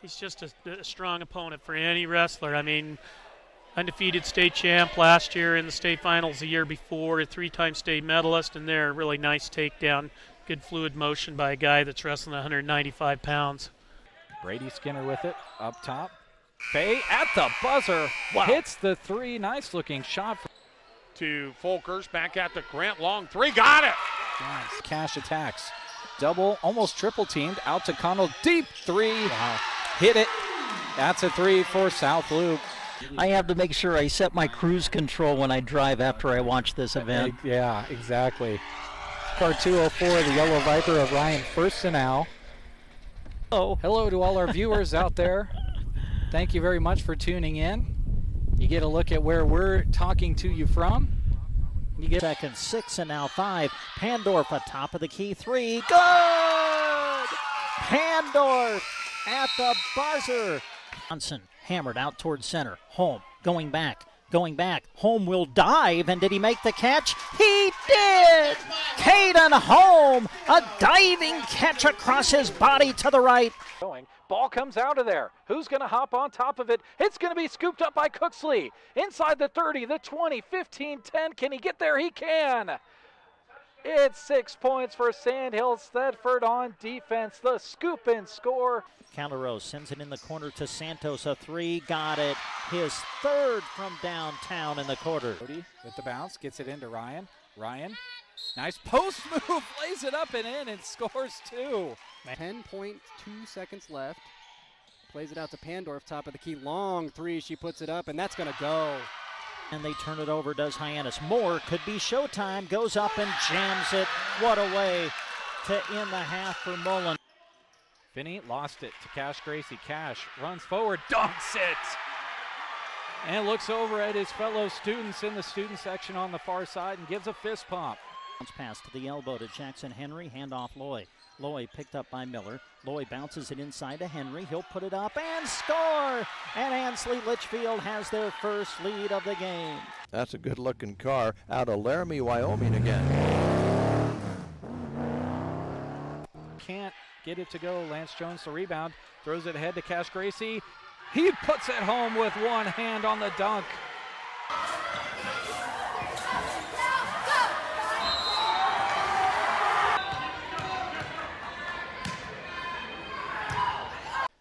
He's just a strong opponent for any wrestler. I mean, undefeated state champ last year in the state finals the year before, a three-time state medalist, and there, a really nice takedown. Good fluid motion by a guy that's wrestling 195 pounds. Brady Skinner with it, up top. Faye at the buzzer, hits the three, nice looking shot. To Folkers, back at the Grant, long three, got it! Nice. Cash attacks, double, almost triple teamed, out to Connell, deep three, hit it. That's a three for South Loop. I have to make sure I set my cruise control when I drive after I watch this event. Yeah, exactly. Car 204, the Yellow Viper of Ryan Firstenau. Oh, hello to all our viewers out there. Thank you very much for tuning in. You get a look at where we're talking to you from. You get second, 6, and now 5. Pandorf atop of the key 3. Good! Pandorf at the buzzer. Johnson hammered out towards center. Holm going back. Holm will dive, and did he make the catch? He did! Caden Holm, a diving catch across his body to the right. Ball comes out of there. Who's going to hop on top of it? It's going to be scooped up by Cooksley. Inside the 30, the 20, 15, 10. Can he get there? He can. It's 6 points for Sandhills. Thedford on defense. The scoop and score. Calderos sends it in the corner to Santos. A 3, got it. His third from downtown in the quarter. With the bounce, gets it into Ryan. Ryan, nice post move, lays it up and in and scores 2. 10.2 seconds left. Plays it out to Pandorf, top of the key. Long 3, she puts it up, and that's going to go. And they turn it over, does Hyannis. More could be showtime. Goes up and jams it. What a way to end the half for Mullen. Finney lost it to Cash Gracie. Cash runs forward, dunks it, and looks over at his fellow students in the student section on the far side and gives a fist pump. Pass to the elbow to Jackson Henry. Handoff Loy. Loy picked up by Miller. Loy bounces it inside to Henry. He'll put it up and score! And Ansley Litchfield has their first lead of the game. That's a good-looking car out of Laramie, Wyoming again. Can't get it to go. Lance Jones the rebound. Throws it ahead to Cash Gracie. He puts it home with one hand on the dunk.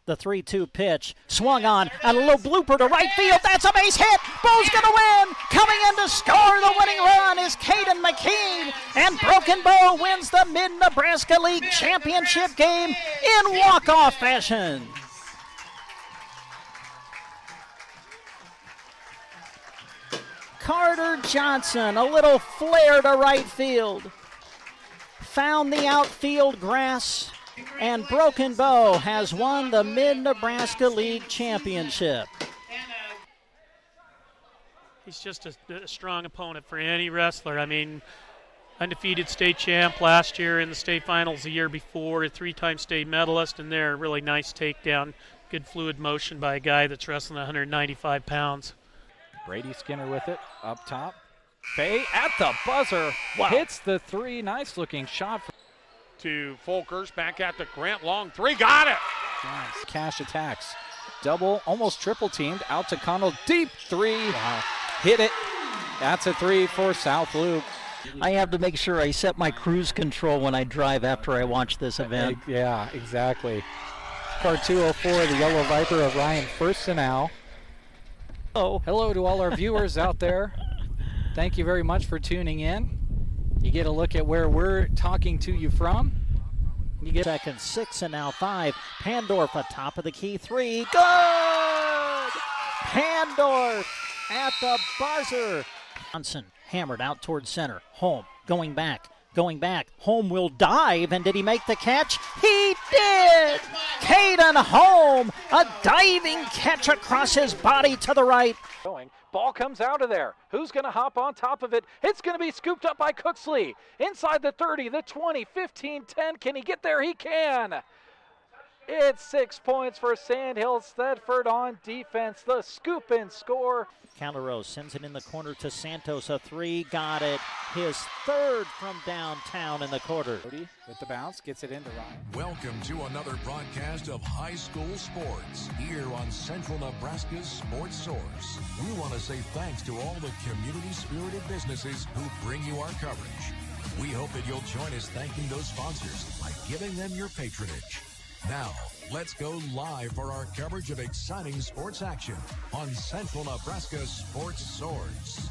The 3-2 pitch, swung on, and a little blooper to right field. That's a base hit. Bull's going to win. Coming in to score the winning run is Caden McKean, and Broken Bow wins the Mid-Nebraska League Championship game in walk-off fashion. Carter Johnson, a little flare to right field. Found the outfield grass. And Broken Bow has won the Mid-Nebraska League Championship. He's just a strong opponent for any wrestler. I mean, undefeated state champ last year in the state finals the year before, a three-time state medalist, and there, a really nice takedown. Good fluid motion by a guy that's wrestling 195 pounds. Brady Skinner with it, up top. Faye at the buzzer, hits the 3, nice looking shot. To Folkers, back at the Grant, long three, got it! Nice. Cash attacks, double, almost triple teamed, out to Connell, deep 3, hit it. That's a 3 for South Loop. I have to make sure I set my cruise control when I drive after I watch this event. Yeah, exactly. Car 204, the Yellow Viper of Ryan Firstenau. Oh, hello to all our viewers out there. Thank you very much for tuning in. You get a look at where we're talking to you from. You get second, 6, and now 5. Pandorf atop of the key 3. Good! Pandorf at the buzzer. Johnson hammered out towards center. Holm going back. Holm will dive, and did he make the catch? He did! Caden Holm, a diving catch across his body to the right. Ball comes out of there. Who's going to hop on top of it? It's going to be scooped up by Cooksley. Inside the 30, the 20, 15, 10. Can he get there? He can. It's 6 points for Sandhills. Thedford on defense. The scoop and score. Calderos sends it in the corner to Santos. A three, got it. His third from downtown in the quarter. Cody with the bounce, gets it into Ryan. Welcome to another broadcast of high school sports here on Central Nebraska's Sports Source. We want to say thanks to all the community-spirited businesses who bring you our coverage. We hope that you'll join us thanking those sponsors by giving them your patronage. Now, let's go live for our coverage of exciting sports action on Central Nebraska Sports Source.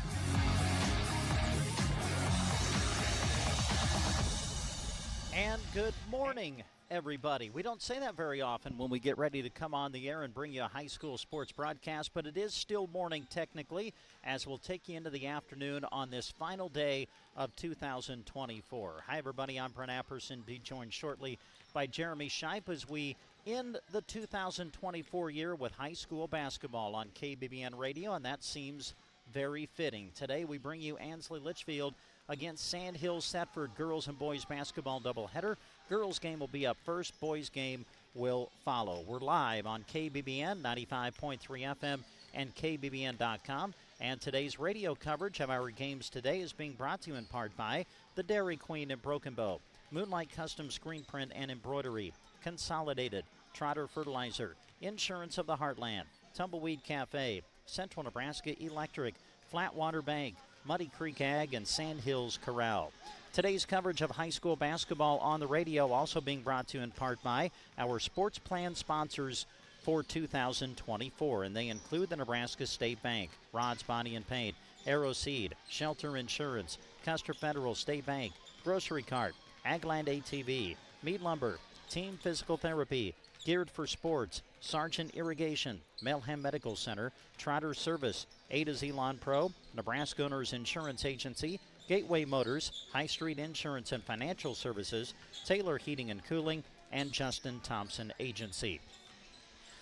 And good morning, everybody. We don't say that very often when we get ready to come on the air and bring you a high school sports broadcast, but it is still morning technically, as we'll take you into the afternoon on this final day of 2024. Hi, everybody. I'm Brent Apperson, be joined shortly by Jeremy Scheib as we end the 2024 year with high school basketball on KBBN Radio, and that seems very fitting. Today we bring you Ansley Litchfield against Sandhills Thedford girls and boys basketball doubleheader. Girls game will be up first, boys game will follow. We're live on KBBN 95.3 FM and KBBN.com, and today's radio coverage of our games today is being brought to you in part by the Dairy Queen in Broken Bow, Moonlight Custom Screen Print and Embroidery, Consolidated, Trotter Fertilizer, Insurance of the Heartland, Tumbleweed Cafe, Central Nebraska Electric, Flatwater Bank, Muddy Creek Ag, and Sandhills Corral. Today's coverage of high school basketball on the radio also being brought to you in part by our sports plan sponsors for 2024, and they include the Nebraska State Bank, Rod's Body and Paint, Aeroseed, Shelter Insurance, Custer Federal State Bank, Grocery Cart, Agland ATV, Mead Lumber, Team Physical Therapy, Geared for Sports, Sargent Irrigation, Melham Medical Center, Trotter Service, A to Z Lawn Pro, Nebraska Owners Insurance Agency, Gateway Motors, High Street Insurance and Financial Services, Taylor Heating and Cooling, and Justin Thompson Agency.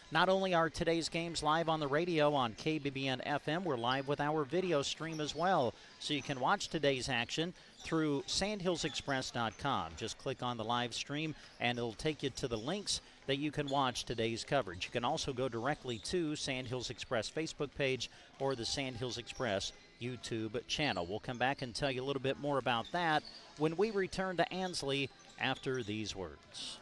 Not only are today's games live on the radio on KBBN FM, we're live with our video stream as well. So you can watch today's action through sandhillsexpress.com. Just click on the live stream and it'll take you to the links that you can watch today's coverage. You can also go directly to Sandhills Express Facebook page or the Sandhills Express YouTube channel. We'll come back and tell you a little bit more about that when we return to Ansley after these words.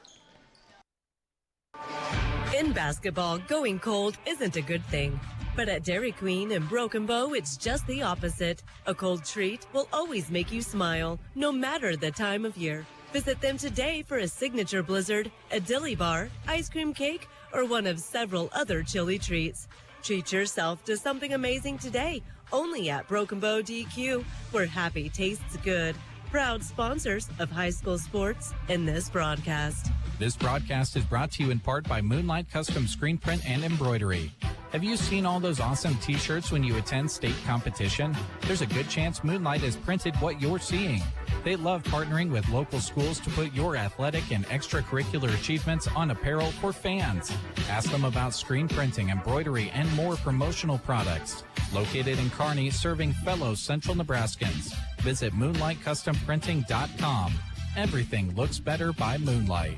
In basketball, going cold isn't a good thing. But at Dairy Queen in Broken Bow, it's just the opposite. A cold treat will always make you smile, no matter the time of year. Visit them today for a signature blizzard, a dilly bar, ice cream cake, or one of several other chilly treats. Treat yourself to something amazing today, only at Broken Bow DQ, where happy tastes good. Proud sponsors of high school sports in this broadcast. This broadcast is brought to you in part by Moonlight Custom Screen Print and Embroidery. Have you seen all those awesome t-shirts when you attend state competition? There's a good chance Moonlight has printed what you're seeing. They love partnering with local schools to put your athletic and extracurricular achievements on apparel for fans. Ask them about screen printing, embroidery, and more promotional products. Located in Kearney, serving fellow Central Nebraskans. Visit MoonlightCustomPrinting.com. Everything looks better by Moonlight.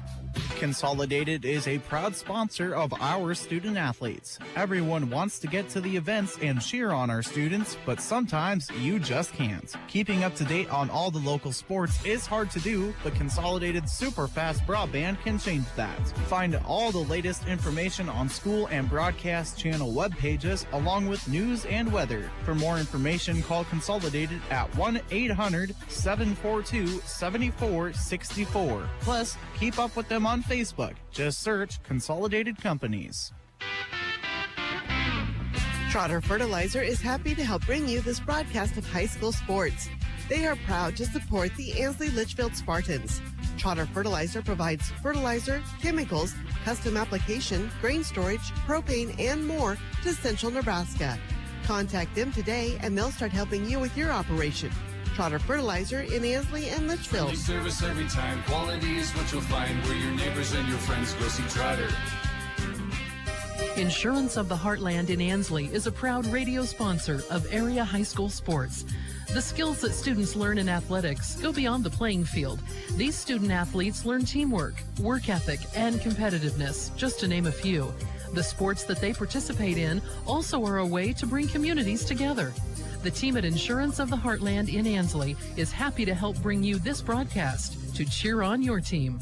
Consolidated is a proud sponsor of our student athletes. Everyone wants to get to the events and cheer on our students, but sometimes you just can't. Keeping up to date on all the local sports is hard to do, but Consolidated super fast broadband can change that. Find all the latest information on school and broadcast channel web pages, along with news and weather. For more information, call Consolidated at 1-800-742-7464. Plus, keep up with them on Facebook. Just search Consolidated Companies. Trotter Fertilizer is happy to help bring you this broadcast of high school sports. They are proud to support the Ansley Litchfield Spartans. Trotter Fertilizer provides fertilizer, chemicals, custom application, grain storage, propane, and more to Central Nebraska. Contact them today and they'll start helping you with your operation. Trotter Fertilizer in Ansley and Litchfield. Service every time. Quality is what you'll find where your neighbors and your friends go see Trotter. Insurance of the Heartland in Ansley is a proud radio sponsor of area high school sports. The skills that students learn in athletics go beyond the playing field. These student athletes learn teamwork, work ethic, and competitiveness, just to name a few. The sports that they participate in also are a way to bring communities together. The team at Insurance of the Heartland in Ansley is happy to help bring you this broadcast to cheer on your team.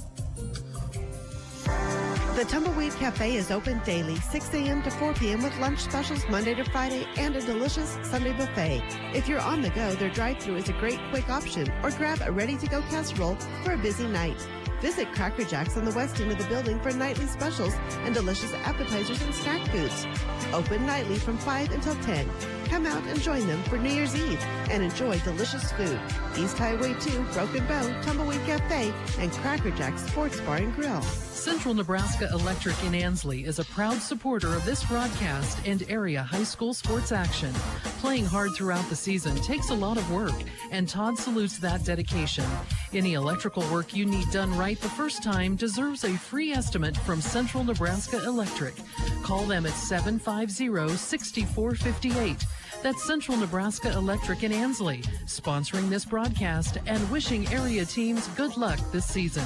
The Tumbleweed Cafe is open daily, 6 a.m. to 4 p.m. with lunch specials Monday to Friday and a delicious Sunday buffet. If you're on the go, their drive-thru is a great quick option, or grab a ready-to-go casserole for a busy night. Visit Cracker Jacks on the west end of the building for nightly specials and delicious appetizers and snack foods. Open nightly from 5 until 10. Come out and join them for New Year's Eve and enjoy delicious food. East Highway 2, Broken Bow, Tumbleweed Cafe, and Cracker Jack Sports Bar and Grill. Central Nebraska Electric in Ansley is a proud supporter of this broadcast and area high school sports action. Playing hard throughout the season takes a lot of work, and Todd salutes that dedication. Any electrical work you need done right the first time deserves a free estimate from Central Nebraska Electric. Call them at 750-6458. That's Central Nebraska Electric in Ansley, sponsoring this broadcast and wishing area teams good luck this season.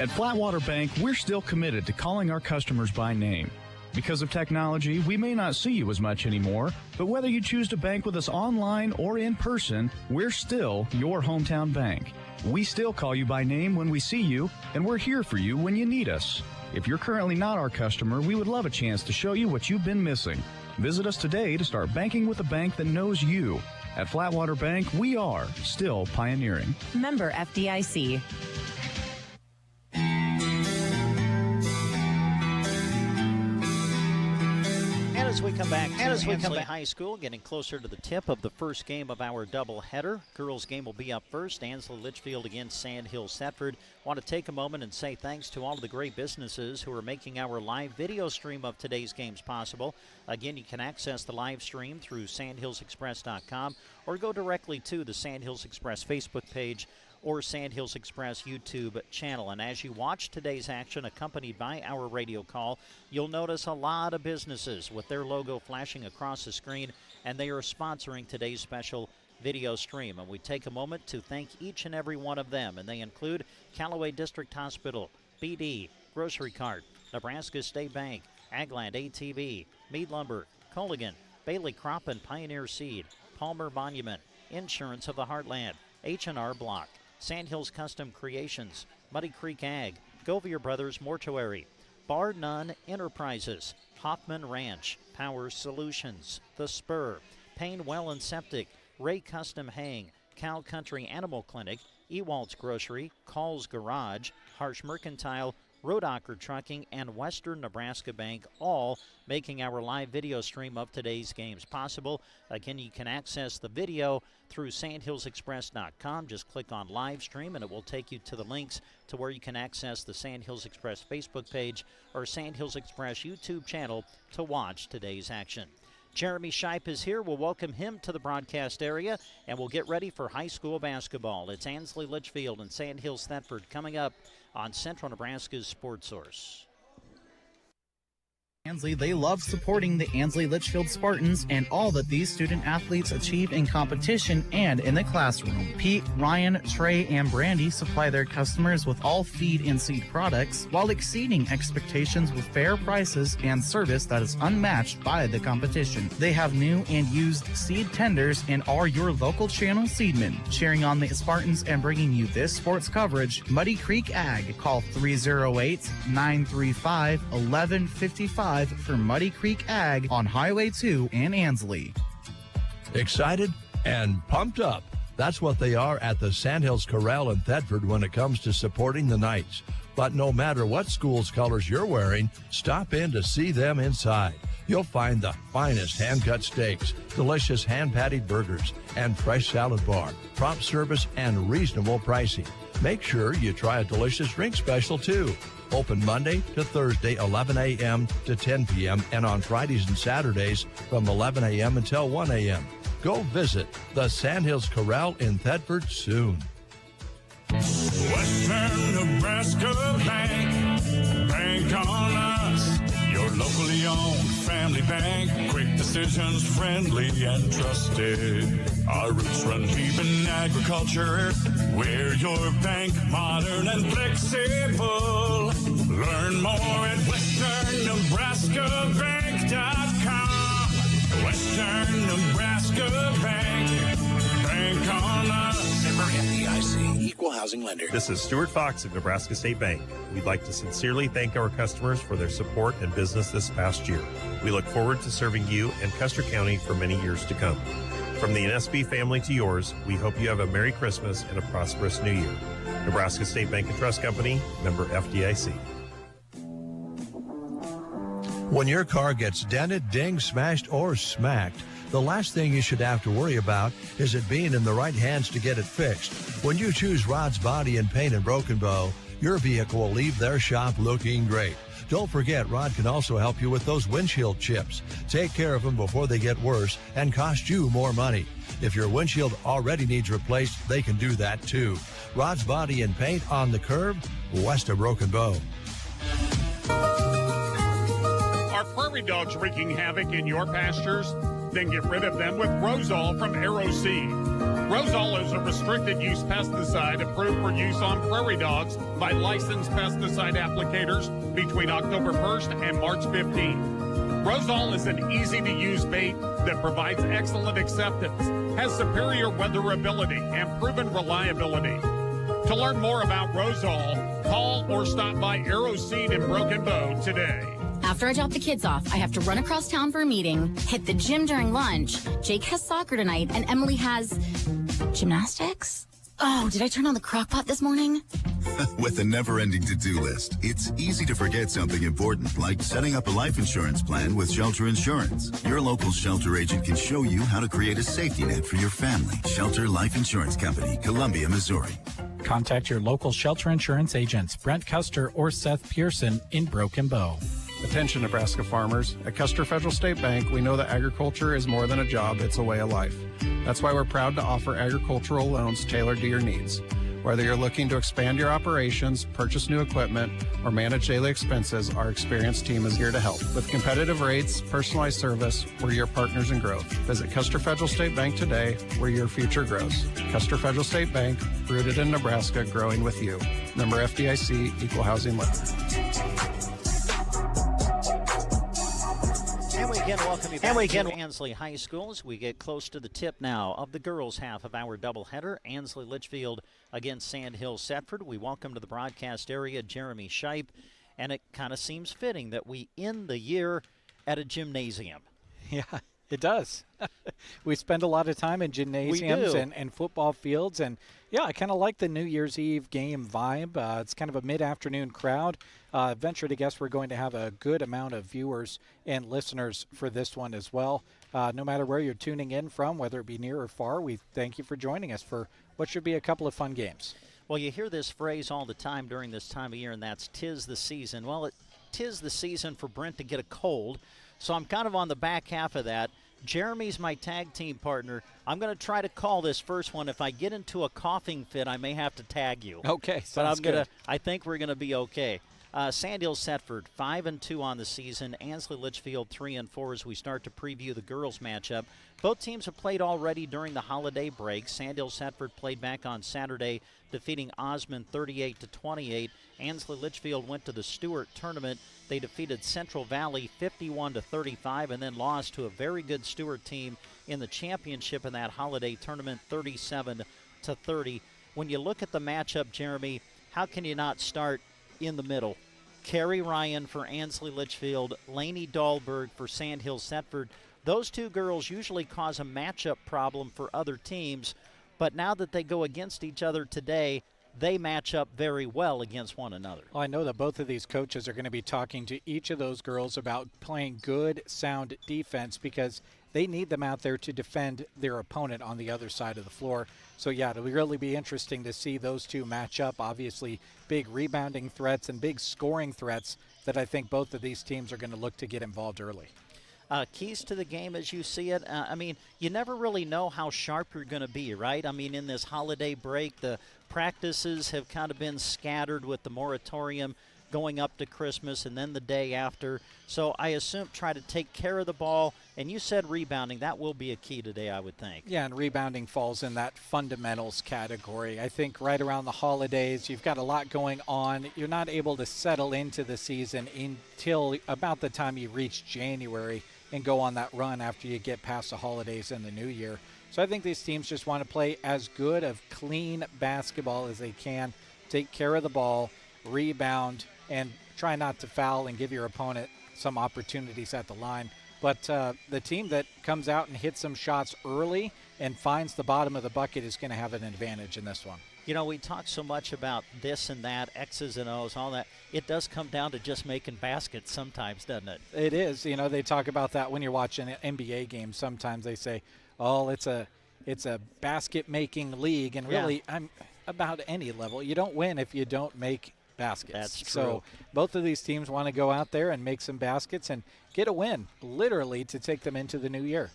At Flatwater Bank, we're still committed to calling our customers by name. Because of technology, we may not see you as much anymore, but whether you choose to bank with us online or in person, we're still your hometown bank. We still call you by name when we see you, and we're here for you when you need us. If you're currently not our customer, we would love a chance to show you what you've been missing. Visit us today to start banking with a bank that knows you. At Flatwater Bank, we are still pioneering. Member FDIC. As we come back to Ansley High School, getting closer to the tip of the first game of our doubleheader. Girls game will be up first. Ansley Litchfield against Sandhills Thedford. Want to take a moment and say thanks to all of the great businesses who are making our live video stream of today's games possible. Again, you can access the live stream through sandhillsexpress.com or go directly to the Sandhills Express Facebook page or Sandhills Express YouTube channel. And as you watch today's action accompanied by our radio call, you'll notice a lot of businesses with their logo flashing across the screen, and they are sponsoring today's special video stream. And we take a moment to thank each and every one of them, and they include Callaway District Hospital, BD, Grocery Cart, Nebraska State Bank, Agland ATV, Mead Lumber, Colligan, Bailey Crop and Pioneer Seed, Palmer Monument, Insurance of the Heartland, H&R Block, Sandhills Custom Creations, Muddy Creek Ag, Govier Brothers Mortuary, Bar None Enterprises, Hoffman Ranch, Power Solutions, The Spur, Payne Well and Septic, Ray Custom Hang, Cow Country Animal Clinic, Ewald's Grocery, Call's Garage, Harsh Mercantile, Rodocker Trucking, and Western Nebraska Bank, all making our live video stream of today's games possible. Again, you can access the video through sandhillsexpress.com. Just click on live stream and it will take you to the links to where you can access the Sandhills Express Facebook page or Sandhills Express YouTube channel to watch today's action. Jeremy Shipe is here. We'll welcome him to the broadcast area, and we'll get ready for high school basketball. It's Ansley Litchfield and Sandhills Thedford coming up on Central Nebraska's Sports Source. Ansley, they love supporting the Ansley Litchfield Spartans and all that these student athletes achieve in competition and in the classroom. Pete, Ryan, Trey, and Brandy supply their customers with all feed and seed products while exceeding expectations with fair prices and service that is unmatched by the competition. They have new and used seed tenders and are your local channel seedmen, cheering on the Spartans and bringing you this sports coverage. Muddy Creek Ag. Call 308-935-1155 for Muddy Creek Ag on Highway 2 in Ansley. Excited and pumped up. That's what they are at the Sandhills Corral in Thedford when it comes to supporting the Knights. But no matter what school's colors you're wearing, stop in to see them inside. You'll find the finest hand-cut steaks, delicious hand-patted burgers, and fresh salad bar, prompt service, and reasonable pricing. Make sure you try a delicious drink special, too. Open Monday to Thursday, 11 a.m. to 10 p.m., and on Fridays and Saturdays from 11 a.m. until 1 a.m. Go visit the Sandhills Corral in Thedford soon. Western Nebraska Bank, bank on us, your locally owned family bank. Quick decisions, friendly and trusted. Our roots run deep in agriculture. We're your bank, modern and flexible. Learn more at westernnebraskabank.com. Western Nebraska Bank. Bank on us. Member FDIC, Equal Housing Lender. This is Stuart Fox of Nebraska State Bank. We'd like to sincerely thank our customers for their support and business this past year. We look forward to serving you and Custer County for many years to come. From the NSB family to yours, we hope you have a Merry Christmas and a prosperous New Year. Nebraska State Bank and Trust Company, member FDIC. When your car gets dented, dinged, smashed, or smacked, the last thing you should have to worry about is it being in the right hands to get it fixed. When you choose Rod's Body and Paint in Broken Bow, your vehicle will leave their shop looking great. Don't forget, Rod can also help you with those windshield chips. Take care of them before they get worse and cost you more money. If your windshield already needs replaced, they can do that too. Rod's Body and Paint on the curve, west of Broken Bow. Are prairie dogs wreaking havoc in your pastures? Then get rid of them with Rosol from Arrow Seed. Rosol is a restricted use pesticide approved for use on prairie dogs by licensed pesticide applicators between October 1st and March 15th. Rosol is an easy-to-use bait that provides excellent acceptance, has superior weatherability, and proven reliability. To learn more about Rosol, call or stop by Arrow Seed in Broken Bow today. After I drop the kids off, I have to run across town for a meeting, hit the gym during lunch. Jake has soccer tonight, and Emily has gymnastics? Oh, did I turn on the crock pot this morning? With a never-ending to-do list, it's easy to forget something important, like setting up a life insurance plan with Shelter Insurance. Your local Shelter agent can show you how to create a safety net for your family. Shelter Life Insurance Company, Columbia, Missouri. Contact your local Shelter Insurance agents, Brent Custer or Seth Pearson in Broken Bow. Attention, Nebraska farmers. At Custer Federal State Bank, we know that agriculture is more than a job, it's a way of life. That's why we're proud to offer agricultural loans tailored to your needs. Whether you're looking to expand your operations, purchase new equipment, or manage daily expenses, our experienced team is here to help. With competitive rates, personalized service, we're your partners in growth. Visit Custer Federal State Bank today, where your future grows. Custer Federal State Bank, rooted in Nebraska, growing with you. Member FDIC, Equal Housing Lender. And we again, Ansley High School as we get close to the tip now of the girls' half of our doubleheader. Ansley Litchfield against Sandhills Thedford. We welcome to the broadcast area Jeremy Shipe, and it kind of seems fitting that we end the year at a gymnasium. Yeah, it does. We spend a lot of time in gymnasiums and football fields, and yeah, I kind of like the New Year's Eve game vibe. It's kind of a mid-afternoon crowd. Venture to guess we're going to have a good amount of viewers and listeners for this one as well. No matter where you're tuning in from, whether it be near or far, we thank you for joining us for what should be a couple of fun games. Well, you hear this phrase all the time during this time of year, and that's "'tis the season." Well, tis the season for Brent to get a cold, so I'm kind of on the back half of that. Jeremy's my tag team partner. I'm going to try to call this first one. If I get into a coughing fit, I may have to tag you. Okay, sounds good. I think we're going to be okay. Sandhills Thedford 5-2 on the season. Ansley Litchfield 3-4 as we start to preview the girls matchup. Both teams have played already during the holiday break. Sandhills Thedford played back on Saturday, defeating Osmond 38-28. Ansley Litchfield went to the Stewart tournament. They defeated Central Valley 51-35 and then lost to a very good Stewart team in the championship in that holiday tournament 37-30. When you look at the matchup, Jeremy, how can you not start in the middle? Carrie Ryan for Ansley Litchfield, Lainey Dahlberg for Sandhills Thedford. Those two girls usually cause a matchup problem for other teams, but now that they go against each other today, they match up very well against one another. Well, I know that both of these coaches are going to be talking to each of those girls about playing good, sound defense because they need them out there to defend their opponent on the other side of the floor. So, yeah, it'll really be interesting to see those two match up. Obviously, big rebounding threats and big scoring threats that I think both of these teams are going to look to get involved early. Keys to the game as you see it, I mean, you never really know how sharp you're going to be, right? I mean, in this holiday break, the practices have kind of been scattered with the moratorium going up to Christmas and then the day after. So I assume try to take care of the ball. And you said rebounding. That will be a key today, I would think. Yeah, and rebounding falls in that fundamentals category. I think right around the holidays, you've got a lot going on. You're not able to settle into the season until about the time you reach January and go on that run after you get past the holidays and the new year. So I think these teams just want to play as good of clean basketball as they can, take care of the ball, rebound, and try not to foul and give your opponent some opportunities at the line. But the team that comes out and hits some shots early and finds the bottom of the bucket is going to have an advantage in this one. You know, we talk so much about this and that, X's and O's, all that. It does come down to just making baskets sometimes, doesn't it? It is. You know, they talk about that when you're watching an NBA game. Sometimes they say, oh, it's a basket-making league. And really, I'm about any level. You don't win if you don't make baskets. That's true. So both of these teams want to go out there and make some baskets and get a win, literally, to take them into the new year.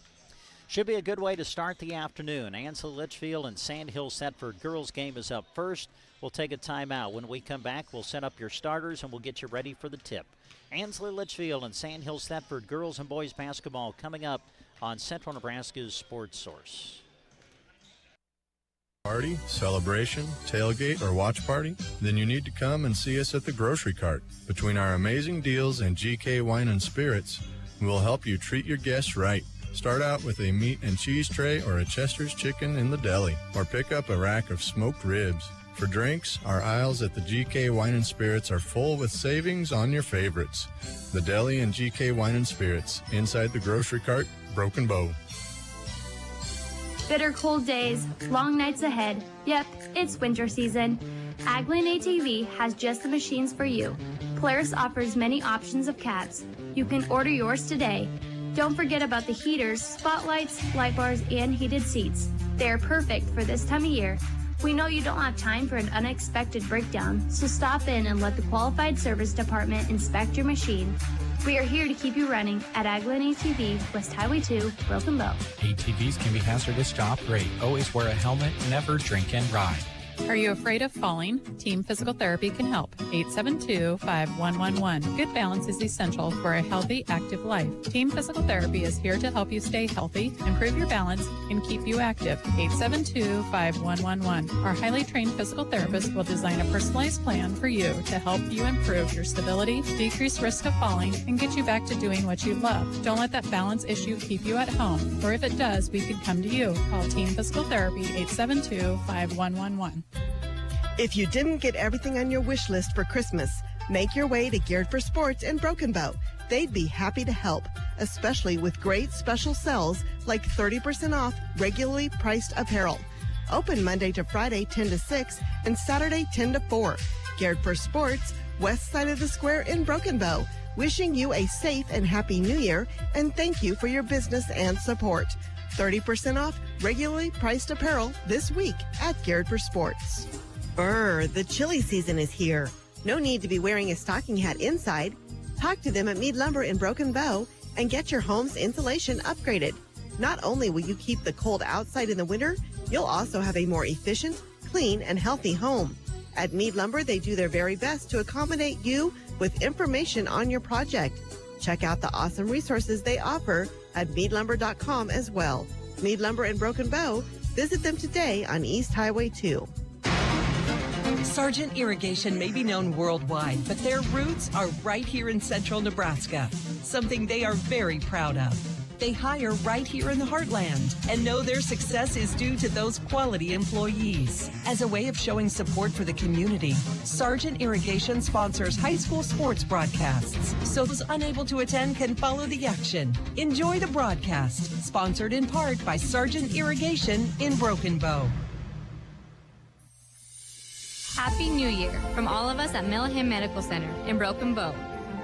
Should be a good way to start the afternoon. Ansley, Litchfield, and Sandhills, Thedford girls game is up first. We'll take a timeout. When we come back, we'll set up your starters and we'll get you ready for the tip. Ansley, Litchfield, and Sandhills, Thedford girls and boys basketball coming up on Central Nebraska's Sports Source. Party, celebration, tailgate, or watch party? Then you need to come and see us at the Grocery Cart. Between our amazing deals and GK Wine and Spirits, we'll help you treat your guests right. Start out with a meat and cheese tray or a Chester's chicken in the deli, or pick up a rack of smoked ribs. For drinks, our aisles at the GK Wine and Spirits are full with savings on your favorites. The deli and GK Wine and Spirits, inside the Grocery Cart, Broken Bow. Bitter cold days, long nights ahead. Yep, it's winter season. Agland ATV has just the machines for you. Polaris offers many options of cabs. You can order yours today. Don't forget about the heaters, spotlights, light bars, and heated seats. They're perfect for this time of year. We know you don't have time for an unexpected breakdown, so stop in and let the qualified service department inspect your machine. We are here to keep you running at Agland ATV, West Highway 2, Broken Bow. ATVs can be hazardous to operate. Always wear a helmet, never drink and ride. Are you afraid of falling? Team Physical Therapy can help. 872-5111. Good balance is essential for a healthy, active life. Team Physical Therapy is here to help you stay healthy, improve your balance, and keep you active. 872-5111. Our highly trained physical therapist will design a personalized plan for you to help you improve your stability, decrease risk of falling, and get you back to doing what you love. Don't let that balance issue keep you at home, or if it does, we can come to you. Call Team Physical Therapy 872-5111. If you didn't get everything on your wish list for Christmas, make your way to Geared for Sports in Broken Bow. They'd be happy to help, especially with great special sales like 30% off regularly priced apparel. Open Monday to Friday 10 to 6 and Saturday 10 to 4. Geared for Sports, west side of the square in Broken Bow. Wishing you a safe and happy new year and thank you for your business and support. 30% off regularly priced apparel this week at Geared for Sports. The chilly season is here. No need to be wearing a stocking hat inside. Talk to them at Mead Lumber in Broken Bow and get your home's insulation upgraded. Not only will you keep the cold outside in the winter, you'll also have a more efficient, clean, and healthy home. At Mead Lumber, they do their very best to accommodate you with information on your project. Check out the awesome resources they offer at meadlumber.com as well. Mead Lumber in Broken Bow. Visit them today on East Highway 2. Sargent Irrigation may be known worldwide, but their roots are right here in central Nebraska, something they are very proud of. They hire right here in the heartland and know their success is due to those quality employees. As a way of showing support for the community, Sargent Irrigation sponsors high school sports broadcasts, so those unable to attend can follow the action. Enjoy the broadcast, sponsored in part by Sargent Irrigation in Broken Bow. Happy New Year from all of us at Melham Medical Center in Broken Bow.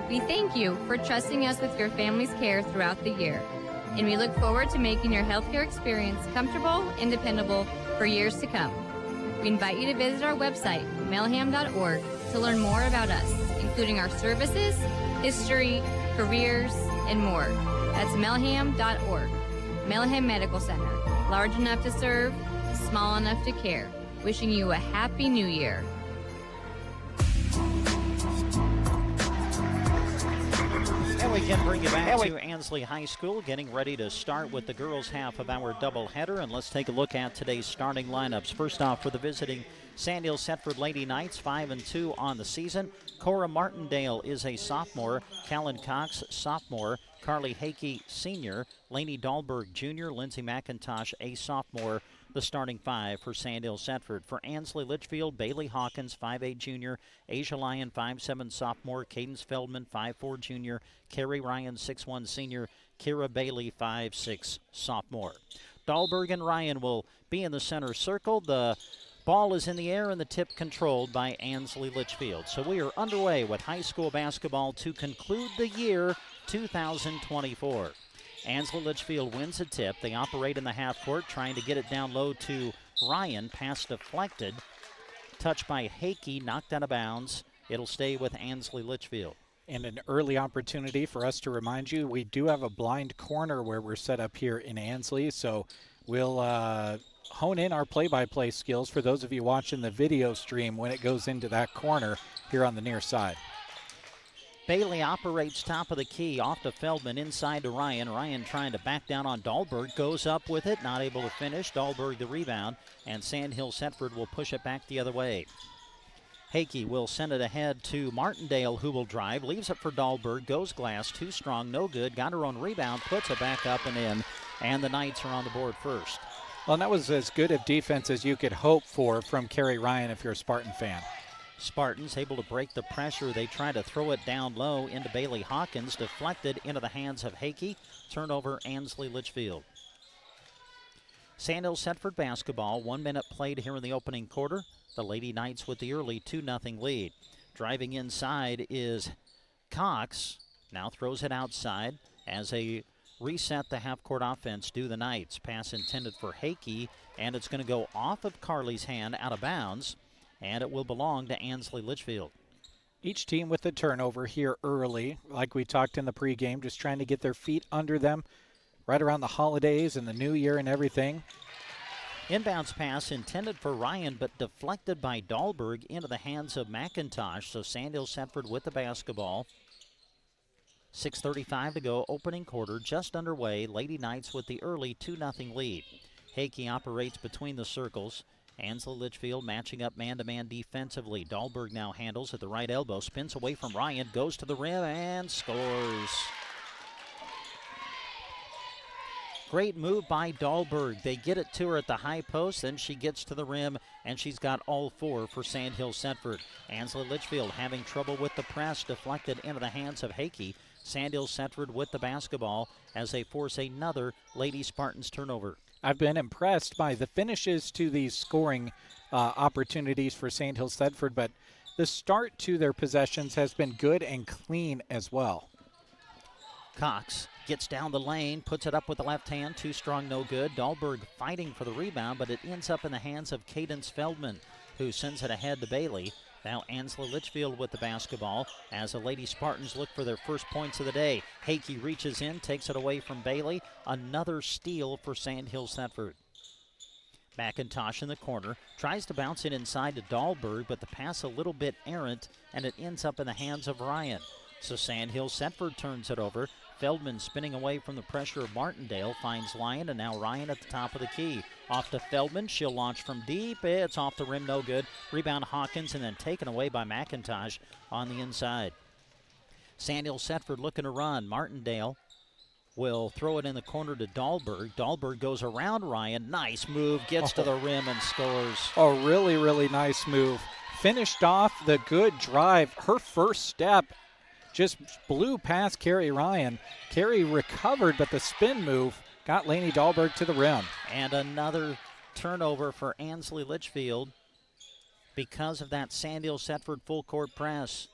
We thank you for trusting us with your family's care throughout the year, and we look forward to making your healthcare experience comfortable and dependable for years to come. We invite you to visit our website, melham.org, to learn more about us, including our services, history, careers, and more. That's melham.org. Melham Medical Center, large enough to serve, small enough to care. Wishing you a Happy New Year. we can bring you back to Ansley High School, getting ready to start with the girls' half of our doubleheader. And let's take a look at today's starting lineups. First off, for the visiting Sandhills Thedford Lady Knights, 5-2 on the season. Cora Martindale is a sophomore. Callan Cox, sophomore. Carly Hakey, senior. Lainey Dahlberg, junior. Lindsay McIntosh, a sophomore. The starting five for Sandhills Thedford. For Ansley Litchfield, Bailey Hawkins, 5'8 junior. Asia Lyon, 5'7 sophomore. Cadence Feldman, 5'4 junior. Carrie Ryan, 6'1 senior. Kira Bailey, 5'6 sophomore. Dahlberg and Ryan will be in the center circle. The ball is in the air and the tip controlled by Ansley Litchfield. So we are underway with high school basketball to conclude the year 2024. Ansley Litchfield wins a tip. They operate in the half court, trying to get it down low to Ryan. Pass deflected. Touched by Hakey, knocked out of bounds. It'll stay with Ansley Litchfield. And an early opportunity for us to remind you, we do have a blind corner where we're set up here in Ansley, so we'll hone in our play-by-play skills for those of you watching the video stream when it goes into that corner here on the near side. Bailey operates top of the key, off to Feldman, inside to Ryan. Ryan trying to back down on Dahlberg, goes up with it, not able to finish. Dahlberg the rebound, and Sandhills Thedford will push it back the other way. Hakey will send it ahead to Martindale, who will drive, leaves it for Dahlberg, goes glass, too strong, no good, got her own rebound, puts it back up and in, and the Knights are on the board first. Well, and that was as good of defense as you could hope for from Carrie Ryan if you're a Spartan fan. Spartans able to break the pressure. They try to throw it down low into Bailey Hawkins, deflected into the hands of Hakey. Turnover, Ansley Litchfield. Sandhills Thedford basketball, 1 minute played here in the opening quarter. The Lady Knights with the early 2-0 lead. Driving inside is Cox. Now throws it outside as a reset the half-court offense do the Knights. Pass intended for Hakey, and it's going to go off of Carly's hand, out of bounds, and it will belong to Ansley Litchfield. Each team with the turnover here early, like we talked in the pregame, just trying to get their feet under them right around the holidays and the new year and everything. Inbounds pass intended for Ryan, but deflected by Dahlberg into the hands of McIntosh. So Sandhills Thedford with the basketball. 6:35 to go, opening quarter just underway. Lady Knights with the early 2-0 lead. Hakey operates between the circles. Ansley Litchfield matching up man-to-man defensively. Dahlberg now handles at the right elbow, spins away from Ryan, goes to the rim and scores. Great move by Dahlberg. They get it to her at the high post, then she gets to the rim, and she's got all four for Sandhills Thedford. Ansley Litchfield having trouble with the press, deflected into the hands of Hakey. Sandhills Thedford with the basketball as they force another Lady Spartans turnover. I've been impressed by the finishes to these scoring opportunities for Sandhills Thedford, but the start to their possessions has been good and clean as well. Cox gets down the lane, puts it up with the left hand, too strong, no good. Dahlberg fighting for the rebound, but it ends up in the hands of Cadence Feldman, who sends it ahead to Bailey. Now Ansley Litchfield with the basketball as the Lady Spartans look for their first points of the day. Hakey reaches in, takes it away from Bailey. Another steal for Sandhills Thedford. McIntosh in the corner, tries to bounce it inside to Dahlberg, but the pass a little bit errant, and it ends up in the hands of Ryan. So Sandhills Thedford turns it over. Feldman spinning away from the pressure of Martindale, finds Lyon, and now Ryan at the top of the key. Off to Feldman, she'll launch from deep, it's off the rim, no good. Rebound Hawkins, and then taken away by McIntosh on the inside. Sandhills Thedford looking to run. Martindale will throw it in the corner to Dahlberg. Dahlberg goes around Ryan, nice move, gets to the rim and scores. Oh, really, really nice move. Finished off the good drive. Her first step just blew past Carrie Ryan. Carrie recovered, but the spin move got Lainey Dahlberg to the rim. And another turnover for Ansley Litchfield because of that Sandhills Thedford full court press.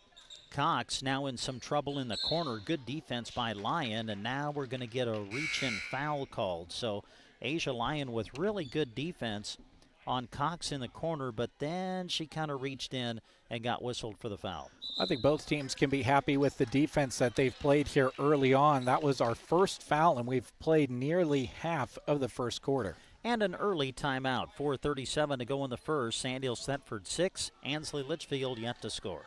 Cox now in some trouble in the corner. Good defense by Lyon, and now we're going to get a reach-in foul called. So Asia Lyon with really good defense on Cox in the corner, but then she kind of reached in and got whistled for the foul. I think both teams can be happy with the defense that they've played here early on. That was our first foul, and we've played nearly half of the first quarter. And an early timeout. 4:37 to go in the first. Sandhills Thedford 6, Ansley Litchfield yet to score.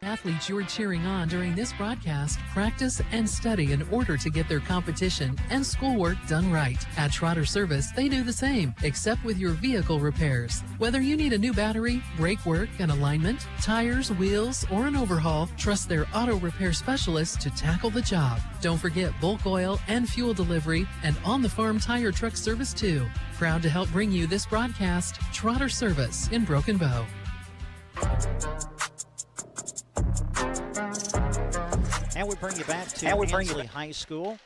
Athletes you're cheering on during this broadcast practice and study in order to get their competition and schoolwork done right. At Trotter Service, they do the same, except with your vehicle repairs. Whether you need a new battery, brake work, an alignment, tires, wheels, or an overhaul, trust their auto repair specialists to tackle the job. Don't forget bulk oil and fuel delivery and on-the-farm tire truck service too. Proud to help bring you this broadcast, Trotter Service in Broken Bow. And we bring you back to Ansley High School.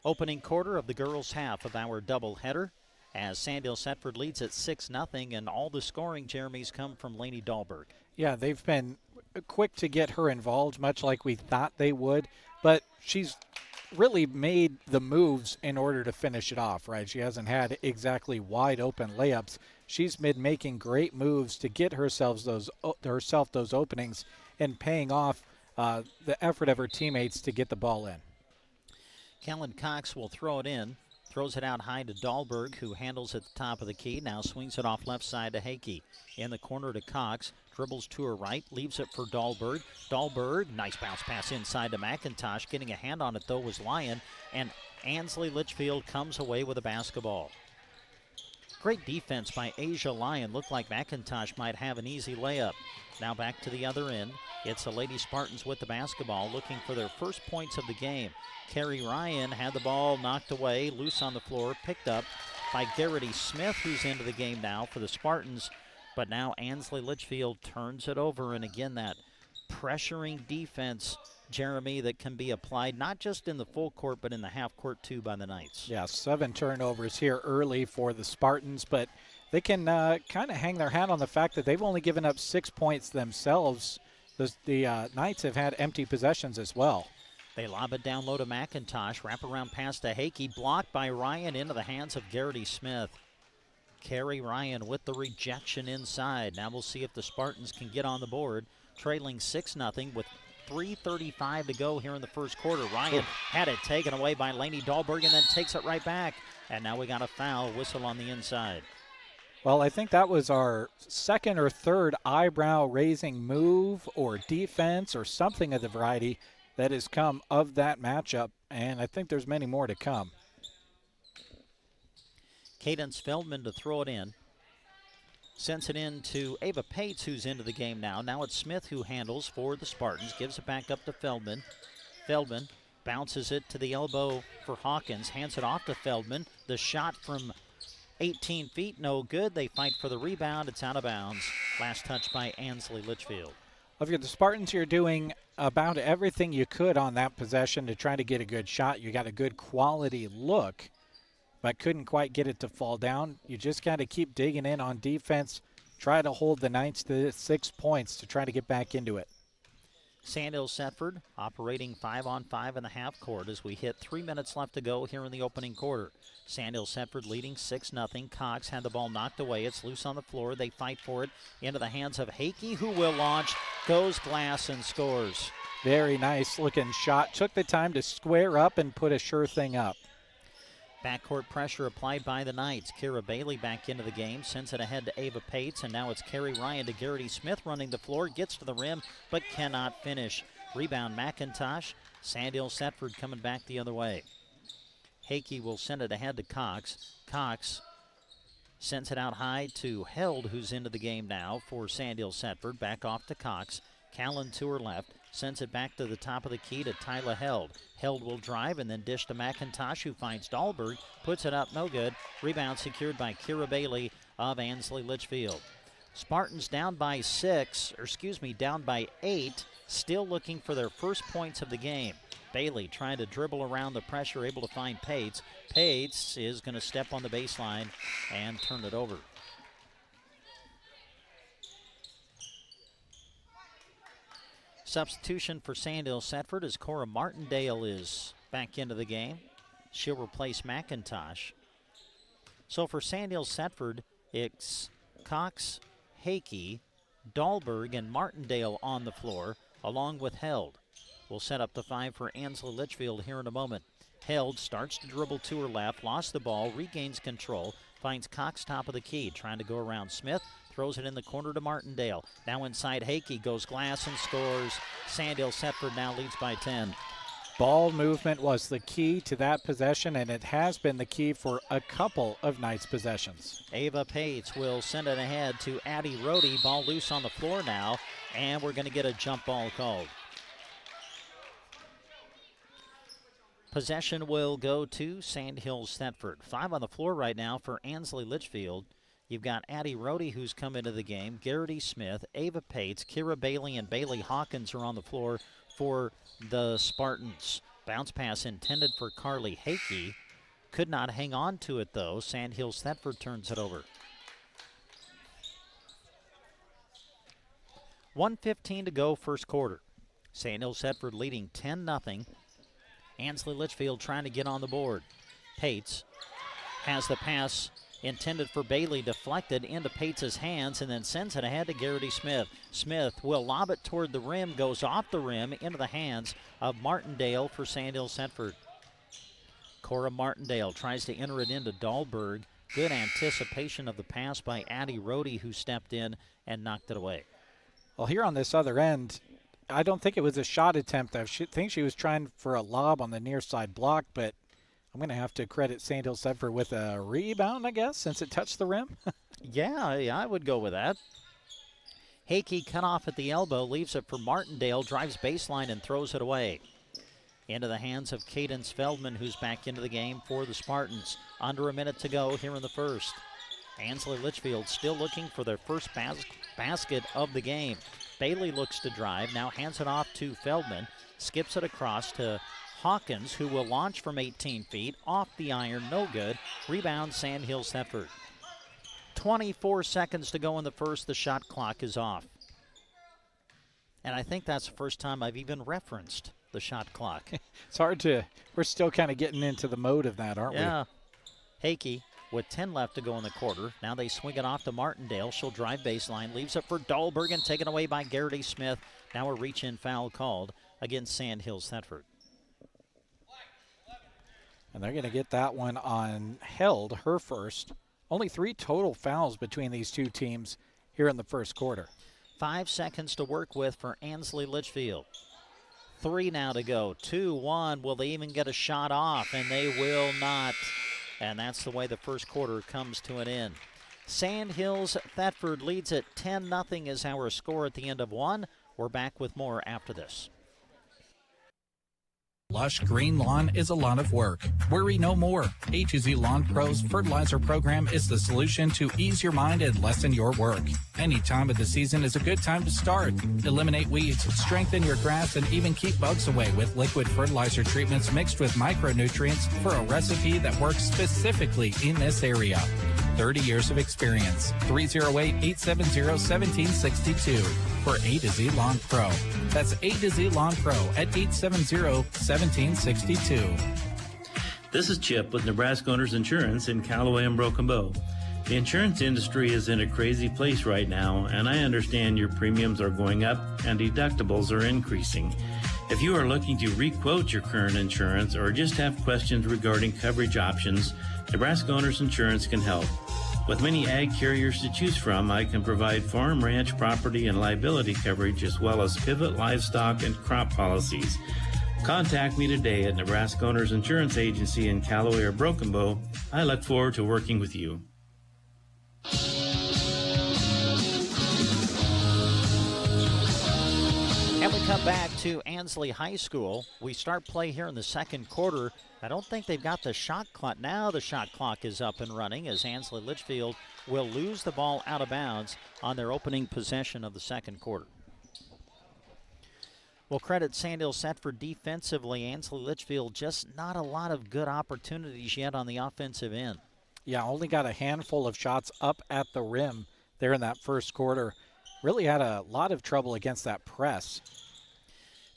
Opening quarter of the girls' half of our doubleheader as Sandhills Thedford leads at 6-0, and all the scoring, Jeremy's, come from Lainey Dahlberg. Yeah, they've been quick to get her involved, much like we thought they would, but she's really made the moves in order to finish it off, right? She hasn't had exactly wide open layups. She's been making great moves to get herself those openings and paying off the effort of her teammates to get the ball in. Kellen Cox will throw it in. Throws it out high to Dahlberg, who handles at the top of the key. Now swings it off left side to Hakey. In the corner to Cox. Dribbles to her right. Leaves it for Dahlberg. Dahlberg, nice bounce pass inside to McIntosh. Getting a hand on it, though, was Lyon. And Ansley Litchfield comes away with a basketball. Great defense by Asia Lyon. Looked like McIntosh might have an easy layup. Now back to the other end. It's the Lady Spartans with the basketball, looking for their first points of the game. Carrie Ryan had the ball knocked away, loose on the floor, picked up by Garrity Smith, who's into the game now for the Spartans. But now Ansley Litchfield turns it over, and again that pressuring defense, Jeremy, that can be applied not just in the full court but in the half court too by the Knights. Yeah, 7 turnovers here early for the Spartans, but they can kind of hang their hat on the fact that they've only given up 6 points themselves. The Knights have had empty possessions as well. They lob it down low to McIntosh. Wraparound pass to Hakey. Blocked by Ryan into the hands of Garrity Smith. Carrie Ryan with the rejection inside. Now we'll see if the Spartans can get on the board. Trailing 6-0 with 3:35 to go here in the first quarter. Ryan had it taken away by Lainey Dahlberg and then takes it right back. And now we got a foul whistle on the inside. Well, I think that was our second or third eyebrow-raising move or defense or something of the variety that has come of that matchup, and I think there's many more to come. Cadence Feldman to throw it in. Sends it in to Ava Pates, who's into the game now. Now it's Smith who handles for the Spartans. Gives it back up to Feldman. Feldman bounces it to the elbow for Hawkins. Hands it off to Feldman. The shot from 18 feet, no good. They fight for the rebound. It's out of bounds. Last touch by Ansley Litchfield. If you're the Spartans, you're doing about everything you could on that possession to try to get a good shot. You got a good quality look, but couldn't quite get it to fall down. You just got to keep digging in on defense. Try to hold the Knights to 6 points to try to get back into it. Sandhills Thedford operating 5-on-5 in the half court as we hit 3 minutes left to go here in the opening quarter. Sandhills Thedford leading 6-0. Cox had the ball knocked away. It's loose on the floor. They fight for it into the hands of Hakey, who will launch, goes glass and scores. Very nice looking shot. Took the time to square up and put a sure thing up. Backcourt pressure applied by the Knights. Kira Bailey back into the game, sends it ahead to Ava Pates, and now it's Carrie Ryan to Garrity Smith running the floor, gets to the rim, but cannot finish. Rebound McIntosh. Sandhills Thedford coming back the other way. Hakey will send it ahead to Cox. Cox sends it out high to Held, who's into the game now for Sandhills Thedford. Back off to Cox. Callan to her left. Sends it back to the top of the key to Tyla Held. Held will drive and then dish to McIntosh, who finds Dahlberg. Puts it up, no good. Rebound secured by Kira Bailey of Ansley Litchfield. Spartans down by 8. Still looking for their first points of the game. Bailey trying to dribble around the pressure, able to find Pates. Pates is going to step on the baseline and turn it over. Substitution for Sandhills Thedford as Cora Martindale is back into the game. She'll replace McIntosh. So for Sandhills Thedford, it's Cox, Hakey, Dahlberg, and Martindale on the floor, along with Held. We'll set up the 5 for Ansley Litchfield here in a moment. Held starts to dribble to her left, lost the ball, regains control, finds Cox top of the key, trying to go around Smith. throws it in the corner to Martindale. Now inside Hakey, goes glass and scores. Sandhills Thedford now leads by 10. Ball movement was the key to that possession, and it has been the key for a couple of Knights' possessions. Ava Pates will send it ahead to Addie Rohde. Ball loose on the floor now, and we're going to get a jump ball called. Possession will go to Sandhills Thedford. 5 on the floor right now for Ansley Litchfield. You've got Addie Rohde, who's come into the game, Garrity Smith, Ava Pates, Kira Bailey, and Bailey Hawkins are on the floor for the Spartans. Bounce pass intended for Carly Hakey. Could not hang on to it, though. Sandhills Thedford turns it over. 1:15 to go, first quarter. Sandhills Thedford leading 10-0. Ansley Litchfield trying to get on the board. Pates has the pass intended for Bailey, deflected into Pates' hands, and then sends it ahead to Garrity Smith. Smith will lob it toward the rim, goes off the rim into the hands of Martindale for Sandhills Thedford. Cora Martindale tries to enter it into Dahlberg. Good anticipation of the pass by Addie Rohde, who stepped in and knocked it away. Well, here on this other end, I don't think it was a shot attempt. I think she was trying for a lob on the near side block, but I'm going to have to credit Sandhills Thedford with a rebound, I guess, since it touched the rim. Yeah, I would go with that. Hakey cut off at the elbow, leaves it for Martindale, drives baseline and throws it away. Into the hands of Cadence Feldman, who's back into the game for the Spartans. Under a minute to go here in the first. Ansley Litchfield still looking for their first basket of the game. Bailey looks to drive, now hands it off to Feldman, skips it across to Hawkins, who will launch from 18 feet, off the iron, no good. Rebound, Sandhills Thedford. 24 seconds to go in the first, the shot clock is off. And I think that's the first time I've even referenced the shot clock. It's hard to, we're still kind of getting into the mode of that, aren't we? Yeah. Hakey with 10 left to go in the quarter. Now they swing it off to Martindale. She'll drive baseline, leaves it for Dahlberg, and taken away by Garrity Smith. Now a reach-in foul called against Sandhills Thedford. And they're going to get that one on Held, her first. Only 3 total fouls between these two teams here in the first quarter. 5 seconds to work with for Ansley Litchfield. 3 now to go. 2-1. Will they even get a shot off? And they will not. And that's the way the first quarter comes to an end. Sandhills Thedford leads at 10-0 is our score at the end of 1. We're back with more after this. Lush green lawn is a lot of work. Worry no more. A to Z Lawn Pro's fertilizer program is the solution to ease your mind and lessen your work. Any time of the season is a good time to start. Eliminate weeds, strengthen your grass, and even keep bugs away with liquid fertilizer treatments mixed with micronutrients for a recipe that works specifically in this area. 30 years of experience. 308-870-1762 for A to Z Lawn Pro. That's A to Z Lawn Pro at 870-1762. This is Chip with Nebraska Owners Insurance in Callaway and Broken Bow. The insurance industry is in a crazy place right now, and I understand your premiums are going up and deductibles are increasing. If you are looking to re-quote your current insurance or just have questions regarding coverage options, Nebraska Owners Insurance can help. With many ag carriers to choose from, I can provide farm, ranch, property, and liability coverage as well as pivot, livestock, and crop policies. Contact me today at Nebraska Owners Insurance Agency in Callaway or Broken Bow. I look forward to working with you. And we come back to Ansley High School. We start play here in the second quarter. I don't think they've got the shot clock. Now the shot clock is up and running as Ansley Litchfield will lose the ball out of bounds on their opening possession of the second quarter. We'll credit Sandhills Thedford defensively. Ansley Litchfield just not a lot of good opportunities yet on the offensive end. Yeah, only got a handful of shots up at the rim there in that first quarter. Really had a lot of trouble against that press.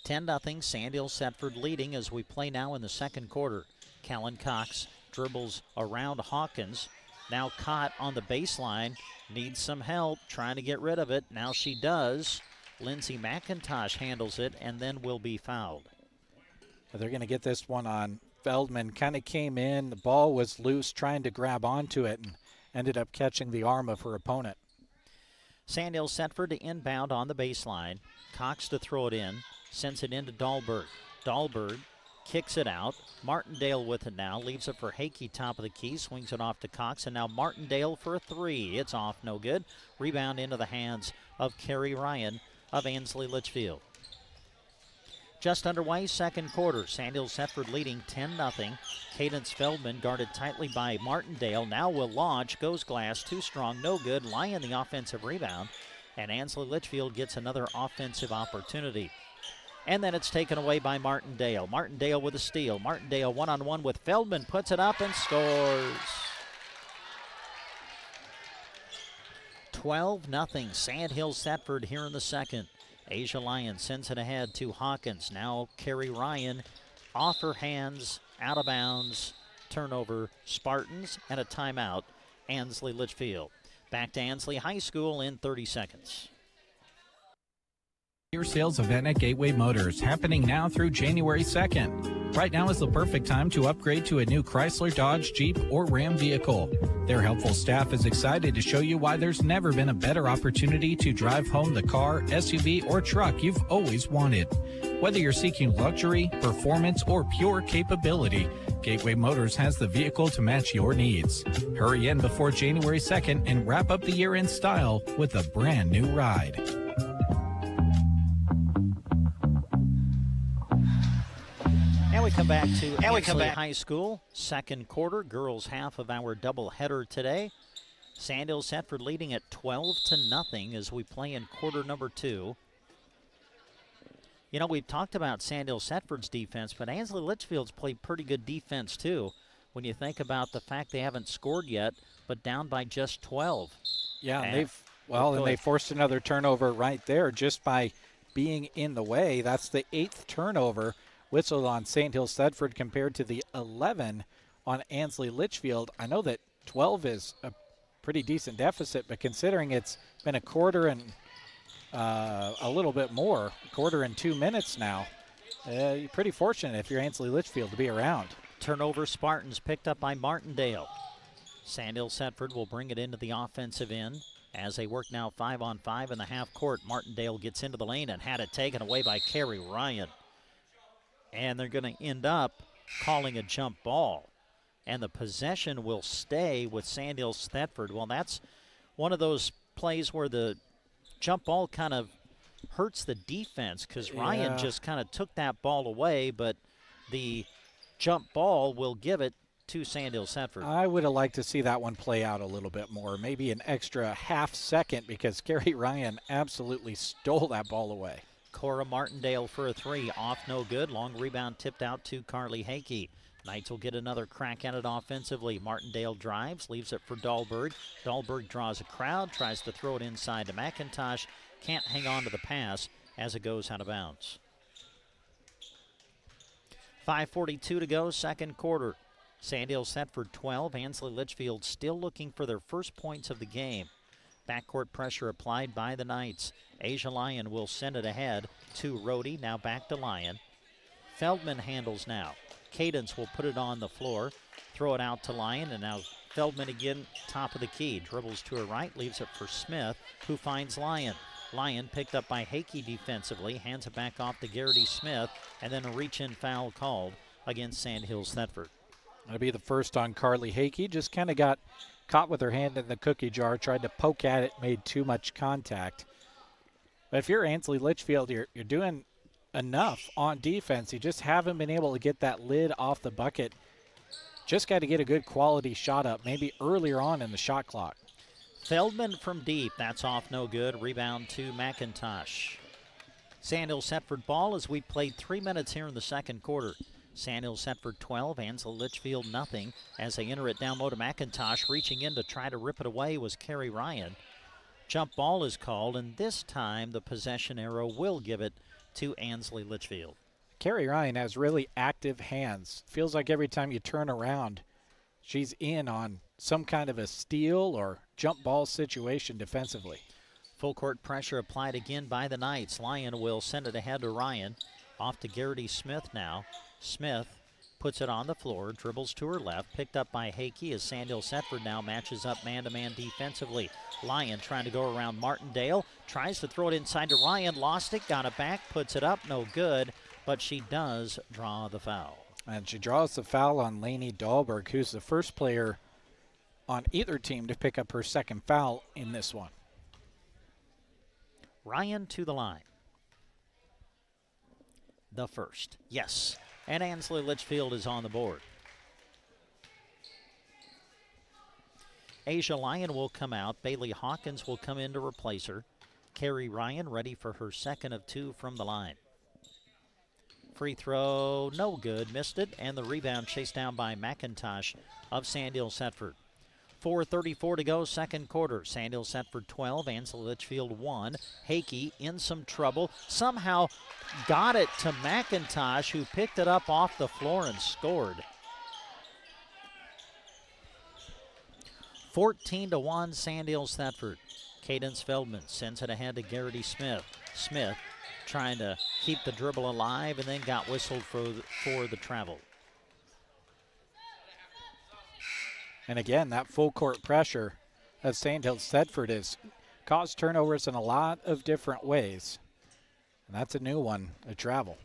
10-0, Sandhills Thedford leading as we play now in the second quarter. Callan Cox dribbles around Hawkins. Now caught on the baseline. Needs some help trying to get rid of it. Now she does. Lindsay McIntosh handles it and then will be fouled. They're going to get this one on Feldman. Kind of came in. The ball was loose trying to grab onto it and ended up catching the arm of her opponent. Sandhills Thetford to inbound on the baseline. Cox to throw it in. Sends it into Dahlberg. Dahlberg kicks it out. Martindale with it now. Leaves it for Hakey, top of the key. Swings it off to Cox, and now Martindale for a three. It's off, no good. Rebound into the hands of Kerry Ryan of Ansley Litchfield. Just underway, second quarter. Sandhills Thetford leading 10-0. Cadence Feldman guarded tightly by Martindale. Now will launch. Goes glass. Too strong. No good. Lyon the offensive rebound. And Ansley Litchfield gets another offensive opportunity. And then it's taken away by Martindale. Martindale with a steal. Martindale one-on-one with Feldman. Puts it up and scores. 12-0. Sandhills Thetford here in the second. Asia Lyon sends it ahead to Hawkins. Now Kerry Ryan off her hands, out of bounds. Turnover, Spartans, and a timeout, Ansley Litchfield. Back to Ansley High School in 30 seconds. Your sales event at Gateway Motors happening now through January 2nd. Right now is the perfect time to upgrade to a new Chrysler, Dodge, Jeep, or Ram vehicle. Their helpful staff is excited to show you why there's never been a better opportunity to drive home the car, SUV, or truck you've always wanted. Whether you're seeking luxury, performance, or pure capability, Gateway Motors has the vehicle to match your needs. Hurry in before January 2nd and wrap up the year in style with a brand new ride. And we come back to Ansley High School, second quarter, girls half of our doubleheader today. Sandhills Thetford leading at 12-0 as we play in quarter number 2. You know, we've talked about Sandhills Thetford's defense, but Ansley Litchfield's played pretty good defense too when you think about the fact they haven't scored yet, but down by just 12. Yeah, and they forced another turnover right there just by being in the way. That's the 8th turnover whistled on Sandhills Thetford compared to the 11 on Ansley Litchfield. I know that 12 is a pretty decent deficit, but considering it's been a quarter and a little bit more, a quarter and 2 minutes now, you're pretty fortunate if you're Ansley Litchfield to be around. Turnover, Spartans picked up by Martindale. Sandhills Thetford will bring it into the offensive end as they work now 5-on-5 in the half court. Martindale gets into the lane and had it taken away by Kerry Ryan. And they're going to end up calling a jump ball. And the possession will stay with Sandhills Thetford. Well, that's one of those plays where the jump ball kind of hurts the defense because Ryan just kind of took that ball away, but the jump ball will give it to Sandhills Thetford. I would have liked to see that one play out a little bit more, maybe an extra half second, because Kerry Ryan absolutely stole that ball away. Cora Martindale for a three, off no good. Long rebound tipped out to Carly Hakey. Knights will get another crack at it offensively. Martindale drives, leaves it for Dahlberg. Dahlberg draws a crowd, tries to throw it inside to McIntosh. Can't hang on to the pass as it goes out of bounds. 5:42 to go, second quarter. Sandhills Thetford 12. Ansley Litchfield still looking for their first points of the game. Backcourt pressure applied by the Knights. Asia Lyon will send it ahead to Rohde. Now back to Lyon. Feldman handles now. Cadence will put it on the floor. Throw it out to Lyon, and now Feldman again, top of the key. Dribbles to her right, leaves it for Smith, who finds Lyon. Lyon picked up by Hakey defensively, hands it back off to Garrity Smith, and then a reach-in foul called against Sandhills Thetford. That'll be the first on Carly Hakey. Just kind of got caught with her hand in the cookie jar, tried to poke at it, made too much contact. But if you're Ansley Litchfield, you're doing enough on defense. You just haven't been able to get that lid off the bucket. Just got to get a good quality shot up, maybe earlier on in the shot clock. Feldman from deep. That's off no good. Rebound to McIntosh. Sandhills Thetford ball as we played 3 minutes here in the second quarter. Sandhills Thetford 12, Ansley Litchfield nothing as they enter it down low to McIntosh. Reaching in to try to rip it away was Kerry Ryan. Jump ball is called, and this time the possession arrow will give it to Ansley Litchfield. Kerry Ryan has really active hands. Feels like every time you turn around, she's in on some kind of a steal or jump ball situation defensively. Full court pressure applied again by the Knights. Lyon will send it ahead to Ryan. Off to Garrity Smith now. Smith puts it on the floor, dribbles to her left, picked up by Hakey as Sandhills Thedford now matches up man-to-man defensively. Lyon trying to go around Martindale, tries to throw it inside to Ryan, lost it, got it back, puts it up, no good, but she does draw the foul. And she draws the foul on Lainey Dahlberg, who's the first player on either team to pick up her second foul in this one. Ryan to the line. The first, yes. And Ansley Litchfield is on the board. Asia Lyon will come out. Bailey Hawkins will come in to replace her. Carrie Ryan ready for her second of 2 from the line. Free throw, no good, missed it, and the rebound chased down by McIntosh of Sandhills Thedford. 4:34 to go, second quarter. Sandhills Thedford 12, Ansley Litchfield 1. Hakey in some trouble. Somehow got it to McIntosh, who picked it up off the floor and scored. 14-1, Sandhills Thedford. Cadence Feldman sends it ahead to Garrity Smith. Smith trying to keep the dribble alive and then got whistled for the travel. And again, that full court pressure of Sandhills Thedford has caused turnovers in a lot of different ways. And that's a new one, a travel.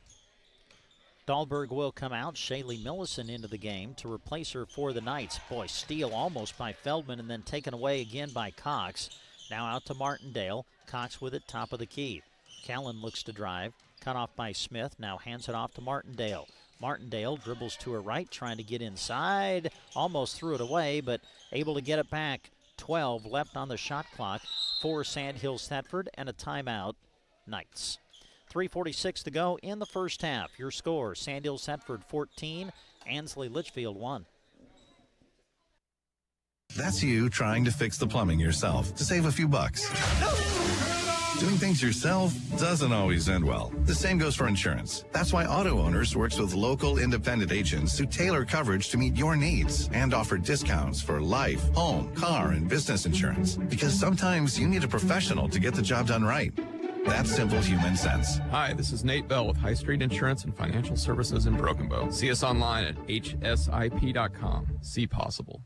Dahlberg will come out. Shaylee Millison into the game to replace her for the Knights. Boy, steal almost by Feldman and then taken away again by Cox. Now out to Martindale. Cox with it, top of the key. Callan looks to drive. Cut off by Smith. Now hands it off to Martindale. Martindale dribbles to her right, trying to get inside. Almost threw it away, but able to get it back. 12 left on the shot clock for Sandhills Thedford and a timeout, Knights. 3:46 to go in the first half. Your score, Sandhills Thedford 14, Ansley Litchfield 1. That's you trying to fix the plumbing yourself to save a few bucks. Doing things yourself doesn't always end well. The same goes for insurance. That's why Auto Owners works with local independent agents who tailor coverage to meet your needs and offer discounts for life, home, car, and business insurance. Because sometimes you need a professional to get the job done right. That's simple human sense. Hi, this is Nate Bell with High Street Insurance and Financial Services in Broken Bow. See us online at hsip.com. See possible.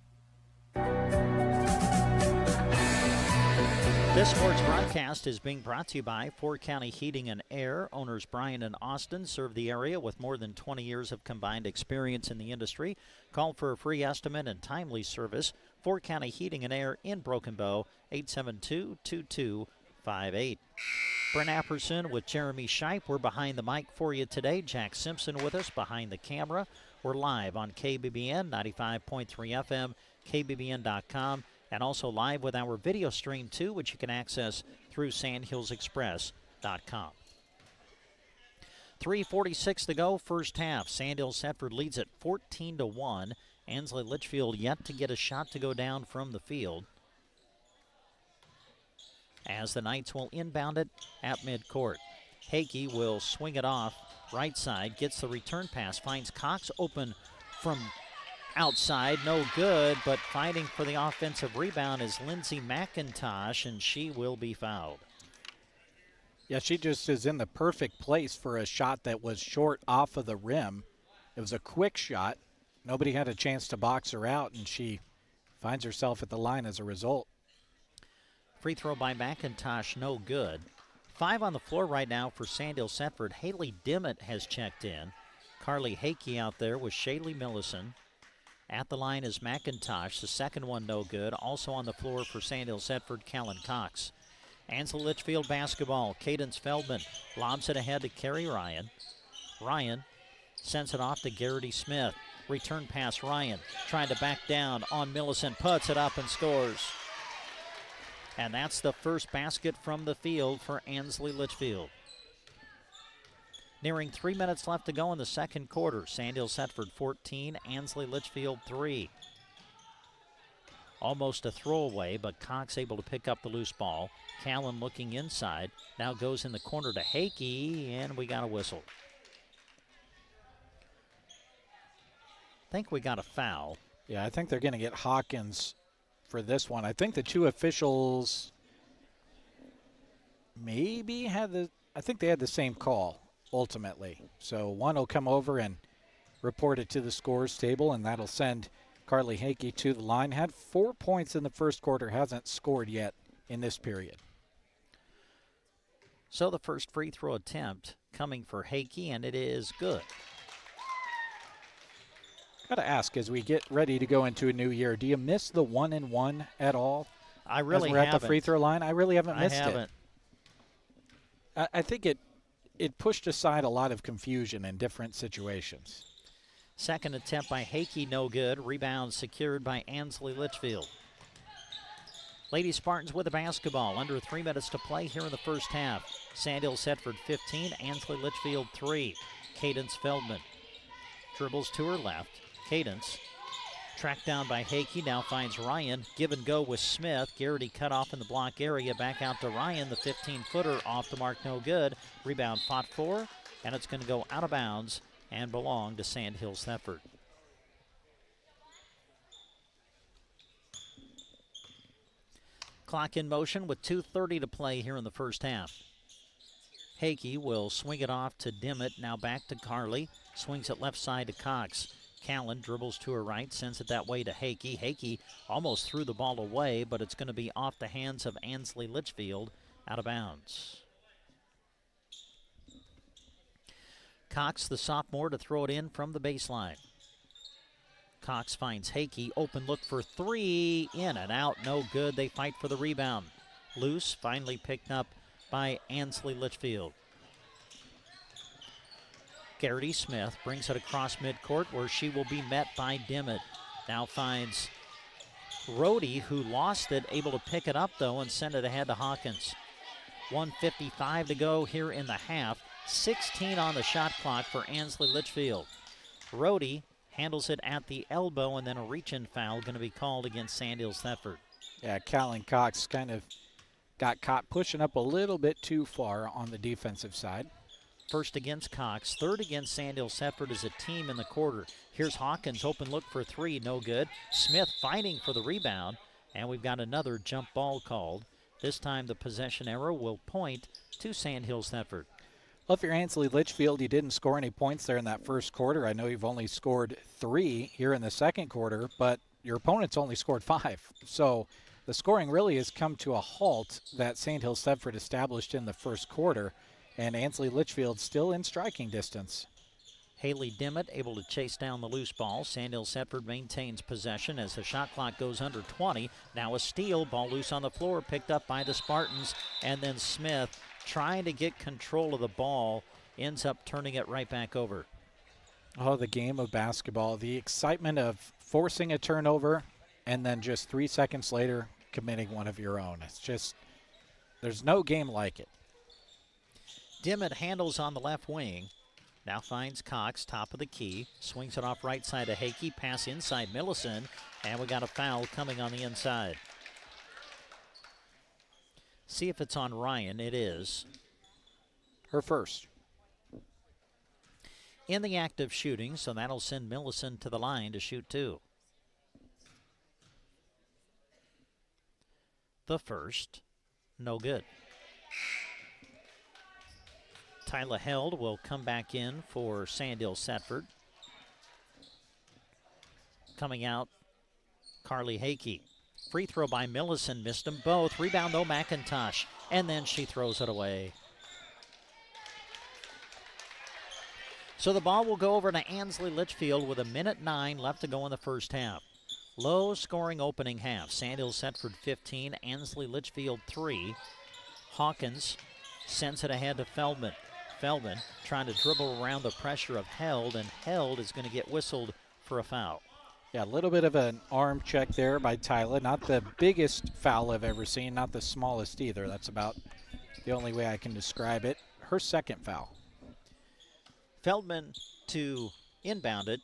This sports broadcast is being brought to you by Fort County Heating and Air. Owners Brian and Austin serve the area with more than 20 years of combined experience in the industry. Call for a free estimate and timely service. Fort County Heating and Air in Broken Bow, 872-2258. Brent Apperson with Jeremy Scheip. We're behind the mic for you today. Jack Simpson with us behind the camera. We're live on KBBN 95.3 FM, kbbn.com. And also live with our video stream, too, which you can access through sandhillsexpress.com. 3:46 to go, first half. Sandhills Thedford leads at 14-1. Ansley Litchfield yet to get a shot to go down from the field, as the Knights will inbound it at midcourt. Hakey will swing it off right side, gets the return pass, finds Cox open from outside, no good, but fighting for the offensive rebound is Lindsay McIntosh, and she will be fouled. Yeah, she just is in the perfect place for a shot that was short off of the rim. It was a quick shot. Nobody had a chance to box her out, and she finds herself at the line as a result. Free throw by McIntosh, no good. 5 on the floor right now for Sandhills Thedford. Haley Dimmitt has checked in. Carly Hakey out there with Shaylee Millison. At the line is McIntosh. The second one no good. Also on the floor for Sandhills Thedford, Callan Cox. Ansley Litchfield basketball. Cadence Feldman lobs it ahead to Carrie Ryan. Ryan sends it off to Garrity Smith. Return pass Ryan. Trying to back down on Millicent. Puts it up and scores. And that's the first basket from the field for Ansley Litchfield. Nearing 3 minutes left to go in the second quarter. Sandhills Thedford 14, Ansley Litchfield 3. Almost a throwaway, but Cox able to pick up the loose ball. Callan looking inside. Now goes in the corner to Hakey, and we got a whistle. I think we got a foul. Yeah, I think they're going to get Hawkins for this one. I think the two officials maybe had I think they had the same call ultimately. So one will come over and report it to the scores table, and that'll send Carly Hakey to the line. Had 4 points in the first quarter, hasn't scored yet in this period. So the first free throw attempt coming for Hakey, and it is good. Got to ask, as we get ready to go into a new year, do you miss the 1-and-1 at all? I really haven't. As we're at the free throw line, I really haven't missed it. I think it pushed aside a lot of confusion in different situations. Second attempt by Hakey, no good. Rebound secured by Ansley Litchfield. Lady Spartans with the basketball. Under 3 minutes to play here in the first half. Sandhills Thedford 15, Ansley Litchfield 3. Cadence Feldman dribbles to her left. Cadence tracked down by Hakey, now finds Ryan. Give and go with Smith. Garrity cut off in the block area. Back out to Ryan. The 15-footer off the mark, no good. Rebound fought for, and it's going to go out of bounds and belong to Sandhills Thedford. Clock in motion with 2:30 to play here in the first half. Hakey will swing it off to Dimmitt. Now back to Carly. Swings it left side to Cox. Callan dribbles to her right, sends it that way to Hakey. Hakey almost threw the ball away, but it's going to be off the hands of Ansley Litchfield, out of bounds. Cox, the sophomore, to throw it in from the baseline. Cox finds Hakey, open look for three, in and out, no good. They fight for the rebound. Loose, finally picked up by Ansley Litchfield. Garrity Smith brings it across midcourt where she will be met by Dimmitt. Now finds Rohde, who lost it, able to pick it up though and send it ahead to Hawkins. 1:55 to go here in the half. 16 on the shot clock for Ansley Litchfield. Rohde handles it at the elbow, and then a reach-in foul going to be called against Sandhills Thedford. Yeah, Callan Cox kind of got caught pushing up a little bit too far on the defensive side. First against Cox, third against Sandhills Thedford as a team in the quarter. Here's Hawkins, open look for three, no good. Smith fighting for the rebound, and we've got another jump ball called. This time the possession arrow will point to Sandhills Thedford. Well, if you're Ansley Litchfield, you didn't score any points there in that first quarter. I know you've only scored 3 here in the second quarter, but your opponent's only scored 5. So the scoring really has come to a halt that Sandhills Thedford established in the first quarter, and Ansley Litchfield still in striking distance. Haley Dimmitt able to chase down the loose ball. Sandhills Thedford maintains possession as the shot clock goes under 20. Now a steal, ball loose on the floor, picked up by the Spartans, and then Smith trying to get control of the ball, ends up turning it right back over. Oh, the game of basketball, the excitement of forcing a turnover and then just 3 seconds later committing one of your own. It's just, there's no game like it. Dimmitt handles on the left wing. Now finds Cox, top of the key. Swings it off right side of Hakey. Pass inside Millicent. And we got a foul coming on the inside. See if it's on Ryan. It is. Her first. In the act of shooting, so that'll send Millicent to the line to shoot 2. The first, no good. Tyla Held will come back in for Sandhills Thedford. Coming out, Carly Hakey. Free throw by Millicent, missed them both. Rebound though, McIntosh, and then she throws it away. So the ball will go over to Ansley Litchfield with 1:09 left to go in the first half. Low scoring opening half. Sandhills Thedford 15, Ansley Litchfield 3. Hawkins sends it ahead to Feldman. Feldman trying to dribble around the pressure of Held, and Held is going to get whistled for a foul. Yeah, a little bit of an arm check there by Tyler. Not the biggest foul I've ever seen, not the smallest either. That's about the only way I can describe it. Her second foul. Feldman to inbound it.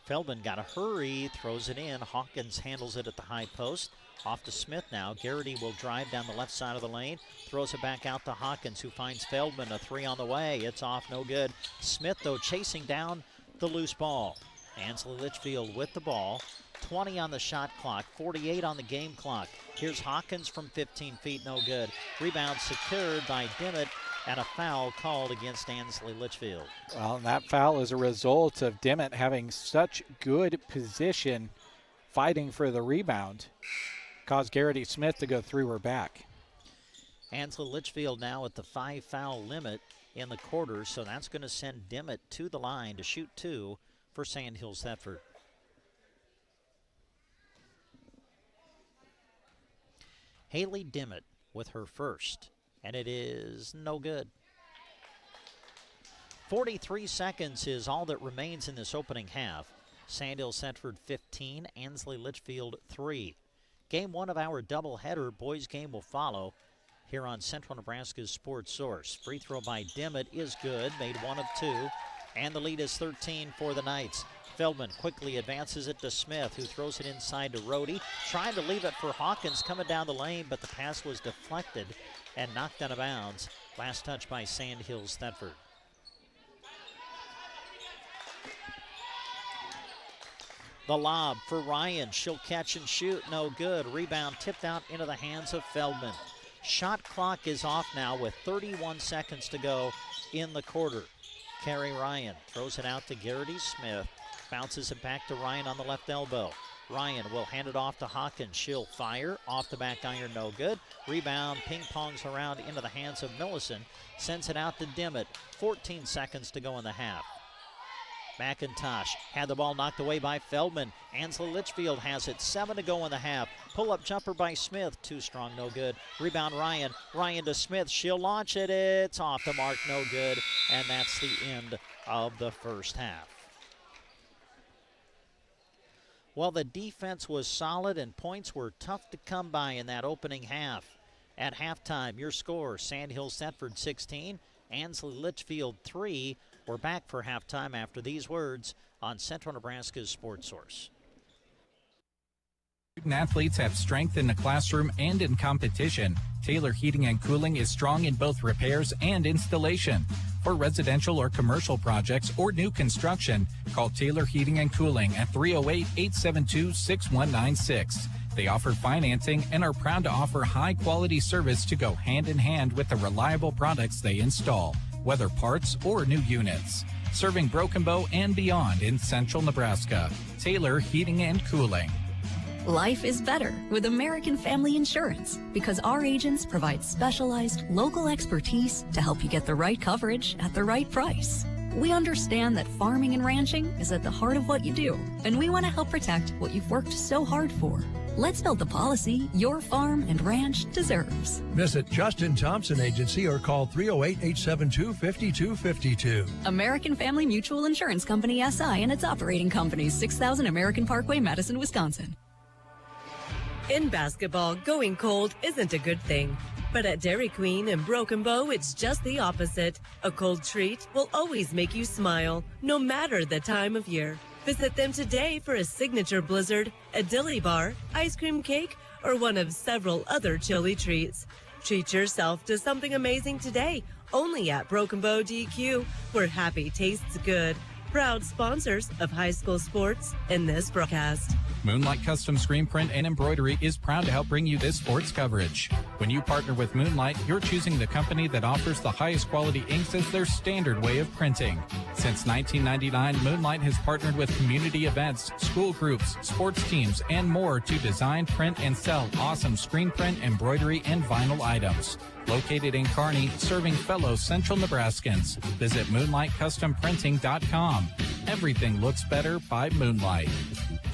Feldman got a hurry, throws it in. Hawkins handles it at the high post. Off to Smith now. Garrity will drive down the left side of the lane. Throws it back out to Hawkins, who finds Feldman. A 3 on the way. It's off, no good. Smith, though, chasing down the loose ball. Ansley Litchfield with the ball. 20 on the shot clock, 48 on the game clock. Here's Hawkins from 15 feet, no good. Rebound secured by Dimmitt, and a foul called against Ansley Litchfield. Well, and that foul is a result of Dimmitt having such good position fighting for the rebound. Caused Garrity Smith to go through her back. Ansley Litchfield now at the 5-foul limit in the quarter, so that's going to send Dimmitt to the line to shoot 2 for Sandhills Thedford. Haley Dimmitt with her first, and it is no good. 43 seconds is all that remains in this opening half. Sandhills Thedford 15, Ansley Litchfield 3. Game 1 of our doubleheader boys game will follow here on Central Nebraska's Sports Source. Free throw by Dimmitt is good, made 1 of 2, and the lead is 13 for the Knights. Feldman quickly advances it to Smith, who throws it inside to Rohde, trying to leave it for Hawkins coming down the lane, but the pass was deflected and knocked out of bounds. Last touch by Sandhills Thedford. The lob for Ryan. She'll catch and shoot. No good. Rebound tipped out into the hands of Feldman. Shot clock is off now with 31 seconds to go in the quarter. Carrie Ryan throws it out to Garrity Smith. Bounces it back to Ryan on the left elbow. Ryan will hand it off to Hawkins. She'll fire. Off the back iron, no good. Rebound ping-pongs around into the hands of Millicent. Sends it out to Dimmitt. 14 seconds to go in the half. McIntosh had the ball knocked away by Feldman. Ansley Litchfield has it. 7 to go in the half. Pull-up jumper by Smith. Too strong, no good. Rebound Ryan. Ryan to Smith. She'll launch it. It's off the mark, no good. And that's the end of the first half. Well, the defense was solid and points were tough to come by in that opening half. At halftime, your score, Sandhills Thedford 16, Ansley Litchfield 3. We're back for halftime after these words on Central Nebraska's Sports Source. Student athletes have strength in the classroom and in competition. Taylor Heating and Cooling is strong in both repairs and installation. For residential or commercial projects or new construction, call Taylor Heating and Cooling at 308-872-6196. They offer financing and are proud to offer high-quality service to go hand in hand with the reliable products they install, whether parts or new units. Serving Broken Bow and beyond in Central Nebraska. Taylor Heating and Cooling. Life is better with American Family Insurance because our agents provide specialized local expertise to help you get the right coverage at the right price. We understand that farming and ranching is at the heart of what you do, and we want to help protect what you've worked so hard for. Let's build the policy your farm and ranch deserves. Visit Justin Thompson Agency or call 308-872-5252. American Family Mutual Insurance Company, SI, and its operating companies, 6000 American Parkway, Madison, Wisconsin. In basketball, going cold isn't a good thing. But at Dairy Queen in Broken Bow, it's just the opposite. A cold treat will always make you smile, no matter the time of year. Visit them today for a signature blizzard, a dilly bar, ice cream cake, or one of several other chilly treats. Treat yourself to something amazing today, only at Broken Bow DQ, where happy tastes good. Proud sponsors of high school sports in this broadcast. Moonlight Custom Screen Print and Embroidery is proud to help bring you this sports coverage. When you partner with Moonlight, you're choosing the company that offers the highest quality inks as their standard way of printing. Since 1999, Moonlight has partnered with community events, school groups, sports teams, and more to design, print, and sell awesome screen print, embroidery, and vinyl items. Located in Kearney, serving fellow Central Nebraskans. Visit MoonlightCustomPrinting.com. Everything looks better by Moonlight.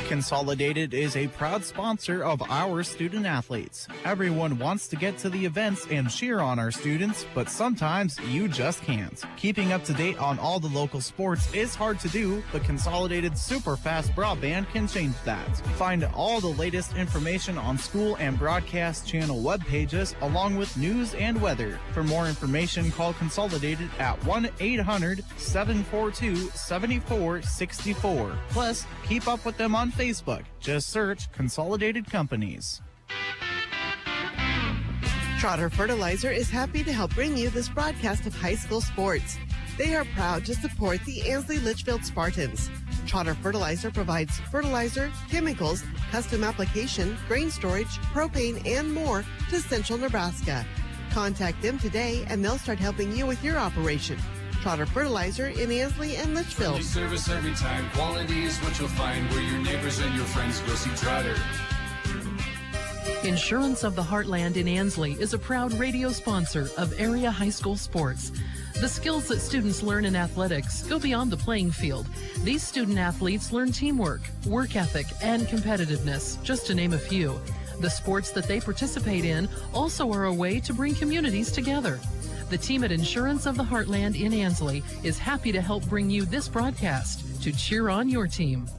Consolidated is a proud sponsor of our student athletes. Everyone wants to get to the events and cheer on our students, but sometimes you just can't. Keeping up to date on all the local sports is hard to do, but Consolidated super fast broadband can change that. Find all the latest information on school and broadcast channel web pages, along with news and weather. For more information, call Consolidated at 1-800-742-7464. Plus, keep up with them on Facebook. Just search Consolidated Companies. Trotter Fertilizer is happy to help bring you this broadcast of high school sports. They are proud to support the Ansley Litchfield Spartans. Trotter Fertilizer provides fertilizer, chemicals, custom application, grain storage, propane, and more to Central Nebraska. Contact them today and they'll start helping you with your operation. Trotter Fertilizer in Ansley and Litchfield. Friendly service every time. Quality is what you'll find where your neighbors and your friends go see Trotter. Insurance of the Heartland in Ansley is a proud radio sponsor of area high school sports. The skills that students learn in athletics go beyond the playing field. These student athletes learn teamwork, work ethic, and competitiveness, just to name a few. The sports that they participate in also are a way to bring communities together. The team at Insurance of the Heartland in Ansley is happy to help bring you this broadcast to cheer on your team.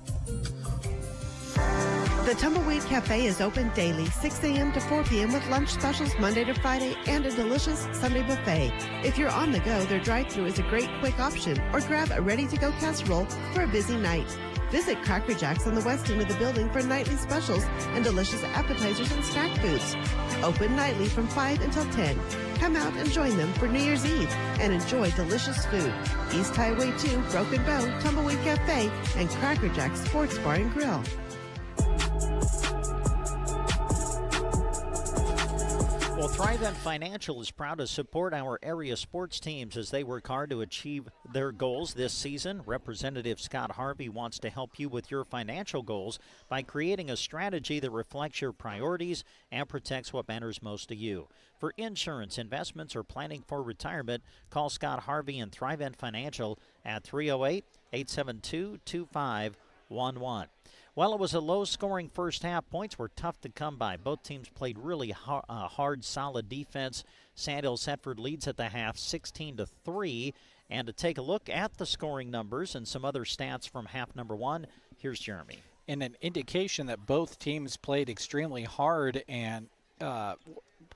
The Tumbleweed Cafe is open daily, 6 a.m. to 4 p.m. with lunch specials Monday to Friday and a delicious Sunday buffet. If you're on the go, their drive-thru is a great quick option, or grab a ready-to-go casserole for a busy night. Visit Cracker Jack's on the west end of the building for nightly specials and delicious appetizers and snack foods. Open nightly from 5 until 10. Come out and join them for New Year's Eve and enjoy delicious food. East Highway 2, Broken Bow, Tumbleweed Cafe, and Cracker Jack's Sports Bar and Grill. Well, Thrivent Financial is proud to support our area sports teams as they work hard to achieve their goals this season. Representative Scott Harvey wants to help you with your financial goals by creating a strategy that reflects your priorities and protects what matters most to you. For insurance, investments, or planning for retirement, call Scott Harvey and Thrivent Financial at 308-872-2511. Well, it was a low-scoring first half. Points were tough to come by. Both teams played really hard, solid defense. Sandhills Thedford leads at the half 16-3. And to take a look at the scoring numbers and some other stats from half number one, here's Jeremy. And an indication that both teams played extremely hard and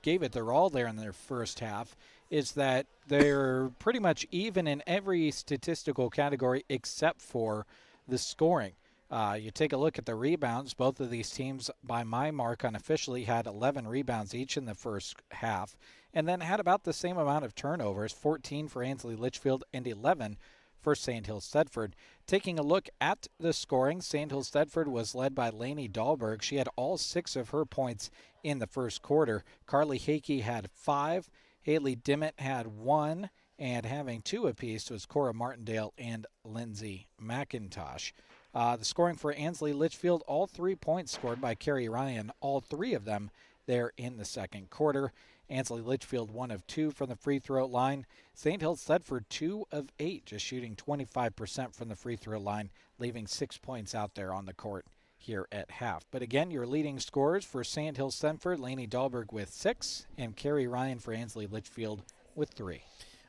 gave it their all there in their first half is that they're pretty much even in every statistical category except for the scoring. You take a look at the rebounds. Both of these teams, by my mark unofficially, had 11 rebounds each in the first half, and then had about the same amount of turnovers, 14 for Ansley Litchfield and 11 for Sandhills Thedford. Taking a look at the scoring, Sandhills Thedford was led by Lainey Dahlberg. She had all 6 of her points in the first quarter. Carly Hakey had 5. Haley Dimmitt had 1. And having 2 apiece was Cora Martindale and Lindsay McIntosh. The scoring for Ansley Litchfield, all 3 points scored by Carrie Ryan, all 3 of them there in the second quarter. Ansley Litchfield 1 of 2 from the free throw line. Sandhills Thedford 2 of 8, just shooting 25% from the free throw line, leaving 6 points out there on the court here at half. But again, your leading scorers for Sandhills Thedford, Lainey Dahlberg with 6, and Carrie Ryan for Ansley Litchfield with 3.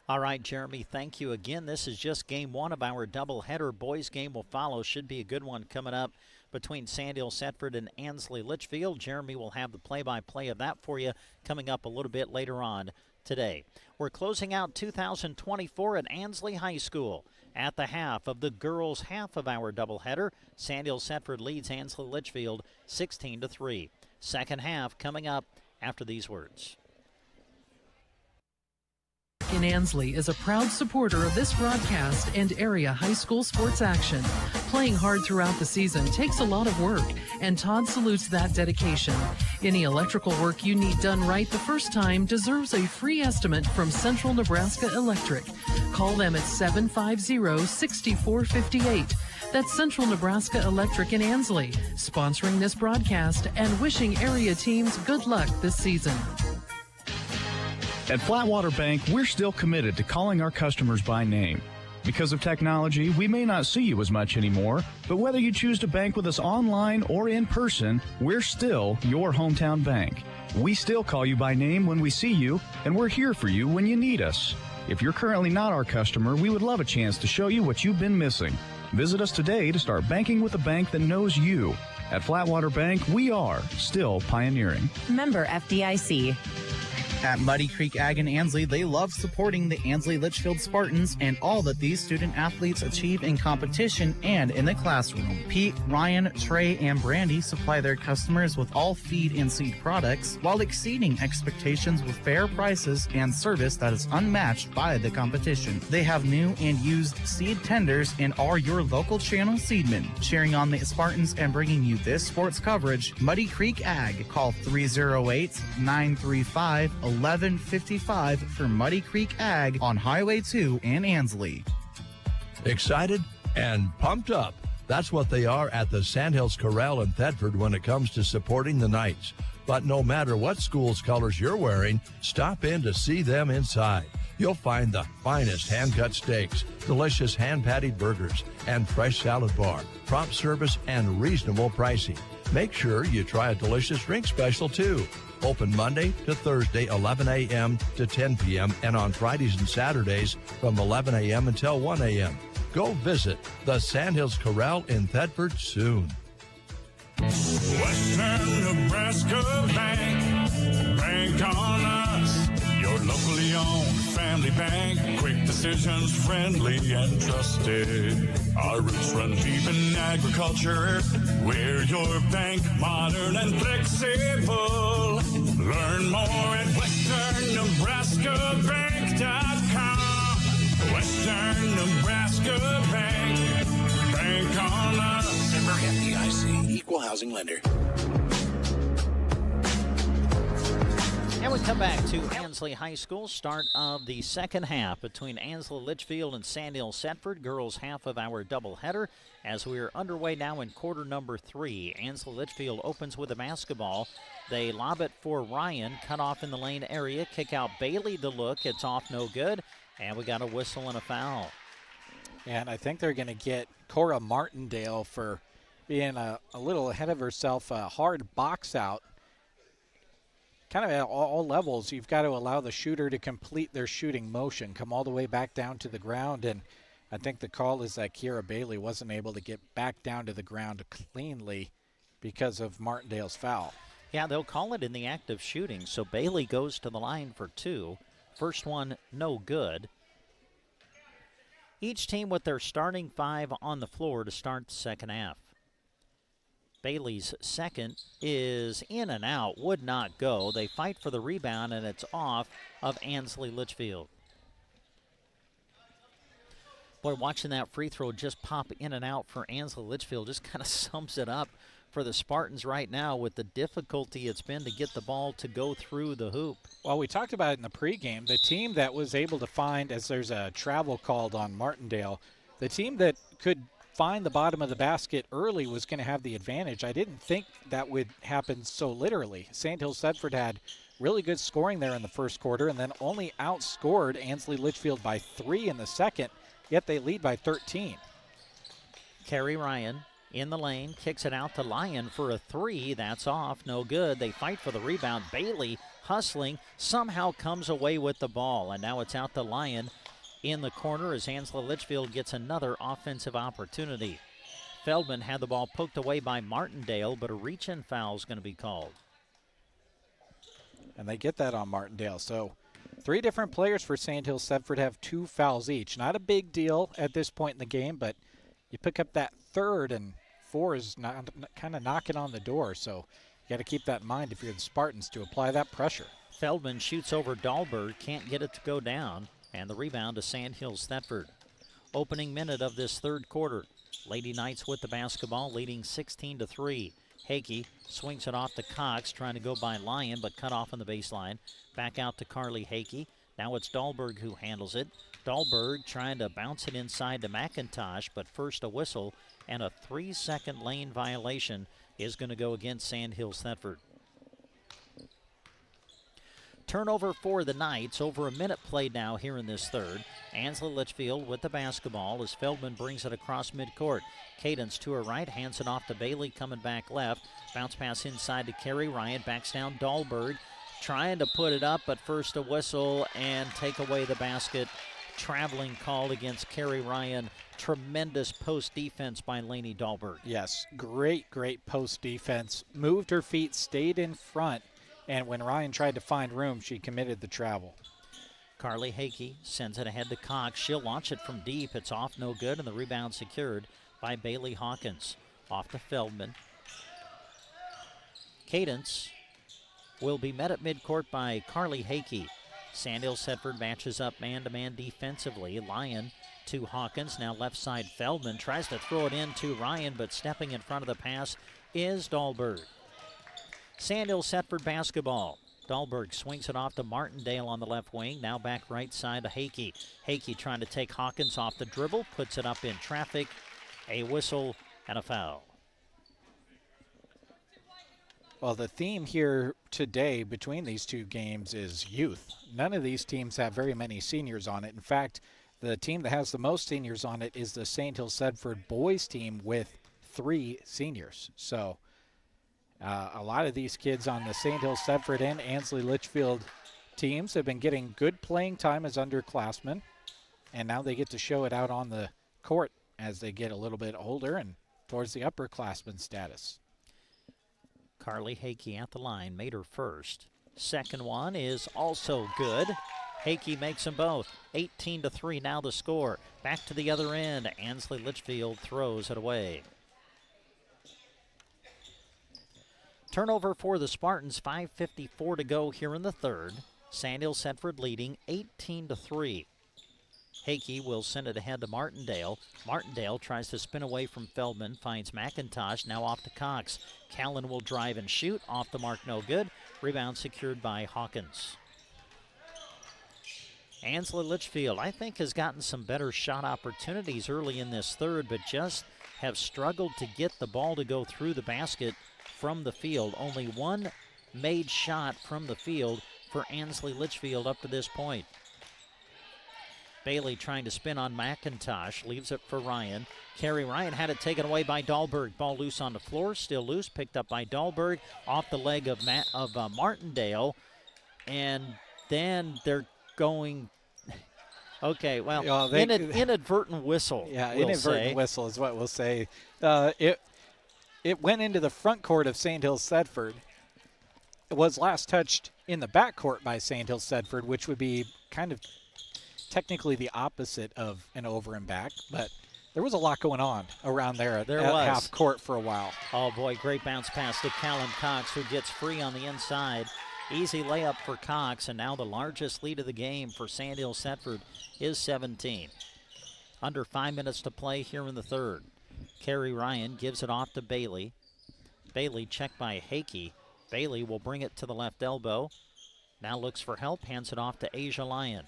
All right, Jeremy, thank you again. This is just game one of our doubleheader. Boys game will follow. Should be a good one coming up between Sandhills Thedford and Ansley Litchfield. Jeremy will have the play-by-play of that for you coming up a little bit later on today. We're closing out 2024 at Ansley High School. At the half of the girls' half of our doubleheader, Sandhills Thedford leads Ansley Litchfield 16-3. Second half coming up after these words. In Ansley is a proud supporter of this broadcast and area high school sports action. Playing hard throughout the season takes a lot of work, and Todd salutes that dedication. Any electrical work you need done right the first time deserves a free estimate from Central Nebraska Electric. Call them at 750-6458. That's Central Nebraska Electric in Ansley, sponsoring this broadcast and wishing area teams good luck this season. At Flatwater Bank, we're still committed to calling our customers by name. Because of technology, we may not see you as much anymore, but whether you choose to bank with us online or in person, we're still your hometown bank. We still call you by name when we see you, and we're here for you when you need us. If you're currently not our customer, we would love a chance to show you what you've been missing. Visit us today to start banking with a bank that knows you. At Flatwater Bank, we are still pioneering. Member FDIC. At Muddy Creek Ag in Ansley, they love supporting the Ansley Litchfield Spartans and all that these student athletes achieve in competition and in the classroom. Pete, Ryan, Trey, and Brandy supply their customers with all feed and seed products while exceeding expectations with fair prices and service that is unmatched by the competition. They have new and used seed tenders and are your local channel seedmen, cheering on the Spartans and bringing you this sports coverage. Muddy Creek Ag. Call 308-935-11 11:55 for Muddy Creek Ag on Highway 2 in Ansley. Excited and pumped up. That's what they are at the Sandhills Corral in Thedford when it comes to supporting the Knights. But no matter what school's colors you're wearing, stop in to see them inside. You'll find the finest hand-cut steaks, delicious hand-patted burgers, and fresh salad bar, prompt service, and reasonable pricing. Make sure you try a delicious drink special, too. Open Monday to Thursday, 11 a.m. to 10 p.m., and on Fridays and Saturdays from 11 a.m. until 1 a.m. Go visit the Sandhills Corral in Thedford soon. Western Nebraska Bank, bank on us. Your locally owned family bank, quick decisions, friendly and trusted. Our roots run deep in agriculture. We're your bank, modern and flexible. Learn more at westernnebraskabank.com. Western Nebraska Bank, bank on us. Member FDIC, equal housing lender. And we come back to Ansley High School, start of the second half between Ansley Litchfield and Sandhills Thedford, girls half of our doubleheader. As we are underway now in quarter number 3, Ansley Litchfield opens with a basketball. They lob it for Ryan, cut off in the lane area, kick out Bailey to look, it's off no good, and we got a whistle and a foul. And I think they're going to get Cora Martindale for being a little ahead of herself, a hard box out. Kind of at all levels, you've got to allow the shooter to complete their shooting motion, come all the way back down to the ground, and I think the call is that Kiera Bailey wasn't able to get back down to the ground cleanly because of Martindale's foul. Yeah, they'll call it in the act of shooting, so Bailey goes to the line for 2. First one, no good. Each team with their starting 5 on the floor to start the second half. Bailey's second is in and out, would not go. They fight for the rebound, and it's off of Ansley Litchfield. Boy, watching that free throw just pop in and out for Ansley Litchfield just kind of sums it up for the Spartans right now with the difficulty it's been to get the ball to go through the hoop. Well, we talked about it in the pregame. The team that was able to find, as there's a travel called on Martindale, the team that could find the bottom of the basket early was going to have the advantage. I didn't think that would happen so literally. Sandhills Thedford had really good scoring there in the first quarter and then only outscored Ansley Litchfield by 3 in the second, yet they lead by 13. Carrie Ryan in the lane, kicks it out to Lyon for a 3. That's off, no good. They fight for the rebound. Bailey hustling, somehow comes away with the ball, and now it's out to Lyon in the corner as Ansley Litchfield gets another offensive opportunity. Feldman had the ball poked away by Martindale, but a reach-in foul is going to be called. And they get that on Martindale. So 3 different players for Sandhills Thedford have 2 fouls each. Not a big deal at this point in the game, but you pick up that third, and 4 is kind of knocking on the door. So you got to keep that in mind if you're the Spartans to apply that pressure. Feldman shoots over Dahlberg, can't get it to go down. And the rebound to Sandhills Thedford. Opening minute of this third quarter. Lady Knights with the basketball, leading 16-3. Hakey swings it off to Cox, trying to go by Lyon, but cut off on the baseline. Back out to Carly Hakey. Now it's Dahlberg who handles it. Dahlberg trying to bounce it inside to McIntosh, but first a whistle, and a 3-second lane violation is going to go against Sandhills Thedford. Turnover for the Knights. Over a minute played now here in this third. Ansley Litchfield with the basketball as Feldman brings it across midcourt. Cadence to her right, hands it off to Bailey, coming back left. Bounce pass inside to Carrie Ryan, backs down Dahlberg, trying to put it up, but first a whistle and take away the basket. Traveling call against Carrie Ryan. Tremendous post defense by Lainey Dahlberg. Yes, great post defense. Moved her feet, stayed in front. And when Ryan tried to find room, she committed the travel. Carly Hakey sends it ahead to Cox. She'll launch it from deep. It's off, no good, and the rebound secured by Bailey Hawkins. Off to Feldman. Cadence will be met at midcourt by Carly Hakey. Sandhills Thedford matches up man-to-man defensively. Lyon to Hawkins. Now left side Feldman tries to throw it in to Ryan, but stepping in front of the pass is Dahlberg. Sandhills Thedford basketball. Dahlberg swings it off to Martindale on the left wing. Now back right side to Hakey. Hakey trying to take Hawkins off the dribble. Puts it up in traffic. A whistle and a foul. Well, the theme here today between these two games is youth. None of these teams have very many seniors on it. In fact, the team that has the most seniors on it is the Sandhills Thedford boys team with 3 seniors. So a lot of these kids on the Sandhills Thedford and Ansley Litchfield teams have been getting good playing time as underclassmen, and now they get to show it out on the court as they get a little bit older and towards the upperclassman status. Carly Hakey at the line, made her first. Second one is also good. Hakey makes them both. 18-3 now the score. Back to the other end. Ansley Litchfield throws it away. Turnover for the Spartans, 5:54 to go here in the third. Sandhills Thedford leading 18-3. Hakey will send it ahead to Martindale. Martindale tries to spin away from Feldman, finds McIntosh, now off to Cox. Callan will drive and shoot, off the mark, no good. Rebound secured by Hawkins. Ansley Litchfield, I think, has gotten some better shot opportunities early in this third, but just have struggled to get the ball to go through the basket from the field. Only one made shot from the field for Ansley Litchfield up to this point. Bailey trying to spin on McIntosh, leaves it for Ryan. Kerry Ryan had it taken away by Dahlberg. Ball loose on the floor, still loose, picked up by Dahlberg, off the leg of Martindale. And then they're going, okay, well, inadvertent whistle. Yeah, we'll inadvertent say. Whistle is what we'll say. It went into the front court of Sandhills Thedford. It was last touched in the back court by Sandhills Thedford, which would be kind of technically the opposite of an over and back, but there was a lot going on around there at half court for a while. Oh boy, great bounce pass to Callan Cox, who gets free on the inside. Easy layup for Cox, and now the largest lead of the game for Sandhills Thedford is 17. Under 5 minutes to play here in the third. Kerry Ryan gives it off to Bailey. Bailey checked by Hakey. Bailey will bring it to the left elbow. Now looks for help, hands it off to Asia Lyon.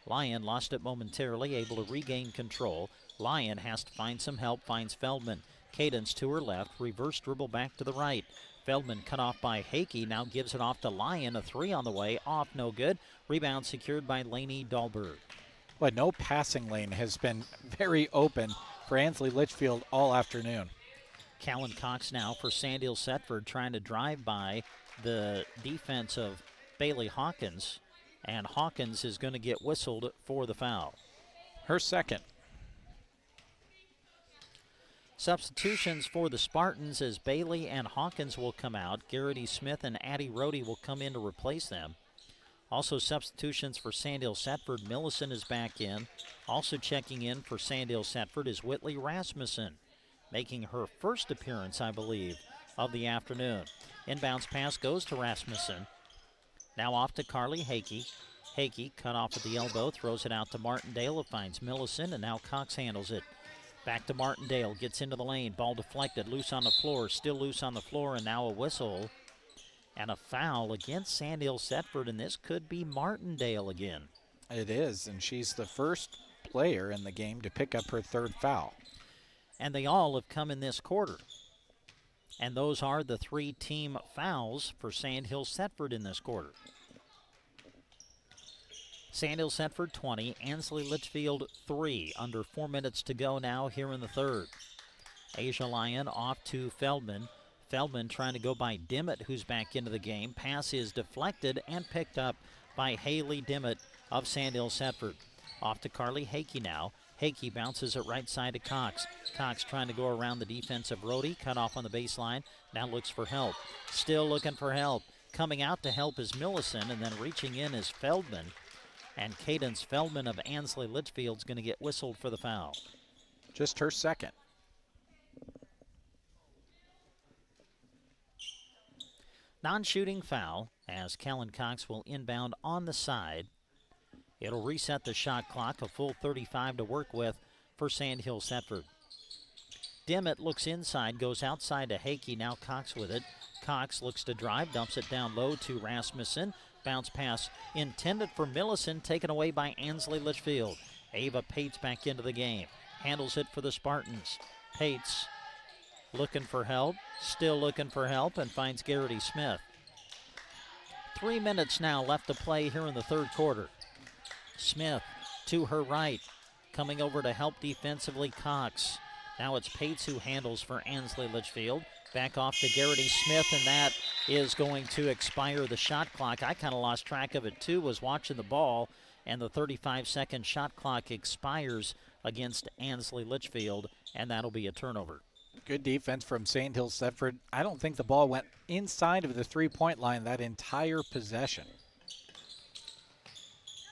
Lyon lost it momentarily, able to regain control. Lyon has to find some help, finds Feldman. Cadence to her left, reverse dribble back to the right. Feldman cut off by Hakey, now gives it off to Lyon. A 3 on the way, off, no good. Rebound secured by Laney Dahlberg. But no passing lane has been very open for Ansley Litchfield all afternoon. Callan Cox now for Sandhills Thedford, trying to drive by the defense of Bailey Hawkins. And Hawkins is going to get whistled for the foul. Her second. Substitutions for the Spartans as Bailey and Hawkins will come out. Garrity Smith and Addie Rohde will come in to replace them. Also substitutions for Sandhills Thedford. Millicent is back in. Also checking in for Sandhills Thedford is Whitley Rasmussen, making her first appearance, I believe, of the afternoon. Inbounds pass goes to Rasmussen. Now off to Carly Hakey. Hakey cut off at the elbow, throws it out to Martindale. It finds Millicent, and now Cox handles it. Back to Martindale, gets into the lane. Ball deflected, loose on the floor, still loose on the floor, and now a whistle. And a foul against Sandhills Thedford, and this could be Martindale again. It is, and she's the first player in the game to pick up her third foul. And they all have come in this quarter. And those are the 3 team fouls for Sandhills Thedford in this quarter. Sandhills Thedford 20, Ansley Litchfield 3. Under 4 minutes to go now here in the third. Asia Lyon off to Feldman. Feldman trying to go by Dimmitt, who's back into the game. Pass is deflected and picked up by Haley Dimmitt of Sandhills Thedford. Off to Carly Hakey now. Hakey bounces it right side to Cox. Cox trying to go around the defense of Rohde, cut off on the baseline. Now looks for help. Still looking for help. Coming out to help is Millicent, and then reaching in is Feldman. And Cadence Feldman of Ansley Litchfield is going to get whistled for the foul. Just her second. Non-shooting foul as Callan Cox will inbound on the side. It'll reset the shot clock, a full 35 to work with for Sandhills Thedford. Dimmitt looks inside, goes outside to Hakey, now Cox with it. Cox looks to drive, dumps it down low to Rasmussen. Bounce pass intended for Millicent, taken away by Ansley Litchfield. Ava Pates back into the game. Handles it for the Spartans. Pates looking for help, still looking for help, and finds Garrity Smith. 3 minutes now left to play here in the third quarter. Smith to her right, coming over to help defensively Cox. Now it's Pates who handles for Ansley Litchfield. Back off to Garrity Smith, and that is going to expire the shot clock. I kind of lost track of it too, was watching the ball, and the 35-second shot clock expires against Ansley Litchfield, and that'll be a turnover. Good defense from Sandhills Thedford. I don't think the ball went inside of the three-point line that entire possession.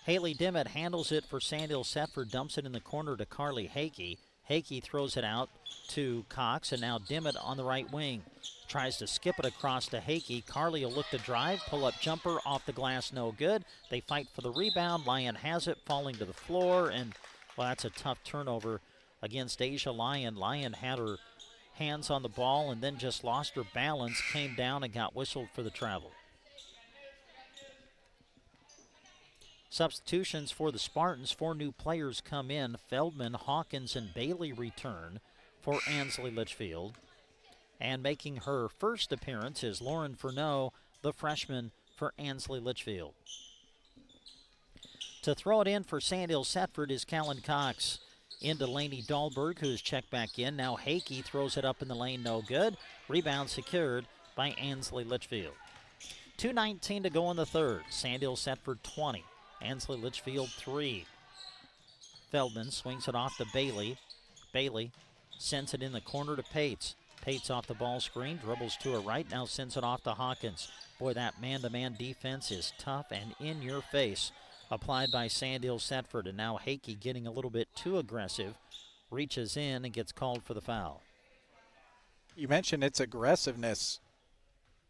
Haley Dimmitt handles it for Sandhills Thedford, dumps it in the corner to Carly Hakey. Hakey throws it out to Cox, and now Dimmitt on the right wing. Tries to skip it across to Hakey. Carly will look to drive, pull-up jumper off the glass, no good. They fight for the rebound. Lyon has it, falling to the floor, and, well, that's a tough turnover against Asia Lyon. Lyon had her hands on the ball and then just lost her balance, came down and got whistled for the travel. Substitutions for the Spartans. 4 new players come in. Feldman, Hawkins, and Bailey return for Ansley Litchfield. And making her first appearance is Lauren Furneaux, the freshman for Ansley Litchfield. To throw it in for Sandhills Thedford is Callan Cox. Into Lainey Dahlberg, who's checked back in. Now Hakey throws it up in the lane, no good. Rebound secured by Ansley Litchfield. 2:19 to go in the third. Sandhills Thedford 20. Ansley Litchfield 3. Feldman swings it off to Bailey. Bailey sends it in the corner to Pates. Pates off the ball screen, dribbles to her right, now sends it off to Hawkins. Boy, that man-to-man defense is tough and in your face. Applied by Sandhills Thedford, and now Hakey getting a little bit too aggressive. Reaches in and gets called for the foul. You mentioned its aggressiveness.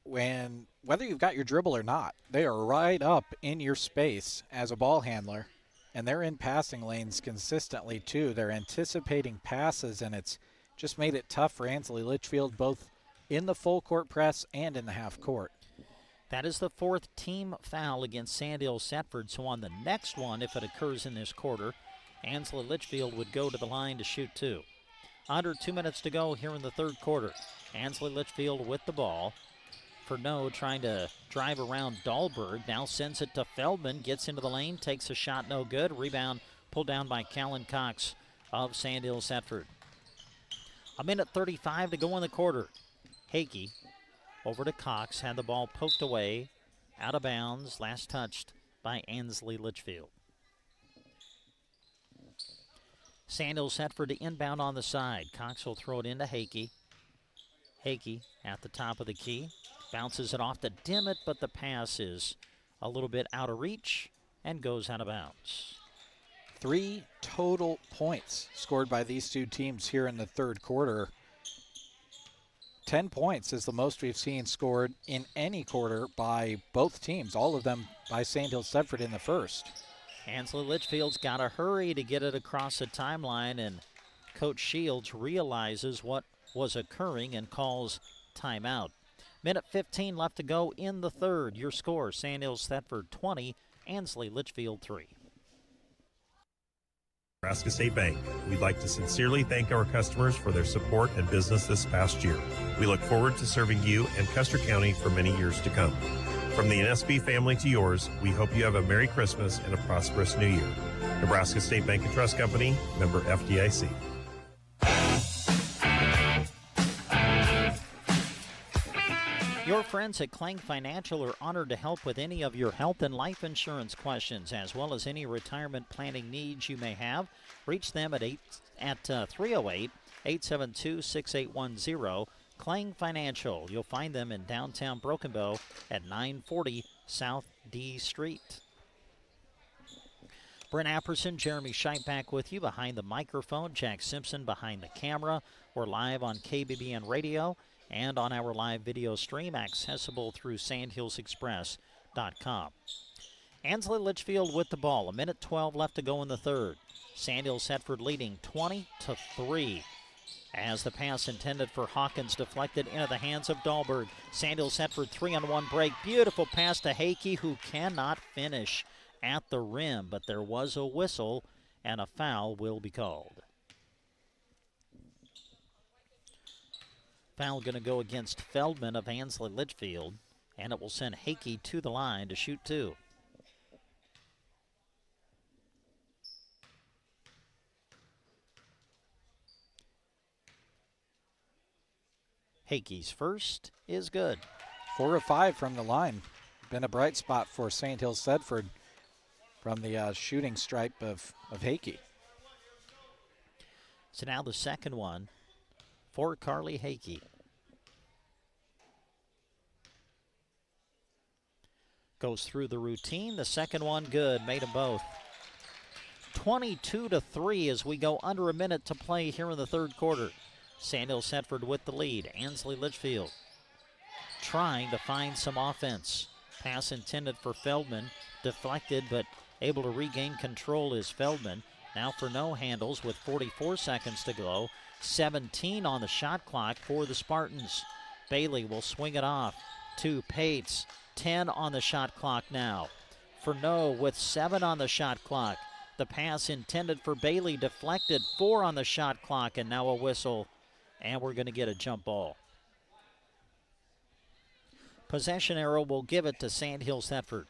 Whether you've got your dribble or not, they are right up in your space as a ball handler, and they're in passing lanes consistently too. They're anticipating passes, and it's just made it tough for Ansley Litchfield, both in the full court press and in the half court. That is the 4th team foul against Sandhills Thedford, so on the next one, if it occurs in this quarter, Ansley Litchfield would go to the line to shoot 2. Under 2 minutes to go here in the third quarter. Ansley Litchfield with the ball. Furneaux trying to drive around Dahlberg. Now sends it to Feldman. Gets into the lane. Takes a shot. No good. Rebound pulled down by Callan Cox of Sandhills Thedford. 1:35 to go in the quarter. Hakey over to Cox. Had the ball poked away. Out of bounds. Last touched by Ansley Litchfield. Sandhills Thedford to inbound on the side. Cox will throw it into Hakey. Hakey at the top of the key. Bounces it off to Dimmitt, but the pass is a little bit out of reach and goes out of bounds. 3 total points scored by these two teams here in the third quarter. 10 points is the most we've seen scored in any quarter by both teams, all of them by Sandhills Thedford in the first. Ansley Litchfield's got to hurry to get it across the timeline, and Coach Shields realizes what was occurring and calls timeout. 1:15 left to go in the third. Your score, Sandhills Thedford 20, Ansley Litchfield 3. Nebraska State Bank. We'd like to sincerely thank our customers for their support and business this past year. We look forward to serving you and Custer County for many years to come. From the NSB family to yours, we hope you have a Merry Christmas and a prosperous New Year. Nebraska State Bank and Trust Company, member FDIC. Your friends at Klang Financial are honored to help with any of your health and life insurance questions, as well as any retirement planning needs you may have. Reach them at 308-872-6810. Klang Financial. You'll find them in downtown Broken Bow at 940 South D Street. Brent Apperson, Jeremy Scheidt back with you behind the microphone. Jack Simpson behind the camera. We're live on KBBN Radio and on our live video stream, accessible through sandhillsexpress.com. Ansley Litchfield with the ball. 1:12 left to go in the third. Sandhills Thedford leading 20-3. As the pass intended for Hawkins deflected into the hands of Dahlberg. Sandhills set for 3-on-1 break. Beautiful pass to Hakey, who cannot finish at the rim, but there was a whistle and a foul will be called. Foul going to go against Feldman of Ansley Litchfield, and it will send Hakey to the line to shoot two. Hakey's first is good. 4 of 5 from the line. Been a bright spot for Sandhills Thedford from the shooting stripe of Hakey. So now the second one for Carly Hakey. Goes through the routine. The second one good. Made them both. 22-3 as we go under a minute to play here in the third quarter. Sandhills Thedford with the lead. Ansley Litchfield trying to find some offense. Pass intended for Feldman. Deflected, but able to regain control is Feldman. Now for no handles with 44 seconds to go. 17 on the shot clock for the Spartans. Bailey will swing it off to Pates. 10 on the shot clock now. Furneaux with 7 on the shot clock. The pass intended for Bailey deflected. 4 on the shot clock, and now a whistle. And we're going to get a jump ball. Possession arrow will give it to Sandhills Thedford.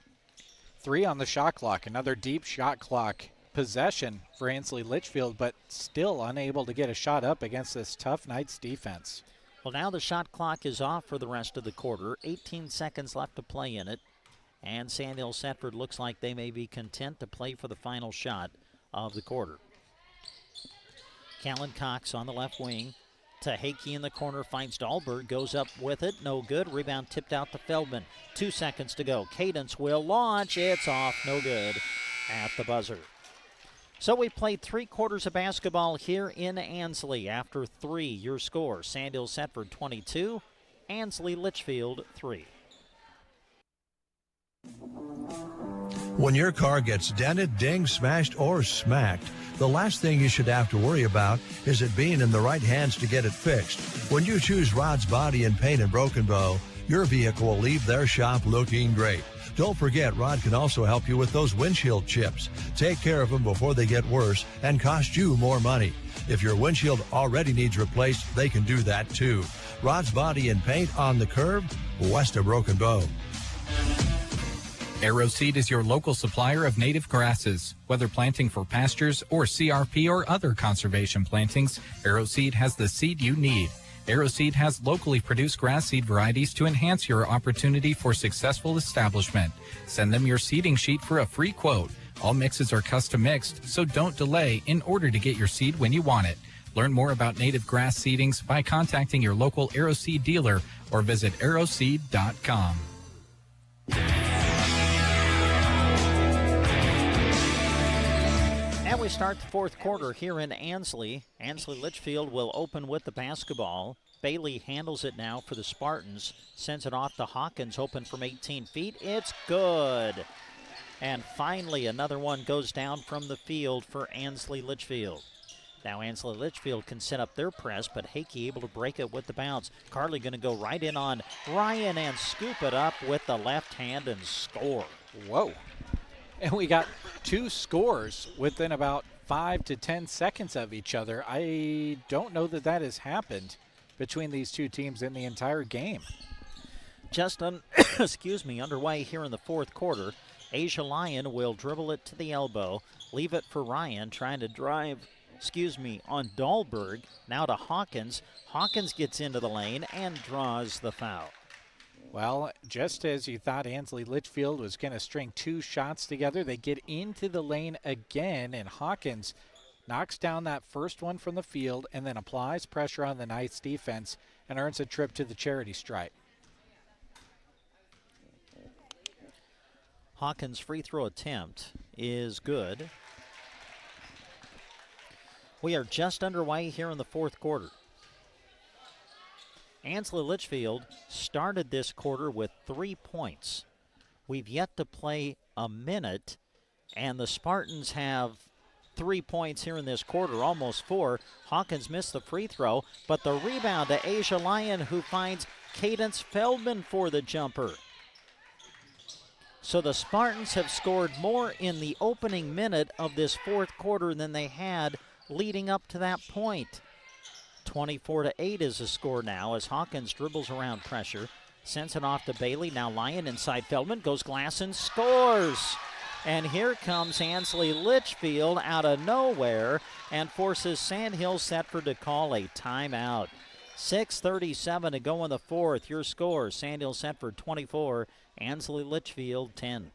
3 on the shot clock. Another deep shot clock possession for Ansley Litchfield, but still unable to get a shot up against this tough Knights defense. Well, now the shot clock is off for the rest of the quarter. 18 seconds left to play in it. And Sandhills Thedford looks like they may be content to play for the final shot of the quarter. Callan Cox on the left wing to Hakey in the corner, finds Dahlberg, goes up with it, no good. Rebound tipped out to Feldman. 2 seconds to go. Cadence will launch. It's off, no good at the buzzer. So we played 3 quarters of basketball here in Ansley. After 3, your score, Sandhills Thedford 22, Ansley Litchfield 3. When your car gets dented, dinged, smashed, or smacked, the last thing you should have to worry about is it being in the right hands to get it fixed. When you choose Rod's Body and Paint in Broken Bow, your vehicle will leave their shop looking great. Don't forget, Rod can also help you with those windshield chips. Take care of them before they get worse and cost you more money. If your windshield already needs replaced, they can do that too. Rod's Body and Paint on the curve, west of Broken Bow. AeroSeed is your local supplier of native grasses. Whether planting for pastures or CRP or other conservation plantings, AeroSeed has the seed you need. AeroSeed has locally produced grass seed varieties to enhance your opportunity for successful establishment. Send them your seeding sheet for a free quote. All mixes are custom mixed, so don't delay in order to get your seed when you want it. Learn more about native grass seedings by contacting your local AeroSeed dealer or visit aeroseed.com. And we start the fourth quarter here in Ansley. Ansley Litchfield will open with the basketball. Bailey handles it now for the Spartans. Sends it off to Hawkins, open from 18 feet. It's good. And finally, another one goes down from the field for Ansley Litchfield. Now Ansley Litchfield can set up their press, but Hakey able to break it with the bounce. Carly going to go right in on Ryan and scoop it up with the left hand and score. Whoa. And we got 2 scores within about 5 to 10 seconds of each other. I don't know that that has happened between these 2 teams in the entire game. Just underway here in the fourth quarter. Asia Lyon will dribble it to the elbow, leave it for Ryan, trying to drive, on Dahlberg. Now to Hawkins. Hawkins gets into the lane and draws the foul. Well, just as you thought Ansley Litchfield was going to string 2 shots together, they get into the lane again, and Hawkins knocks down that first one from the field and then applies pressure on the Knights defense and earns a trip to the charity stripe. Hawkins' free throw attempt is good. We are just underway here in the fourth quarter. Ansley Litchfield started this quarter with 3 points. We've yet to play a minute, and the Spartans have 3 points here in this quarter, almost 4. Hawkins missed the free throw, but the rebound to Asia Lyon, who finds Cadence Feldman for the jumper. So the Spartans have scored more in the opening minute of this fourth quarter than they had leading up to that point. 24-8 is the score now as Hawkins dribbles around pressure, sends it off to Bailey. Now Lyon inside Feldman, goes glass and scores. And here comes Ansley Litchfield out of nowhere and forces Sandhills Thedford to call a timeout. 6:37 to go in the fourth. Your score, Sandhills Thedford 24, Ansley Litchfield 10.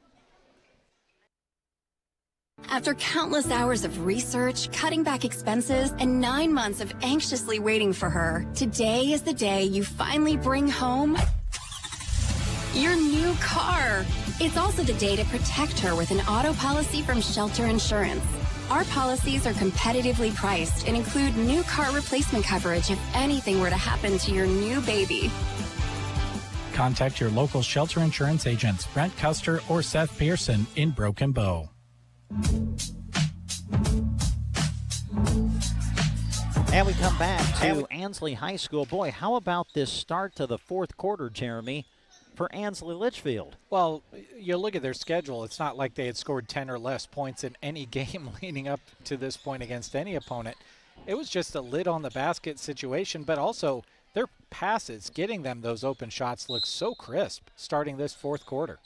After countless hours of research, cutting back expenses, and 9 months of anxiously waiting for her, today is the day you finally bring home your new car. It's also the day to protect her with an auto policy from Shelter Insurance. Our policies are competitively priced and include new car replacement coverage if anything were to happen to your new baby. Contact your local Shelter Insurance agents, Brent Custer or Seth Pearson in Broken Bow. And we come back to Ansley High School. Boy, how about this start to the fourth quarter, Jeremy, for Ansley Litchfield? Well, you look at their schedule. It's not like they had scored 10 or less points in any game leading up to this point against any opponent. It was just a lid on the basket situation, but also their passes, getting them those open shots, look so crisp starting this fourth quarter.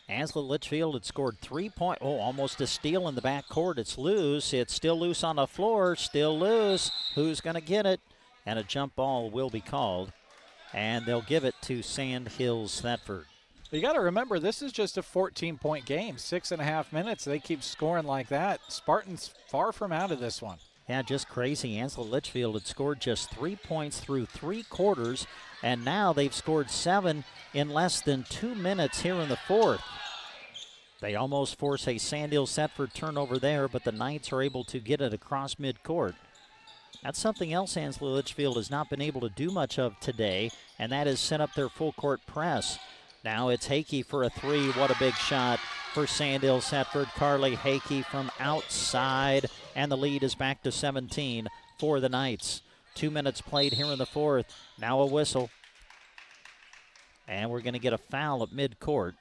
Ansley Litchfield had scored 3 points. Oh, almost a steal in the backcourt. It's loose. It's still loose on the floor. Still loose. Who's going to get it? And a jump ball will be called. And they'll give it to Sandhills Thedford. You got to remember, this is just a 14-point game. 6.5 minutes. They keep scoring like that. Spartans far from out of this one. Yeah, just crazy. Ansley Litchfield had scored just 3 points through 3 quarters, and now they've scored 7 in less than 2 minutes here in the fourth. They almost force a Sandhills Thedford turnover there, but the Knights are able to get it across midcourt. That's something else Ansley Litchfield has not been able to do much of today, and that is set up their full court press. Now it's Hakey for a 3. What a big shot for Sandhills Thedford. Carly Hakey from outside, and the lead is back to 17 for the Knights. 2 minutes played here in the fourth. Now a whistle. And we're going to get a foul at midcourt.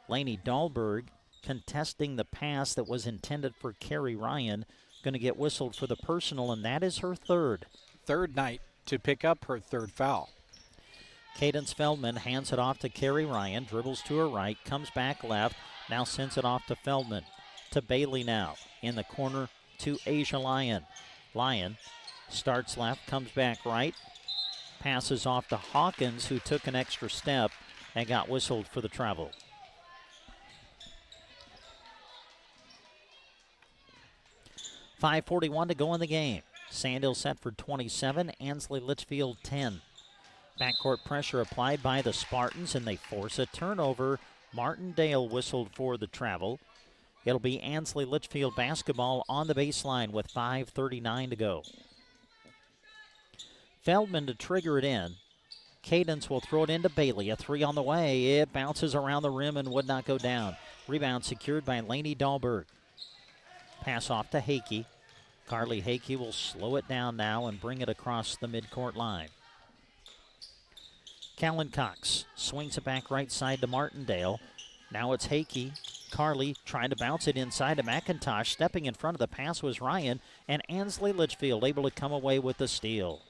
Lainey Dahlberg contesting the pass that was intended for Carrie Ryan. Going to get whistled for the personal, and that is her third. Third night to pick up her third foul. Cadence Feldman hands it off to Carrie Ryan, dribbles to her right, comes back left, now sends it off to Feldman. To Bailey now, in the corner to Asia Lyon. Lyon starts left, comes back right, passes off to Hawkins, who took an extra step and got whistled for the travel. .5:41 to go in the game. Sandhills Thedford 27, Ansley Litchfield 10. Backcourt pressure applied by the Spartans, and they force a turnover. Martindale whistled for the travel. It'll be Ansley Litchfield basketball on the baseline with 5:39 to go. Feldman to trigger it in. Cadence will throw it into Bailey. A 3 on the way. It bounces around the rim and would not go down. Rebound secured by Lainey Dahlberg. Pass off to Hakey. Carly Hakey will slow it down now and bring it across the midcourt line. Callan Cox swings it back right side to Martindale. Now it's Hakey. Carly trying to bounce it inside to McIntosh. Stepping in front of the pass was Ryan, and Ansley Litchfield able to come away with the steal.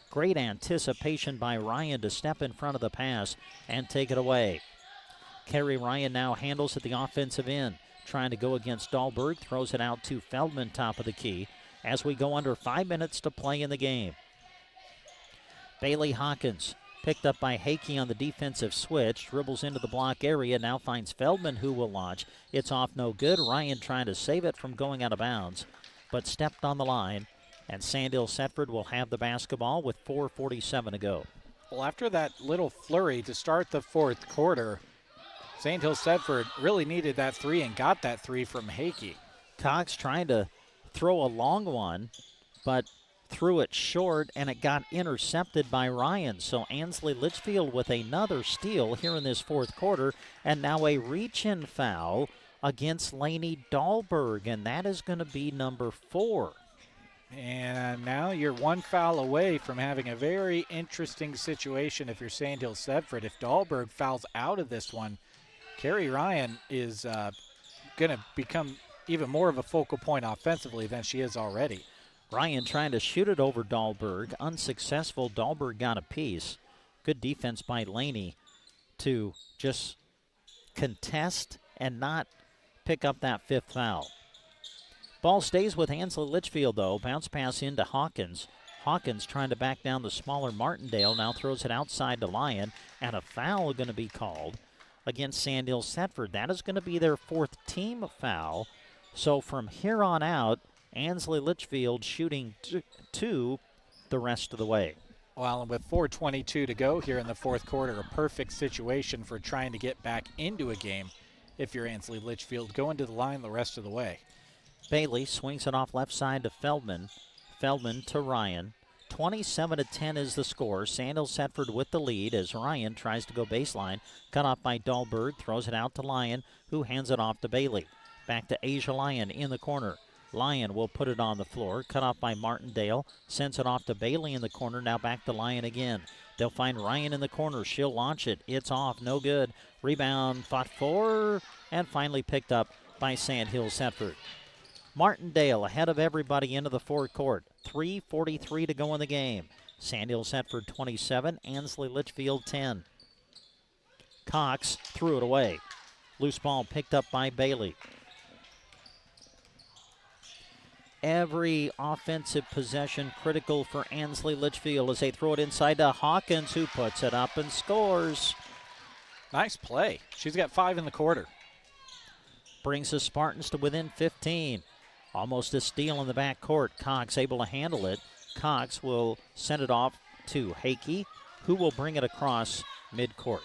Great anticipation by Ryan to step in front of the pass and take it away. Carrie Ryan now handles at the offensive end. Trying to go against Dahlberg, throws it out to Feldman, top of the key, as we go under 5 minutes to play in the game. Bailey Hawkins, picked up by Hakey on the defensive switch, dribbles into the block area, now finds Feldman, who will launch. It's off no good. Ryan trying to save it from going out of bounds, but stepped on the line, and Sandhills Thedford will have the basketball with 4:47 to go. Well, after that little flurry to start the fourth quarter, Sandhills Thedford really needed that 3 and got that 3 from Hakey. Cox trying to throw a long one, but threw it short, and it got intercepted by Ryan. So Ansley Litchfield with another steal here in this fourth quarter, and now a reach-in foul against Lainey Dahlberg, and that is going to be number 4. And now you're one foul away from having a very interesting situation if you're Sandhills Thedford. If Dahlberg fouls out of this one, Carrie Ryan is going to become even more of a focal point offensively than she is already. Ryan trying to shoot it over Dahlberg. Unsuccessful. Dahlberg got a piece. Good defense by Laney to just contest and not pick up that 5th foul. Ball stays with Ansley Litchfield, though. Bounce pass into Hawkins. Hawkins trying to back down the smaller Martindale. Now throws it outside to Lyon. And a foul going to be called against Sandhills Thedford. That is going to be their 4th team foul. So from here on out, Ansley Litchfield shooting 2 the rest of the way. Well, and with 4:22 to go here in the 4th quarter, a perfect situation for trying to get back into a game if you're Ansley Litchfield. Going to the line the rest of the way. Bailey swings it off left side to Feldman. Feldman to Ryan. 27-10 is the score. Sandhills Thedford with the lead as Ryan tries to go baseline. Cut off by Dahlberg. Throws it out to Lyon, who hands it off to Bailey. Back to Asia Lyon in the corner. Lyon will put it on the floor. Cut off by Martindale. Sends it off to Bailey in the corner. Now back to Lyon again. They'll find Ryan in the corner. She'll launch it. It's off. No good. Rebound fought for and finally picked up by Sandhills Thedford. Martindale ahead of everybody into the forecourt. 3:43 to go in the game. Sandhills Thedford 27, Ansley Litchfield 10. Cox threw it away. Loose ball picked up by Bailey. Every offensive possession critical for Ansley Litchfield as they throw it inside to Hawkins, who puts it up and scores. Nice play. She's got 5 in the quarter. Brings the Spartans to within 15. Almost a steal in the backcourt. Cox able to handle it. Cox will send it off to Hakey, who will bring it across midcourt.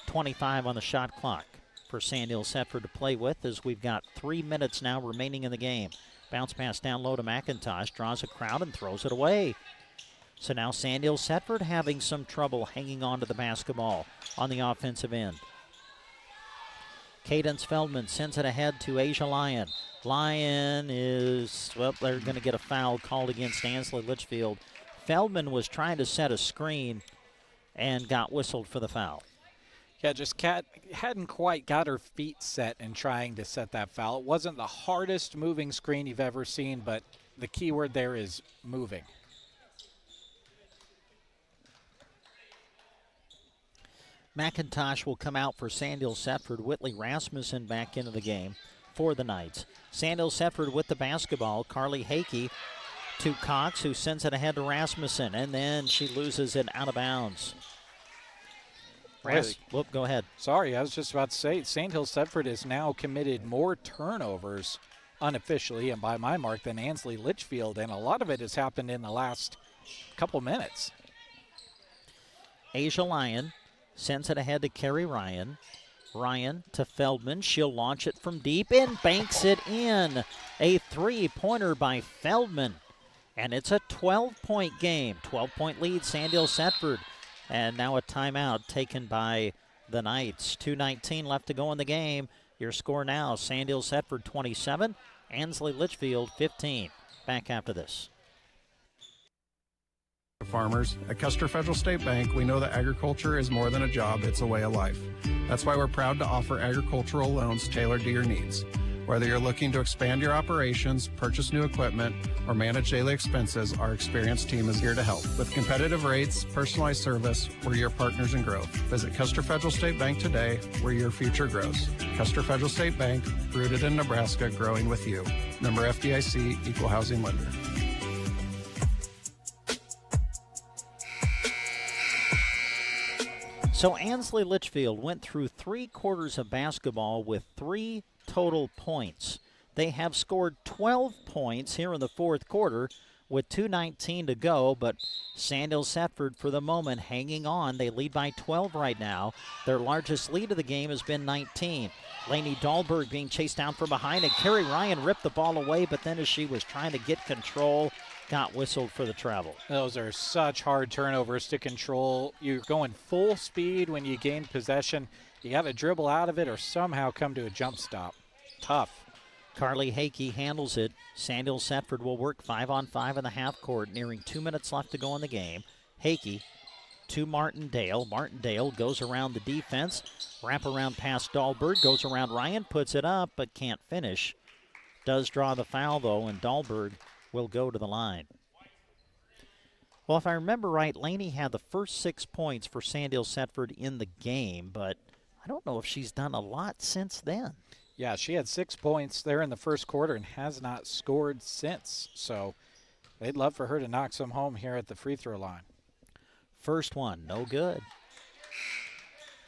25 on the shot clock for Sandhills Thedford to play with as we've got 3 minutes now remaining in the game. Bounce pass down low to McIntosh, draws a crowd and throws it away. So now Sandhills Thedford having some trouble hanging on to the basketball on the offensive end. Cadence Feldman sends it ahead to Asia Lyon. Lyon is, well, they're going to get a foul called against Ansley Litchfield. Feldman was trying to set a screen and got whistled for the foul. Yeah, just hadn't quite got her feet set in trying to set that foul. It wasn't the hardest moving screen you've ever seen, but the key word there is moving. McIntosh will come out for Sandhills Thedford. Whitley Rasmussen back into the game for the Knights. Sandhills Thedford with the basketball. Carly Hakey to Cox, who sends it ahead to Rasmussen, and then she loses it out of bounds. Go ahead. Sorry, I was just about to say, Sandhills Thedford has now committed more turnovers unofficially and by my mark than Ansley Litchfield, and a lot of it has happened in the last couple minutes. Asia Lyon sends it ahead to Carrie Ryan. Ryan to Feldman. She'll launch it from deep and banks it in. A three-pointer by Feldman. And it's a 12-point game. 12-point lead, Sandhills Thedford. And now a timeout taken by the Knights. 2:19 left to go in the game. Your score now, Sandhills Thedford 27, Ansley Litchfield 15. Back after this. Farmers, at Custer Federal State Bank, we know that agriculture is more than a job, it's a way of life. That's why we're proud to offer agricultural loans tailored to your needs. Whether you're looking to expand your operations, purchase new equipment, or manage daily expenses, our experienced team is here to help. With competitive rates, personalized service, we're your partners in growth. Visit Custer Federal State Bank today, where your future grows. Custer Federal State Bank, rooted in Nebraska, growing with you. Member FDIC, Equal Housing Lender. So Ansley Litchfield went through 3 quarters of basketball with 3 total points. They have scored 12 points here in the 4th quarter with 2:19 to go, but Sandhills Thedford for the moment hanging on. They lead by 12 right now. Their largest lead of the game has been 19. Lainey Dahlberg being chased down from behind, and Carrie Ryan ripped the ball away, but then as she was trying to get control, got whistled for the travel. Those are such hard turnovers to control. You're going full speed when you gain possession, You got to dribble out of it or somehow come to a jump stop. Tough. Carly Hakey handles it. Sandhills Thetford will work 5-on-5 in the half court, nearing 2 minutes left to go in the game. Hakey to Martindale. Martindale goes around the defense. Wrap around past Dahlberg. Goes around Ryan. Puts it up, but can't finish. Does draw the foul, though, and Dahlberg will go to the line. Well, if I remember right, Laney had the first 6 points for Sandhills Thetford in the game, but I don't know if she's done a lot since then. Yeah, she had 6 points there in the first quarter and has not scored since. So they'd love for her to knock some home here at the free throw line. First one, no good.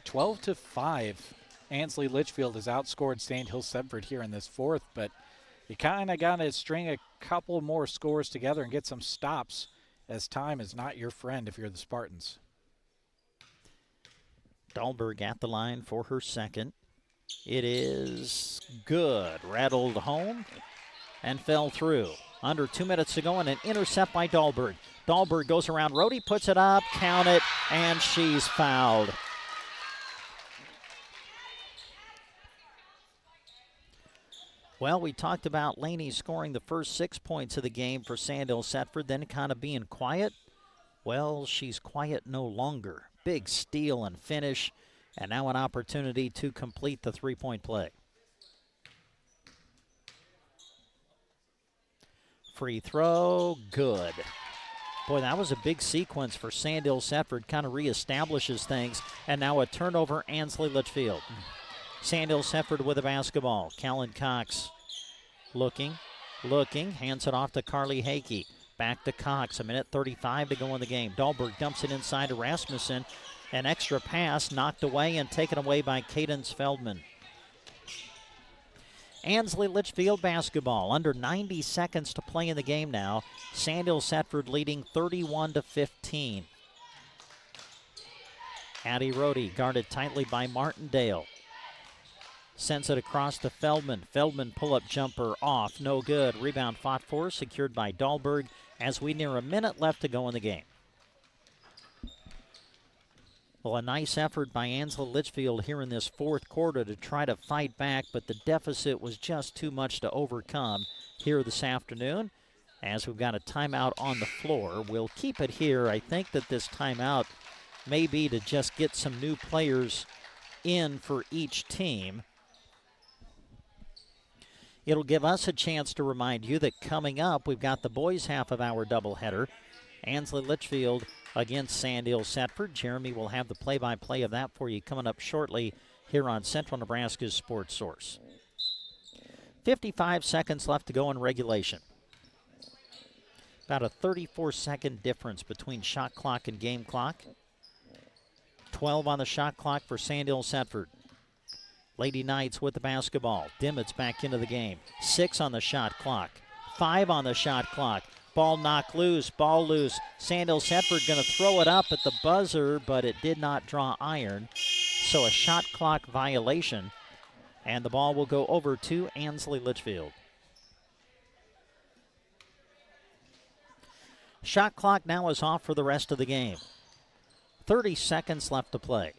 12-5. Ansley Litchfield has outscored Sandhills Thetford here in this fourth, but you kind of got to string a couple more scores together and get some stops, as time is not your friend if you're the Spartans. Dahlberg at the line for her second. It is good. Rattled home and fell through. Under 2 minutes to go and an intercept by Dahlberg. Dahlberg goes around Rohde, puts it up, count it, and she's fouled. Well, we talked about Laney scoring the first 6 points of the game for Sandhills Thetford, then kind of being quiet. Well, she's quiet no longer. Big steal and finish, and now an opportunity to complete the three-point play. Free throw, good. Boy, that was a big sequence for Sandhills Thetford, kind of reestablishes things, and now a turnover, Ansley Litchfield. Sandhills Thetford with the basketball. Callan Cox looking, hands it off to Carly Hakey. Back to Cox, 1:35 to go in the game. Dahlberg dumps it inside to Rasmussen. An extra pass knocked away and taken away by Cadence Feldman. Ansley Litchfield basketball. Under 90 seconds to play in the game now. Sandhills Thetford leading 31-15. Addie Rohde guarded tightly by Martindale. Sends it across to Feldman. Feldman pull-up jumper off. No good. Rebound fought for, secured by Dahlberg as we near a minute left to go in the game. Well, a nice effort by Ansley Litchfield here in this fourth quarter to try to fight back, but the deficit was just too much to overcome here this afternoon. As we've got a timeout on the floor, we'll keep it here. I think that this timeout may be to just get some new players in for each team. It'll give us a chance to remind you that coming up, we've got the boys' half of our doubleheader. Ansley Litchfield against Sandhills Thetford. Jeremy will have the play-by-play of that for you coming up shortly here on Central Nebraska's Sports Source. 55 seconds left to go in regulation. About a 34-second difference between shot clock and game clock. 12 on the shot clock for Sandhills Thetford. Lady Knights with the basketball. Dimmitt's back into the game. 6 on the shot clock. 5 on the shot clock. Ball knocked loose. Ball loose. Sandhills Thetford going to throw it up at the buzzer, but it did not draw iron. So a shot clock violation. And the ball will go over to Ansley Litchfield. Shot clock now is off for the rest of the game. 30 seconds left to play.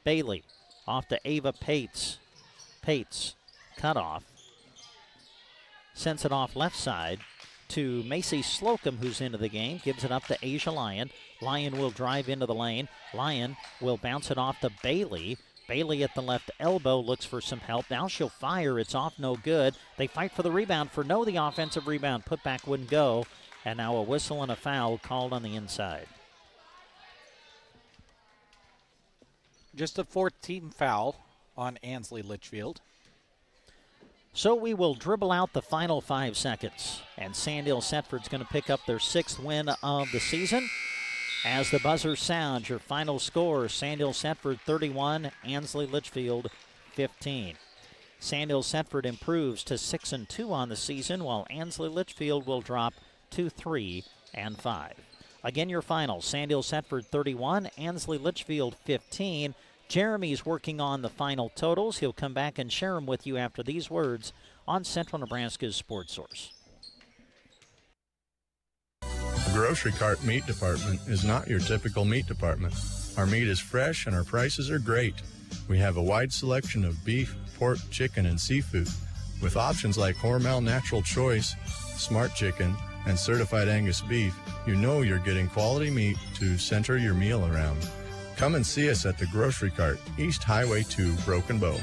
Bailey off to Ava Pates. Pates, cut off. Sends it off left side to Macy Slocum, who's into the game. Gives it up to Asia Lyon. Lyon will drive into the lane. Lyon will bounce it off to Bailey. Bailey at the left elbow looks for some help. Now she'll fire. It's off, no good. They fight for the rebound. For no, the offensive rebound put back wouldn't go. And now a whistle and a foul called on the inside. Just a 14th foul on Ansley Litchfield. So we will dribble out the final 5 seconds. And Sandhills Thetford's going to pick up their 6th win of the season. As the buzzer sounds, your final score, Sandhills Thetford 31, Ansley Litchfield 15. Sandhills Thetford improves to 6-2 on the season, while Ansley Litchfield will drop to 3-5. Again, your final, Sandhills Thetford 31, Ansley Litchfield 15. Jeremy's working on the final totals. He'll come back and share them with you after these words on Central Nebraska's Sports Source. The grocery cart meat department is not your typical meat department. Our meat is fresh and our prices are great. We have a wide selection of beef, pork, chicken, and seafood. With options like Hormel Natural Choice, Smart Chicken, and Certified Angus Beef, you know you're getting quality meat to center your meal around. Come and see us at the Grocery Cart, East Highway 2, Broken Bow.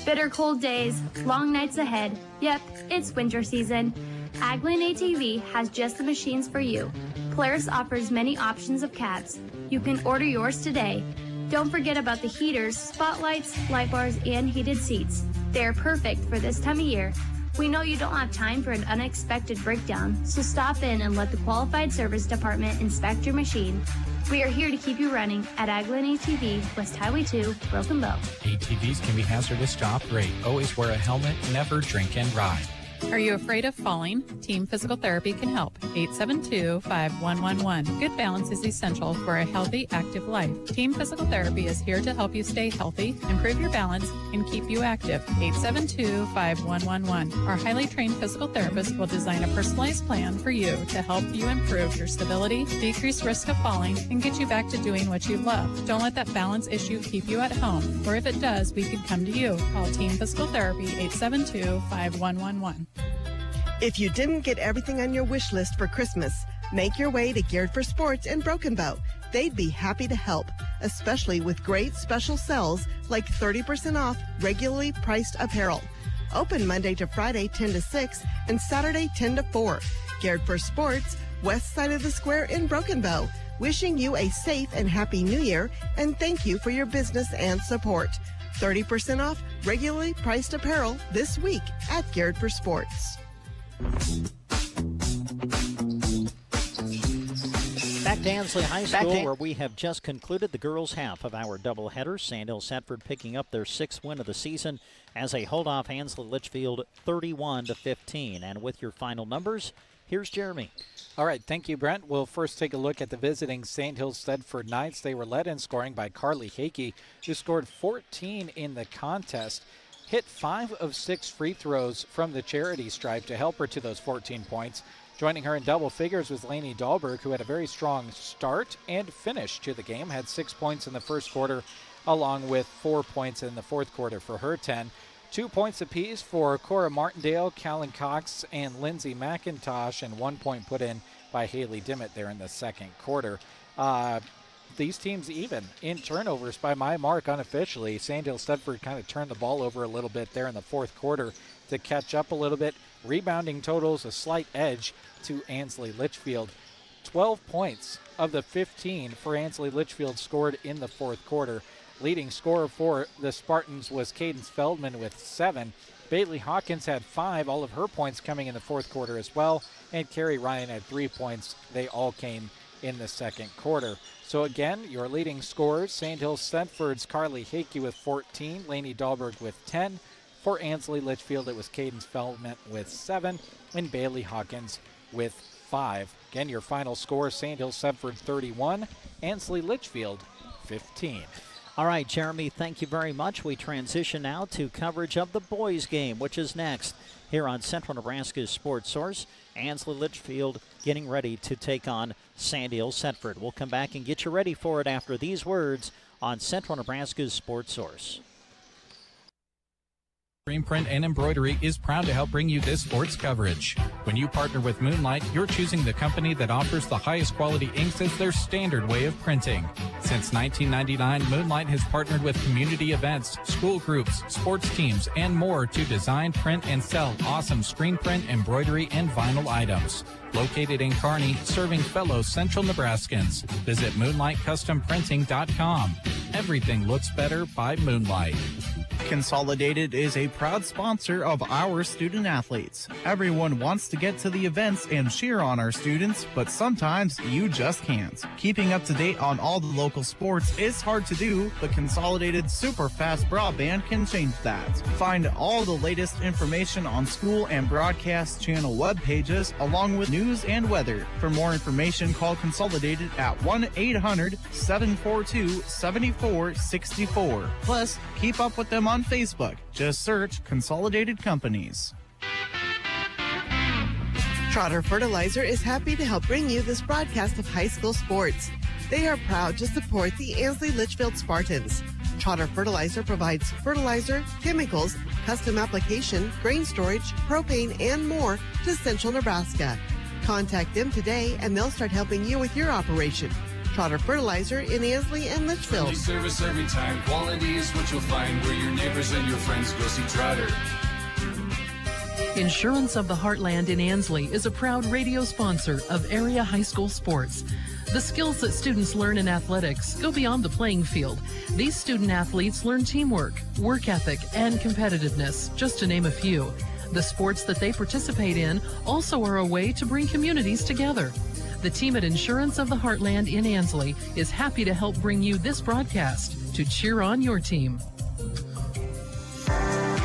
Bitter cold days, long nights ahead. Yep, it's winter season. Aglin ATV has just the machines for you. Polaris offers many options of cabs. You can order yours today. Don't forget about the heaters, spotlights, light bars, and heated seats. They're perfect for this time of year. We know you don't have time for an unexpected breakdown, so stop in and let the qualified service department inspect your machine. We are here to keep you running at Aglin ATV, West Highway 2, Broken Bow. ATVs can be hazardous to operate. Always wear a helmet, never drink and ride. Are you afraid of falling? Team Physical Therapy can help. 872-5111. Good balance is essential for a healthy, active life. Team Physical Therapy is here to help you stay healthy, improve your balance, and keep you active. 872-5111. Our highly trained physical therapist will design a personalized plan for you to help you improve your stability, decrease risk of falling, and get you back to doing what you love. Don't let that balance issue keep you at home, or if it does, we can come to you. Call Team Physical Therapy 872-5111. If you didn't get everything on your wish list for Christmas, make your way to Geared for Sports in Broken Bow. They'd be happy to help, especially with great special sales like 30% off regularly priced apparel. Open Monday to Friday 10 to 6 and Saturday 10 to 4. Geared for Sports, west side of the square in Broken Bow. Wishing you a safe and happy new year and thank you for your business and support. 30% off regularly priced apparel this week at Geared for Sports. Back to Ansley High School, where we have just concluded the girls' half of our doubleheader. Sandhills Thedford picking up their 6th win of the season as they hold off Ansley Litchfield 31-15. And with your final numbers, here's Jeremy. All right, thank you, Brent. We'll first take a look at the visiting Sandhills Thedford Knights. They were led in scoring by Carly Hakey, who scored 14 in the contest. Hit 5 of 6 free throws from the charity stripe to help her to those 14 points. Joining her in double figures was Lainey Dahlberg, who had a very strong start and finish to the game. Had 6 points in the first quarter, along with 4 points in the fourth quarter for her 10. 2 points apiece for Cora Martindale, Callan Cox, and Lindsay McIntosh, and 1 point put in by Haley Dimmitt there in the second quarter. These teams even in turnovers by my mark unofficially. Sandhills Thedford kind of turned the ball over a little bit there in the fourth quarter to catch up a little bit. Rebounding totals a slight edge to Ansley Litchfield. 12 points of the 15 for Ansley Litchfield scored in the fourth quarter. Leading scorer for the Spartans was Cadence Feldman with 7. Bailey Hawkins had 5, all of her points coming in the fourth quarter as well. And Carrie Ryan had 3 points. They all came in the second quarter. So again, your leading scorers, Sandhills Thedford's Carly Hakey with 14, Lainey Dahlberg with 10. For Ansley Litchfield, it was Cadence Feldman with 7, and Bailey Hawkins with 5. Again, your final score, Sandhills Thedford 31, Ansley Litchfield 15. All right, Jeremy, thank you very much. We transition now to coverage of the boys' game, which is next here on Central Nebraska's Sports Source. Ansley Litchfield getting ready to take on Sandhills Thedford. We'll come back and get you ready for it after these words on Central Nebraska's Sports Source. Screen Print and Embroidery is proud to help bring you this sports coverage. When you partner with Moonlight, you're choosing the company that offers the highest quality inks as their standard way of printing. Since 1999, Moonlight has partnered with community events, school groups, sports teams, and more to design, print, and sell awesome screen print, embroidery, and vinyl items. Located in Kearney, serving fellow Central Nebraskans. Visit MoonlightCustomPrinting.com. Everything looks better by Moonlight. Consolidated is a proud sponsor of our student athletes. Everyone wants to get to the events and cheer on our students, but sometimes you just can't. Keeping up to date on all the local sports is hard to do, but Consolidated super fast broadband can change that. Find all the latest information on school and broadcast channel web pages, along with news and weather. For more information, call Consolidated at 1-800-742-7464. Plus, keep up with them on Facebook. Just search Consolidated Companies. Trotter Fertilizer is happy to help bring you this broadcast of high school sports. They are proud to support the Ansley Litchfield Spartans. Trotter Fertilizer provides fertilizer, chemicals, custom application, grain storage, propane, and more to Central Nebraska. Contact them today and they'll start helping you with your operation. Trotter Fertilizer in Ansley and Litchfield. Friendly service every time. Quality is what you'll find where your neighbors and your friends go see Trotter. Insurance of the Heartland in Ansley is a proud radio sponsor of area high school sports. The skills that students learn in athletics go beyond the playing field. These student athletes learn teamwork, work ethic, and competitiveness, just to name a few. The sports that they participate in also are a way to bring communities together. The team at Insurance of the Heartland in Ansley is happy to help bring you this broadcast to cheer on your team.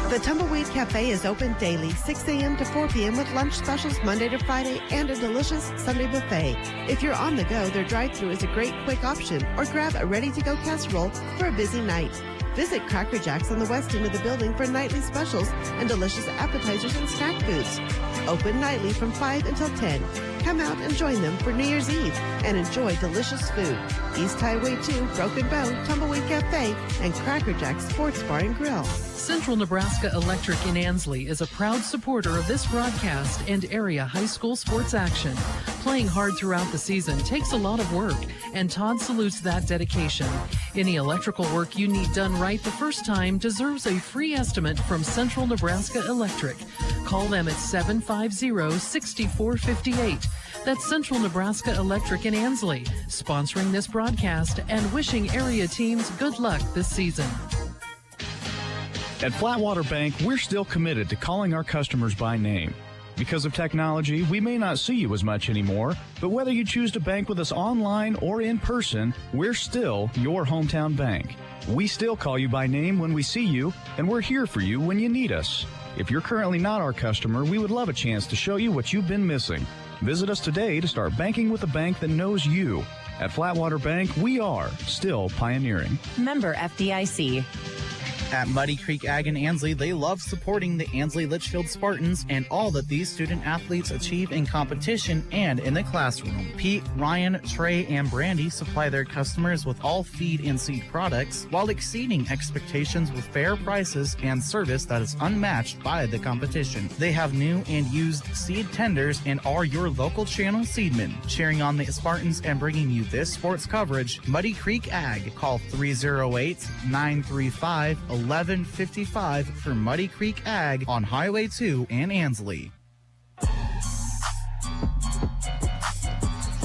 The Tumbleweed Cafe is open daily, 6 a.m. to 4 p.m. with lunch specials Monday to Friday and a delicious Sunday buffet. If you're on the go, their drive-thru is a great quick option, or grab a ready-to-go casserole for a busy night. Visit Cracker Jacks on the west end of the building for nightly specials and delicious appetizers and snack foods. Open nightly from 5 until 10. Come out and join them for New Year's Eve and enjoy delicious food. East Highway 2, Broken Bow, Tumbleweed Cafe, and Cracker Jack Sports Bar and Grill. Central Nebraska Electric in Ansley is a proud supporter of this broadcast and area high school sports action. Playing hard throughout the season takes a lot of work, and Todd salutes that dedication. Any electrical work you need done right the first time deserves a free estimate from Central Nebraska Electric. Call them at 750-6458. That's Central Nebraska Electric in Ansley, sponsoring this broadcast and wishing area teams good luck this season. At Flatwater Bank, we're still committed to calling our customers by name. Because of technology, we may not see you as much anymore, but whether you choose to bank with us online or in person, we're still your hometown bank. We still call you by name when we see you, and we're here for you when you need us. If you're currently not our customer, we would love a chance to show you what you've been missing. Visit us today to start banking with a bank that knows you. At Flatwater Bank, we are still pioneering. Member FDIC. At Muddy Creek Ag in Ansley, they love supporting the Ansley Litchfield Spartans and all that these student athletes achieve in competition and in the classroom. Pete, Ryan, Trey, and Brandy supply their customers with all feed and seed products while exceeding expectations with fair prices and service that is unmatched by the competition. They have new and used seed tenders and are your local channel seedmen, cheering on the Spartans and bringing you this sports coverage. Muddy Creek Ag. Call 308-935-1155 for Muddy Creek Ag on Highway 2 in Ansley.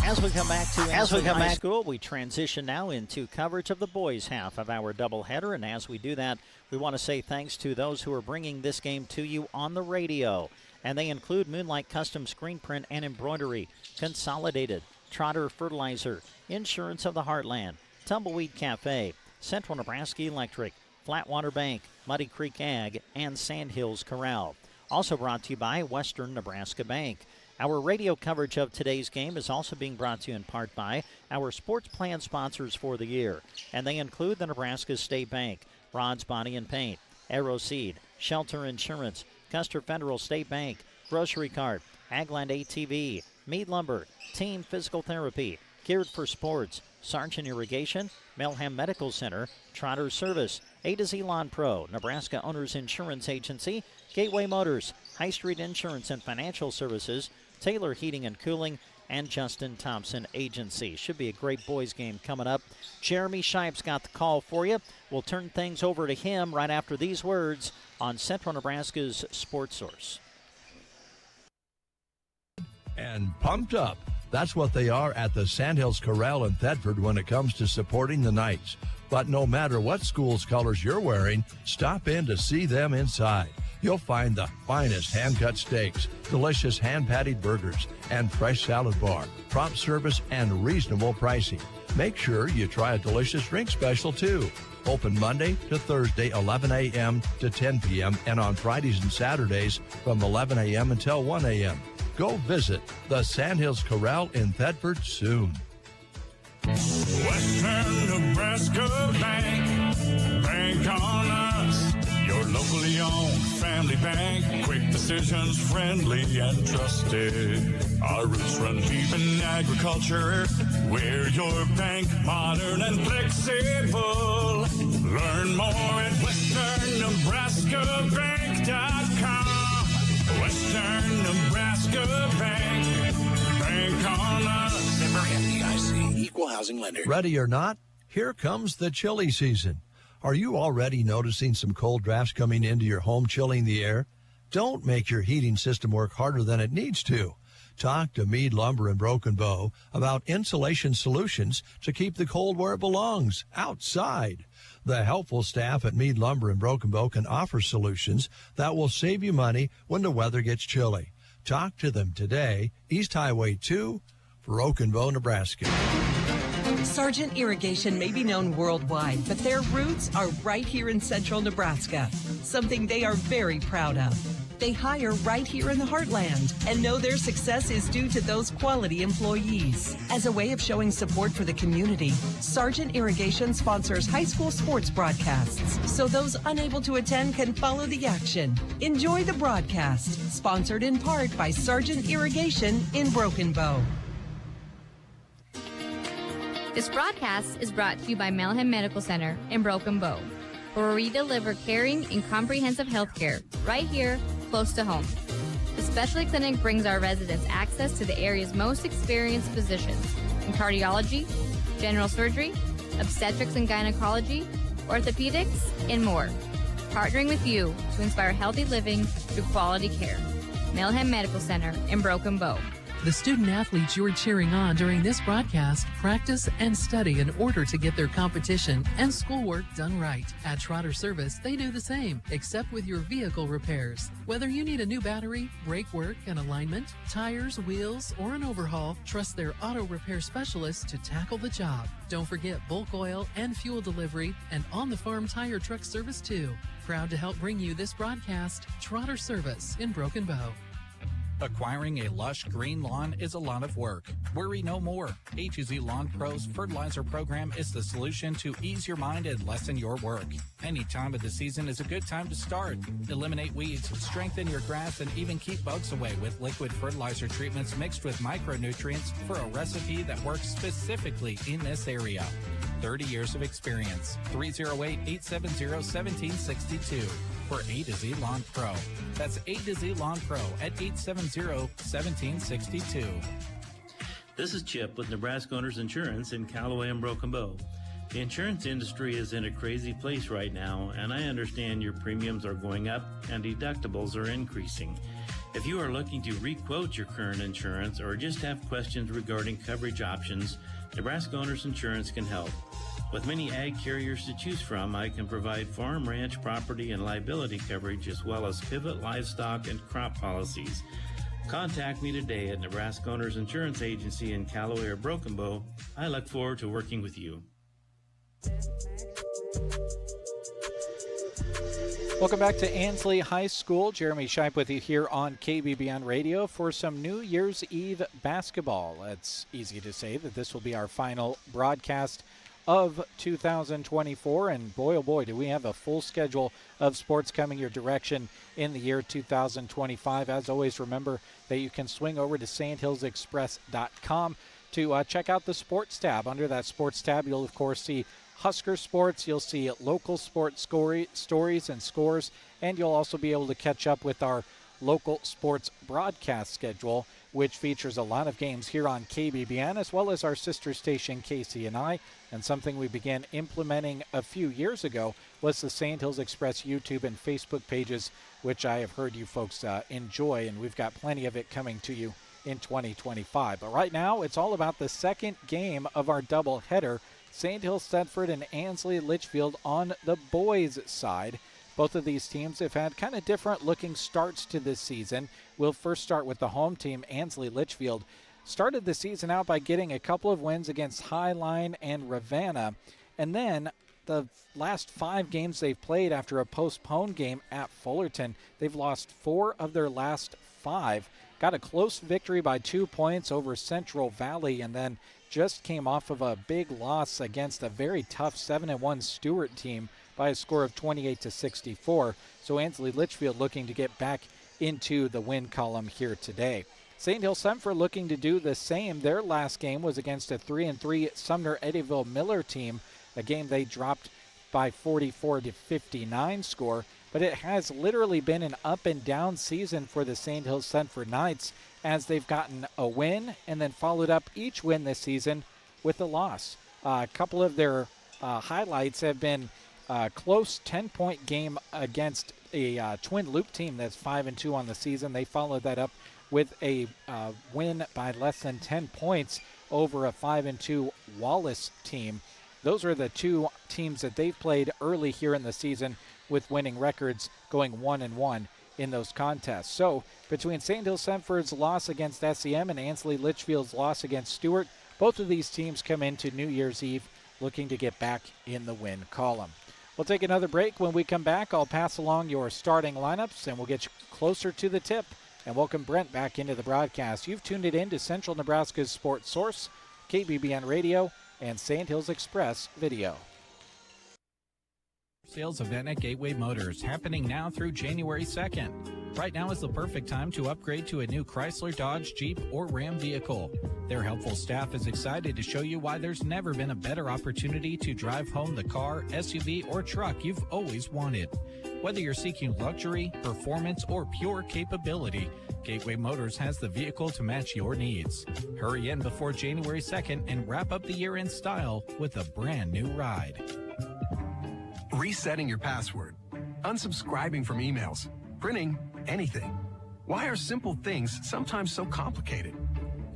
As we come back to Ansley High School, we transition now into coverage of the boys' half of our doubleheader. And as we do that, we want to say thanks to those who are bringing this game to you on the radio. And they include Moonlight Custom Screen Print and Embroidery, Consolidated, Trotter Fertilizer, Insurance of the Heartland, Tumbleweed Cafe, Central Nebraska Electric, Flatwater Bank, Muddy Creek Ag, and Sandhills Corral. Also brought to you by Western Nebraska Bank. Our radio coverage of today's game is also being brought to you in part by our sports plan sponsors for the year, and they include the Nebraska State Bank, Rod's Body and Paint, Aero Seed, Shelter Insurance, Custer Federal State Bank, Grocery Cart, Agland ATV, Mead Lumber, Team Physical Therapy, Geared for Sports, Sargent Irrigation, Melham Medical Center, Trotter Service, A to Z Lawn Pro, Nebraska Owners Insurance Agency, Gateway Motors, High Street Insurance and Financial Services, Taylor Heating and Cooling, and Justin Thompson Agency. Should be a great boys game coming up. Jeremy Shipe's got the call for you. We'll turn things over to him right after these words on Central Nebraska's Sports Source. And pumped up. That's what they are at the Sandhills Corral in Thedford when it comes to supporting the Knights. But no matter what school's colors you're wearing, stop in to see them inside. You'll find the finest hand-cut steaks, delicious hand-patted burgers, and fresh salad bar, prompt service, and reasonable pricing. Make sure you try a delicious drink special, too. Open Monday to Thursday, 11 a.m. to 10 p.m., and on Fridays and Saturdays from 11 a.m. until 1 a.m. Go visit the Sandhills Corral in Thedford soon. Western Nebraska Bank, bank on us. Your locally owned family bank. Quick decisions, friendly and trusted. Our roots run deep in agriculture. We're your bank, modern and flexible. Learn more at WesternNebraskaBank.com. Western Nebraska Bank. Bank on us. Member FDIC, Equal Housing Lender. Ready or not, here comes the chilly season. Are you already noticing some cold drafts coming into your home, chilling the air? Don't make your heating system work harder than it needs to. Talk to Mead Lumber and Broken Bow about insulation solutions to keep the cold where it belongs, outside. The helpful staff at Mead Lumber and Broken Bow can offer solutions that will save you money when the weather gets chilly. Talk to them today, East Highway 2, Broken Bow, Nebraska. Sargent Irrigation may be known worldwide, but their roots are right here in central Nebraska, something they are very proud of. They hire right here in the heartland and know their success is due to those quality employees. As a way of showing support for the community, Sargent Irrigation sponsors high school sports broadcasts, so those unable to attend can follow the action. Enjoy the broadcast, sponsored in part by Sargent Irrigation in Broken Bow. This broadcast is brought to you by Melham Medical Center in Broken Bow, where we deliver caring and comprehensive health care right here, close to home. The specialty clinic brings our residents access to the area's most experienced physicians in cardiology, general surgery, obstetrics and gynecology, orthopedics, and more. Partnering with you to inspire healthy living through quality care. Melham Medical Center in Broken Bow. The student athletes you're cheering on during this broadcast practice and study in order to get their competition and schoolwork done right. At Trotter Service, they do the same, except with your vehicle repairs. Whether you need a new battery, brake work and alignment, tires, wheels, or an overhaul, trust their auto repair specialists to tackle the job. Don't forget bulk oil and fuel delivery and on-the-farm tire truck service too. Proud to help bring you this broadcast, Trotter Service in Broken Bow. Acquiring a lush green lawn is a lot of work. Worry no more. A2Z Lawn Pro's fertilizer program is the solution to ease your mind and lessen your work. Any time of the season is a good time to start. Eliminate weeds, strengthen your grass, and even keep bugs away with liquid fertilizer treatments mixed with micronutrients for a recipe that works specifically in this area. 30 years of experience. 308-870-1762 for A to Z Lawn Pro. That's A to Z Lawn Pro at 870-1762. This is Chip with Nebraska Owners Insurance in Callaway and Broken Bow. The insurance industry is in a crazy place right now, and I understand your premiums are going up and deductibles are increasing. If you are looking to re-quote your current insurance or just have questions regarding coverage options, Nebraska Owners Insurance can help. With many ag carriers to choose from, I can provide farm, ranch, property, and liability coverage as well as pivot, livestock, and crop policies. Contact me today at Nebraska Owners Insurance Agency in Callaway or Broken Bow. I look forward to working with you. Welcome back to Ansley High School. Jeremy Scheib with you here on KBBN Radio for some New Year's Eve basketball. It's easy to say that this will be our final broadcast of 2024, and boy, oh boy, do we have a full schedule of sports coming your direction in the year 2025. As always, remember that you can swing over to sandhillsexpress.com to check out the sports tab. Under that sports tab, you'll of course see Husker sports, you'll see local sports stories and scores, and you'll also be able to catch up with our local sports broadcast schedule, which features a lot of games here on KBBN, as well as our sister station KCNI. And something we began implementing a few years ago was the Sandhills Express YouTube and Facebook pages, which I have heard you folks enjoy, and we've got plenty of it coming to you in 2025. But right now, it's all about the second game of our doubleheader, Sandhills, Thedford, and Ansley, Litchfield on the boys' side. Both of these teams have had kind of different looking starts to this season. We'll first start with the home team, Ansley Litchfield. Started the season out by getting a couple of wins against Highline and Ravenna. And then the last 5 games they've played after a postponed game at Fullerton, they've lost 4 of their last 5. Got a close victory by 2 points over Central Valley, and then just came off of a big loss against a very tough 7-1 Stewart team by a score of 28-64. So Ansley Litchfield looking to get back into the win column here today. Sandhills Sempfer looking to do the same. Their last game was against a 3-3 Sumner Eddyville Miller team, a game they dropped by 44-59 score. But it has literally been an up and down season for the Sandhills Sempfer Knights, as they've gotten a win and then followed up each win this season with a loss. A couple of their highlights have been a close 10-point game against a Twin Loop team that's 5-2 on the season. They followed that up with a win by less than 10 points over a 5-2 Wallace team. Those are the two teams that they've played early here in the season, with winning records going 1-1 in those contests. So between Sandhills Sempfer's loss against SEM and Ansley Litchfield's loss against Stewart, both of these teams come into New Year's Eve looking to get back in the win column. We'll take another break. When we come back, I'll pass along your starting lineups and we'll get you closer to the tip and welcome Brent back into the broadcast. You've tuned it in to Central Nebraska's Sports Source, KBBN Radio, and Sandhills Express Video. Sales event at Gateway Motors happening now through January 2nd. Right now is the perfect time to upgrade to a new Chrysler, Dodge, Jeep, or Ram vehicle. Their helpful staff is excited to show you why there's never been a better opportunity to drive home the car, SUV, or truck you've always wanted. Whether you're seeking luxury, performance, or pure capability, Gateway Motors has the vehicle to match your needs. Hurry in before January 2nd and wrap up the year in style with a brand new ride. Resetting your password, unsubscribing from emails, printing anything. Why are simple things sometimes so complicated?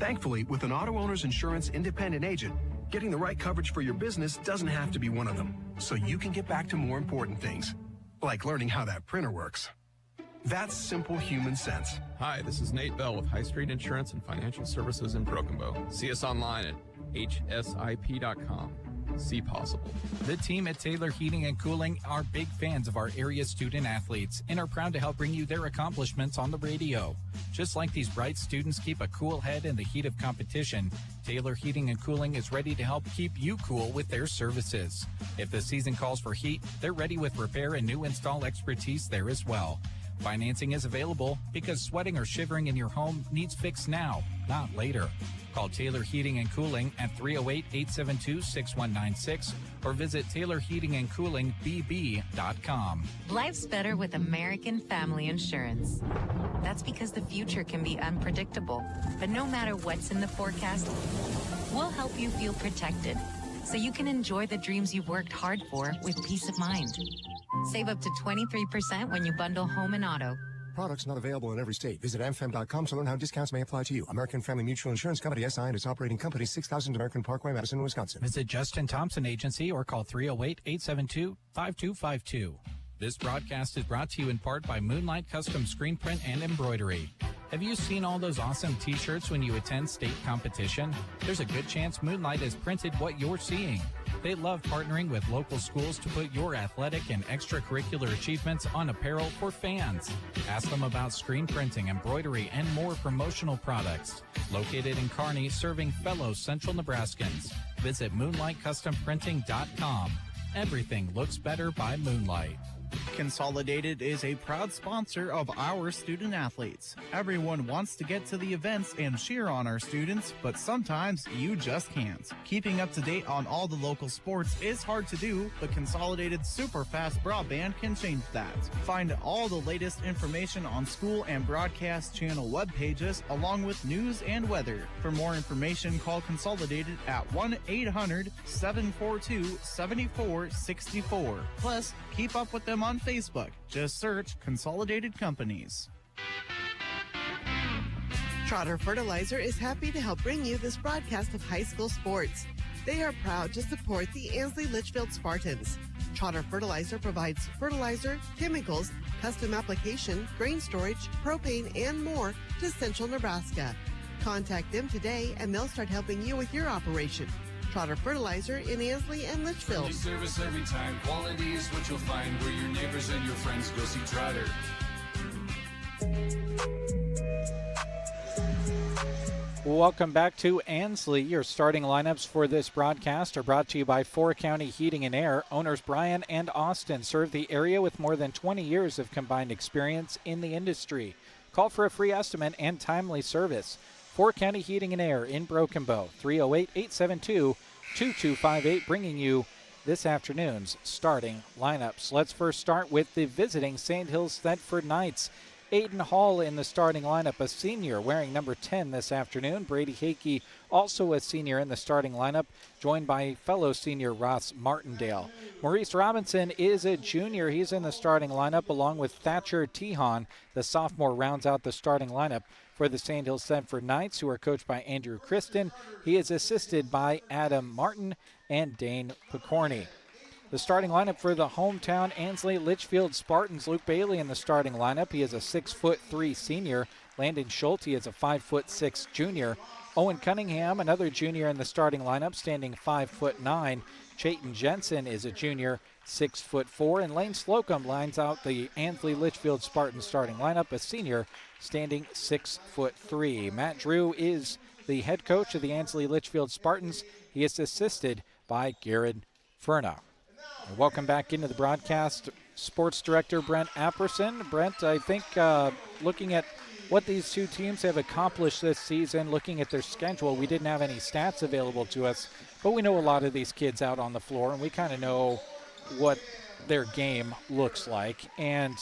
Thankfully, with an auto owner's insurance independent agent, getting the right coverage for your business doesn't have to be one of them, so you can get back to more important things, like learning how that printer works. That's simple human sense. Hi, this is Nate Bell with High Street Insurance and Financial Services in Broken Bow. See us online at hsip.com. See possible. The team at Taylor Heating and Cooling are big fans of our area student athletes and are proud to help bring you their accomplishments on the radio. Just like these bright students keep a cool head in the heat of competition, Taylor Heating and Cooling is ready to help keep you cool with their services. If the season calls for heat, they're ready with repair and new install expertise there as well. Financing is available because sweating or shivering in your home needs fixed now, not later. Call Taylor Heating and Cooling at 308-872-6196 or visit taylorheatingandcoolingbb.com. Life's better with American Family Insurance. That's because the future can be unpredictable, but no matter what's in the forecast, we'll help you feel protected so you can enjoy the dreams you've worked hard for with peace of mind. Save up to 23% when you bundle home and auto. Products not available in every state. Visit amfam.com to learn how discounts may apply to you. American Family Mutual Insurance Company, SI, and its operating company, 6000 American Parkway, Madison, Wisconsin. Visit Justin Thompson Agency or call 308-872-5252. This broadcast is brought to you in part by Moonlight Custom Screen Print and Embroidery. Have you seen all those awesome t-shirts when you attend state competition? There's a good chance Moonlight has printed what you're seeing. They love partnering with local schools to put your athletic and extracurricular achievements on apparel for fans. Ask them about screen printing, embroidery, and more promotional products. Located in Kearney, serving fellow Central Nebraskans. Visit MoonlightCustomPrinting.com. Everything looks better by Moonlight. Consolidated is a proud sponsor of our student athletes. Everyone wants to get to the events and cheer on our students, but sometimes you just can't. Keeping up to date on all the local sports is hard to do, but Consolidated super fast broadband can change that. Find all the latest information on school and broadcast channel web pages, along with news and weather. For more information, call Consolidated at 1-800-742-7464. Plus, keep up with them on Facebook. Just search Consolidated Companies. Trotter Fertilizer is happy to help bring you this broadcast of high school sports. They are proud to support the Ansley Litchfield Spartans. Trotter Fertilizer provides fertilizer, chemicals, custom application, grain storage, propane, and more to Central Nebraska. Contact them today and they'll start helping you with your operation. Trotter Fertilizer in Ansley and Litchfield. Friendly service every time. Quality is what you'll find where your neighbors and your friends go see Trotter. Welcome back to Ansley. Your starting lineups for this broadcast are brought to you by 4 County Heating and Air. Owners Brian and Austin serve the area with more than 20 years of combined experience in the industry. Call for a free estimate and timely service. 4 County Heating and Air in Broken Bow, 308-872-2258, bringing you this afternoon's starting lineups. Let's first start with the visiting Sandhills Thedford Knights. Aiden Hall in the starting lineup, a senior wearing number 10 this afternoon. Brady Hakey, also a senior in the starting lineup, joined by fellow senior Ross Martindale. Maurice Robinson is a junior. He's in the starting lineup along with Thatcher Tehan. The sophomore rounds out the starting lineup for the Sandhills Thedford Knights, who are coached by Andrew Kristen. He is assisted by Adam Martin and Dane Picorni. The starting lineup for the hometown Ansley Litchfield Spartans. Luke Bailey in the starting lineup. He is a 6'3" senior. Landon Schulte is a 5'6" junior. Owen Cunningham, another junior in the starting lineup, standing 5'9". Chayton Jensen is a junior, 6'4", and Lane Slocum lines out the Ansley Litchfield Spartans starting lineup, a senior, standing 6'3". Matt Drew is the head coach of the Ansley Litchfield Spartans. He is assisted by Garrett Furna. Welcome back into the broadcast, Sports Director Brent Apperson. Brent, I think looking at what these two teams have accomplished this season, looking at their schedule, we didn't have any stats available to us, but we know a lot of these kids out on the floor, and we kind of know what their game looks like. And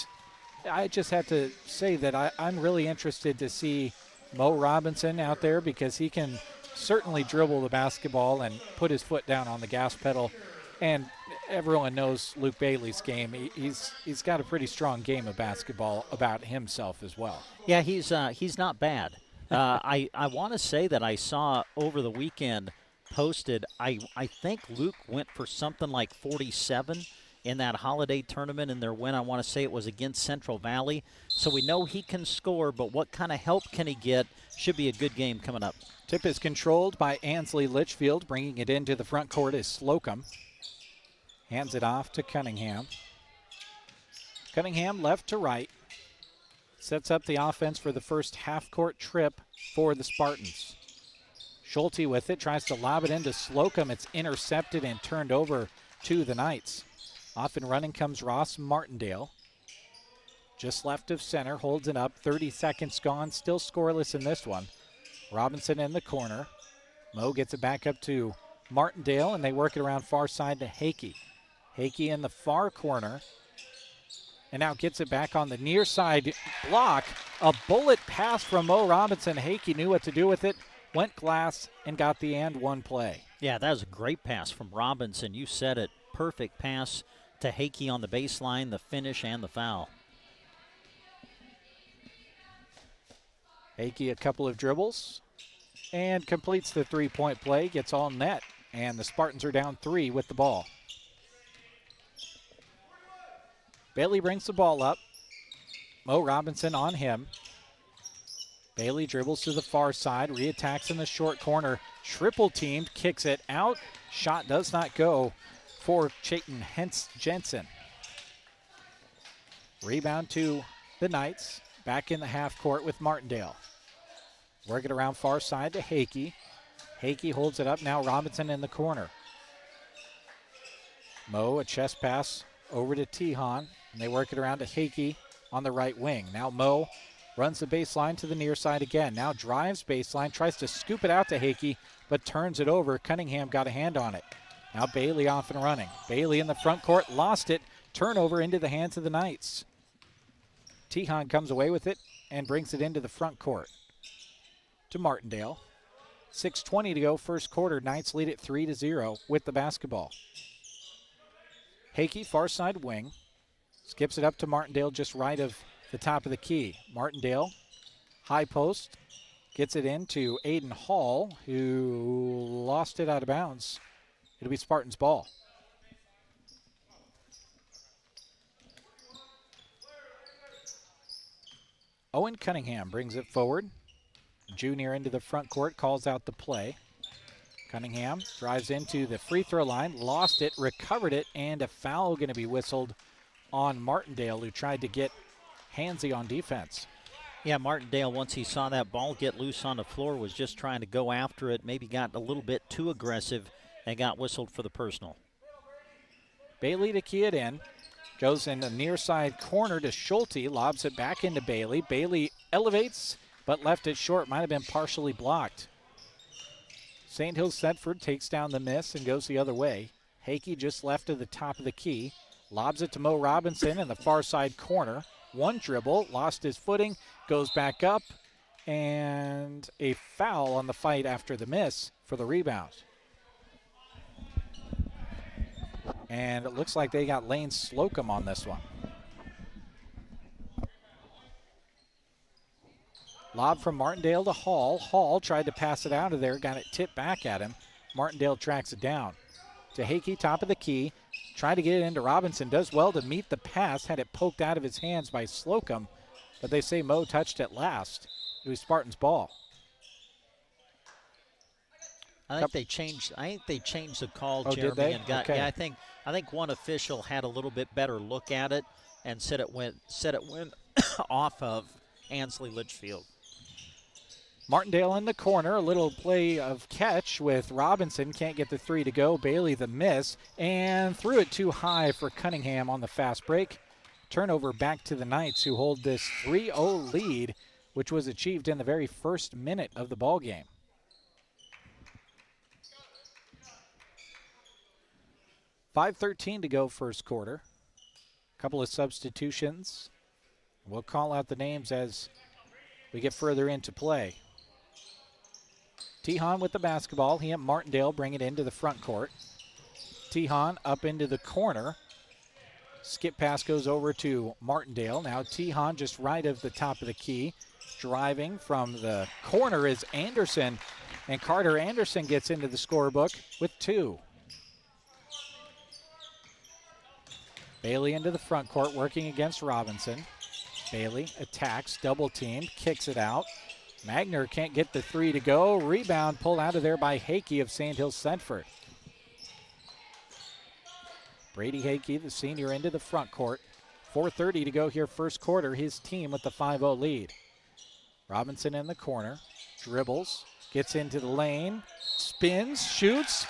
I just have to say that I'm really interested to see Mo Robinson out there, because he can certainly dribble the basketball and put his foot down on the gas pedal. And everyone knows Luke Bailey's game. He's got a pretty strong game of basketball about himself as well. Yeah, he's not bad. I want to say that I saw over the weekend posted, I think Luke went for something like 47 in that holiday tournament in their win. I want to say it was against Central Valley. So we know he can score, but what kind of help can he get? Should be a good game coming up. Tip is controlled by Ansley Litchfield. Bringing it into the front court is Slocum. Hands it off to Cunningham. Cunningham left to right. Sets up the offense for the first half-court trip for the Spartans. Schulte with it, tries to lob it into Slocum. It's intercepted and turned over to the Knights. Off and running comes Ross Martindale. Just left of center, holds it up. 30 seconds gone, still scoreless in this one. Robinson in the corner. Mo gets it back up to Martindale, and they work it around far side to Hakey. Hakey in the far corner, and now gets it back on the near side block. A bullet pass from Mo Robinson. Hakey knew what to do with it, went glass, and got the and one play. Yeah, that was a great pass from Robinson. You said it. Perfect pass to Hakey on the baseline, the finish, and the foul. Hakey a couple of dribbles and completes the three-point play, gets all net, and the Spartans are down 3 with the ball. Bailey brings the ball up. Mo Robinson on him. Bailey dribbles to the far side, reattacks in the short corner. Triple teamed, kicks it out. Shot does not go for Chayton Jensen. Rebound to the Knights. Back in the half court with Martindale. Working around far side to Hakey. Hakey holds it up. Now Robinson in the corner. Mo, a chest pass over to Tehan. And they work it around to Hakey on the right wing. Now Mo runs the baseline to the near side again. Now drives baseline, tries to scoop it out to Hakey, but turns it over. Cunningham got a hand on it. Now Bailey off and running. Bailey in the front court, lost it. Turnover into the hands of the Knights. Tehan comes away with it and brings it into the front court to Martindale. 6:20 to go, first quarter. Knights lead it 3-0 with the basketball. Hakey, far side wing. Skips it up to Martindale just right of the top of the key. Martindale, high post, gets it into Aiden Hall, who lost it out of bounds. It'll be Spartans' ball. Owen Cunningham brings it forward. Junior into the front court, calls out the play. Cunningham drives into the free throw line, lost it, recovered it, and a foul going to be whistled on Martindale, who tried to get handsy on defense. Yeah, Martindale, once he saw that ball get loose on the floor, was just trying to go after it, maybe got a little bit too aggressive and got whistled for the personal. Bailey to key it in. Goes in the near side corner to Schulte, lobs it back into Bailey. Bailey elevates, but left it short, might have been partially blocked. Sandhills Thedford takes down the miss and goes the other way. Hakey just left of the top of the key. Lobs it to Mo Robinson in the far side corner. One dribble, lost his footing, goes back up, and a foul on the fight after the miss for the rebound. And it looks like they got Lane Slocum on this one. Lob from Martindale to Hall. Hall tried to pass it out of there, got it tipped back at him. Martindale tracks it down. To Hakey, top of the key. Tried to get it into Robinson. Does well to meet the pass. Had it poked out of his hands by Slocum. But they say Mo touched it last. It was Spartans' ball. I think they changed the call, Oh, Jeremy. did they? And got, okay. Yeah, I think one official had a little bit better look at it and said it went off of Ansley Litchfield. Martindale in the corner, a little play of catch with Robinson. Can't get the three to go. Bailey the miss, and threw it too high for Cunningham on the fast break. Turnover back to the Knights, who hold this 3-0 lead, which was achieved in the very first minute of the ball game. .5:13 to go first quarter. A couple of substitutions. We'll call out the names as we get further into play. Tehan with the basketball. He and Martindale bring it into the front court. Tehan up into the corner. Skip pass goes over to Martindale. Now Tehan just right of the top of the key. Driving from the corner is Anderson. And Carter Anderson gets into the scorebook with 2. Bailey into the front court working against Robinson. Bailey attacks, double teamed, kicks it out. Magner can't get the 3 to go. Rebound pulled out of there by Hakey of Sandhills Thedford. Brady Hakey, the senior, into the front court. 4:30 to go here first quarter. His team with the 5-0 lead. Robinson in the corner. Dribbles. Gets into the lane. Spins. Shoots.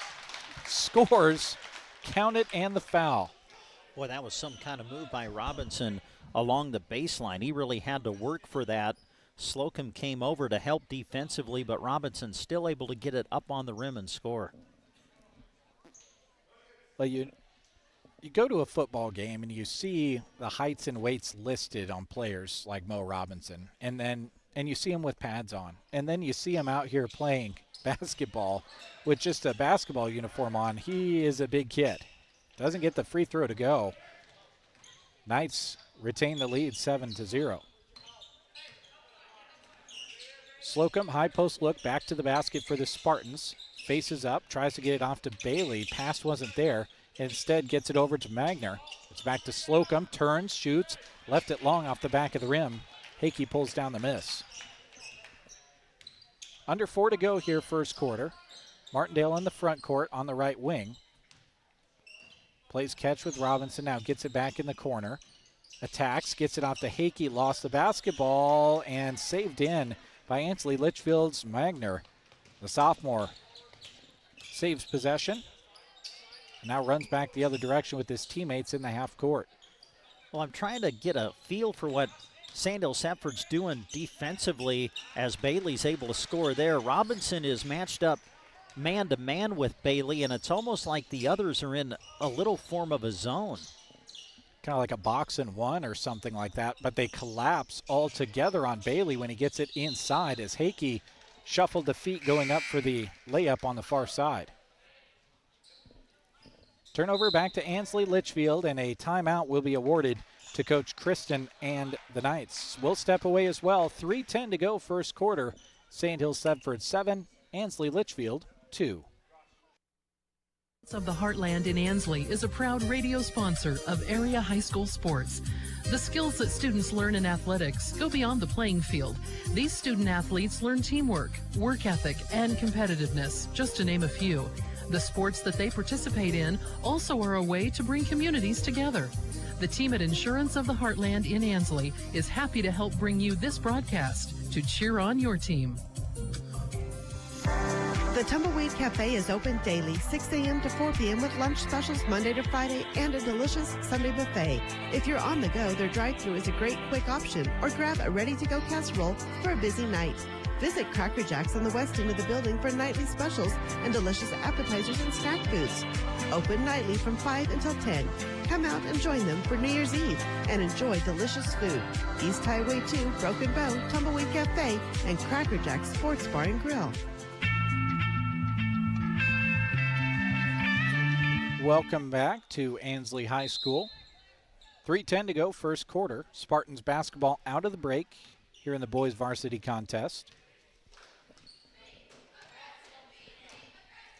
Scores. Count it and the foul. Boy, that was some kind of move by Robinson along the baseline. He really had to work for that. Slocum came over to help defensively, but Robinson still able to get it up on the rim and score. Well, you go to a football game and you see the heights and weights listed on players like Mo Robinson, and you see him with pads on, and then you see him out here playing basketball with just a basketball uniform on. He is a big kid. Doesn't get the free throw to go. Knights retain the lead 7-0. Slocum, high post look, back to the basket for the Spartans. Faces up, tries to get it off to Bailey. Pass wasn't there. Instead gets it over to Magner. It's back to Slocum, turns, shoots, left it long off the back of the rim. Hakey pulls down the miss. Under 4 to go here first quarter. Martindale in the front court on the right wing. Plays catch with Robinson, now gets it back in the corner. Attacks, gets it off to Hakey, lost the basketball, and saved in by Ansley Litchfield's Magner. The sophomore saves possession, and now runs back the other direction with his teammates in the half court. Well, I'm trying to get a feel for what Sandhills Thedford's doing defensively as Bailey's able to score there. Robinson is matched up man-to-man with Bailey, and it's almost like the others are in a little form of a zone. Kind of like a box and one or something like that, but they collapse all together on Bailey when he gets it inside as Hakey shuffled the feet going up for the layup on the far side. Turnover back to Ansley Litchfield, and a timeout will be awarded to Coach Kristen and the Knights. We'll step away as well. 3:10 to go first quarter. Sandhills Thedford 7, Ansley Litchfield 2. Of the Heartland in Ansley is a proud radio sponsor of area high school sports. The skills that students learn in athletics go beyond the playing field. These student athletes learn teamwork, work ethic, and competitiveness, just to name a few. The sports that they participate in also are a way to bring communities together. The team at Insurance of the Heartland in Ansley is happy to help bring you this broadcast to cheer on your team. The Tumbleweed Cafe is open daily, 6 a.m. to 4 p.m. with lunch specials Monday to Friday and a delicious Sunday buffet. If you're on the go, their drive-thru is a great quick option, or grab a ready-to-go casserole for a busy night. Visit Cracker Jack's on the west end of the building for nightly specials and delicious appetizers and snack foods. Open nightly from 5 until 10. Come out and join them for New Year's Eve and enjoy delicious food. East Highway 2, Broken Bow, Tumbleweed Cafe, and Cracker Jack's Sports Bar and Grill. Welcome back to Ansley High School. 3:10 to go, first quarter. Spartans basketball out of the break here in the boys varsity contest.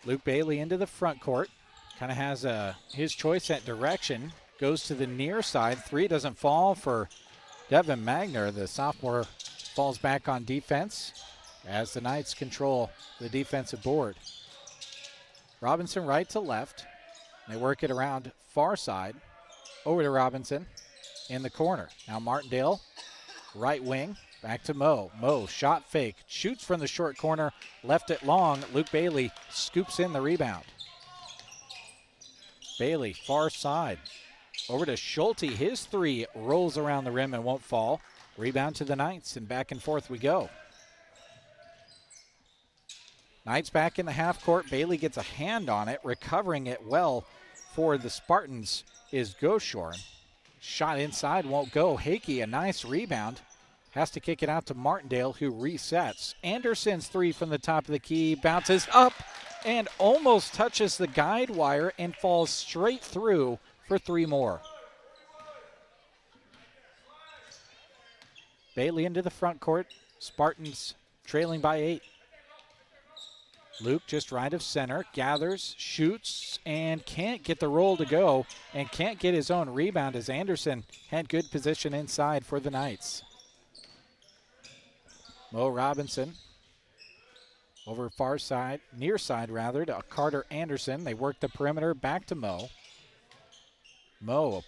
Luke Bailey into the front court. Kind of has his choice at direction. Goes to the near side. Three doesn't fall for Devin Magner. The sophomore falls back on defense as the Knights control the defensive board. Robinson right to left. They work it around far side. Over to Robinson in the corner. Now Martindale, right wing, back to Moe. Moe, shot fake, shoots from the short corner, left it long. Luke Bailey scoops in the rebound. Bailey, far side. Over to Schulte. His three rolls around the rim and won't fall. Rebound to the Knights, and back and forth we go. Knights back in the half court. Bailey gets a hand on it, recovering it well for the Spartans is Goshorn. Shot inside, won't go. Hakey, a nice rebound. Has to kick it out to Martindale, who resets. Anderson's three from the top of the key, bounces up and almost touches the guide wire and falls straight through for three more. Bailey into the front court. Spartans trailing by 8. Luke just right of center, gathers, shoots, and can't get the roll to go, and can't get his own rebound as Anderson had good position inside for the Knights. Mo Robinson over far side, near side rather, to Carter Anderson. They work the perimeter back to Mo. Mo,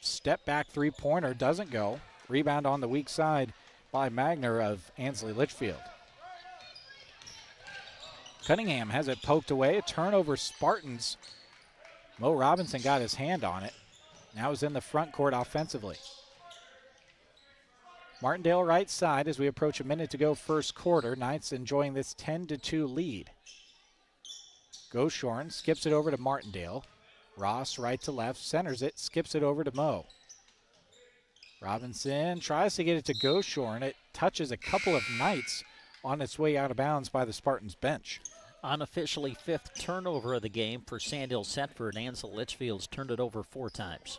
step back three-pointer, doesn't go. Rebound on the weak side by Magner of Ansley Litchfield. Cunningham has it poked away. A turnover Spartans. Mo Robinson got his hand on it. Now he's in the front court offensively. Martindale right side as we approach a minute to go first quarter. Knights enjoying this 10-2 lead. Goshorn skips it over to Martindale. Ross right to left, centers it, skips it over to Mo. Robinson tries to get it to Goshorn. It touches a couple of Knights on its way out of bounds by the Spartans bench. Unofficially fifth turnover of the game for Sandhills Thedford. Ansley Litchfield's turned it over 4 times.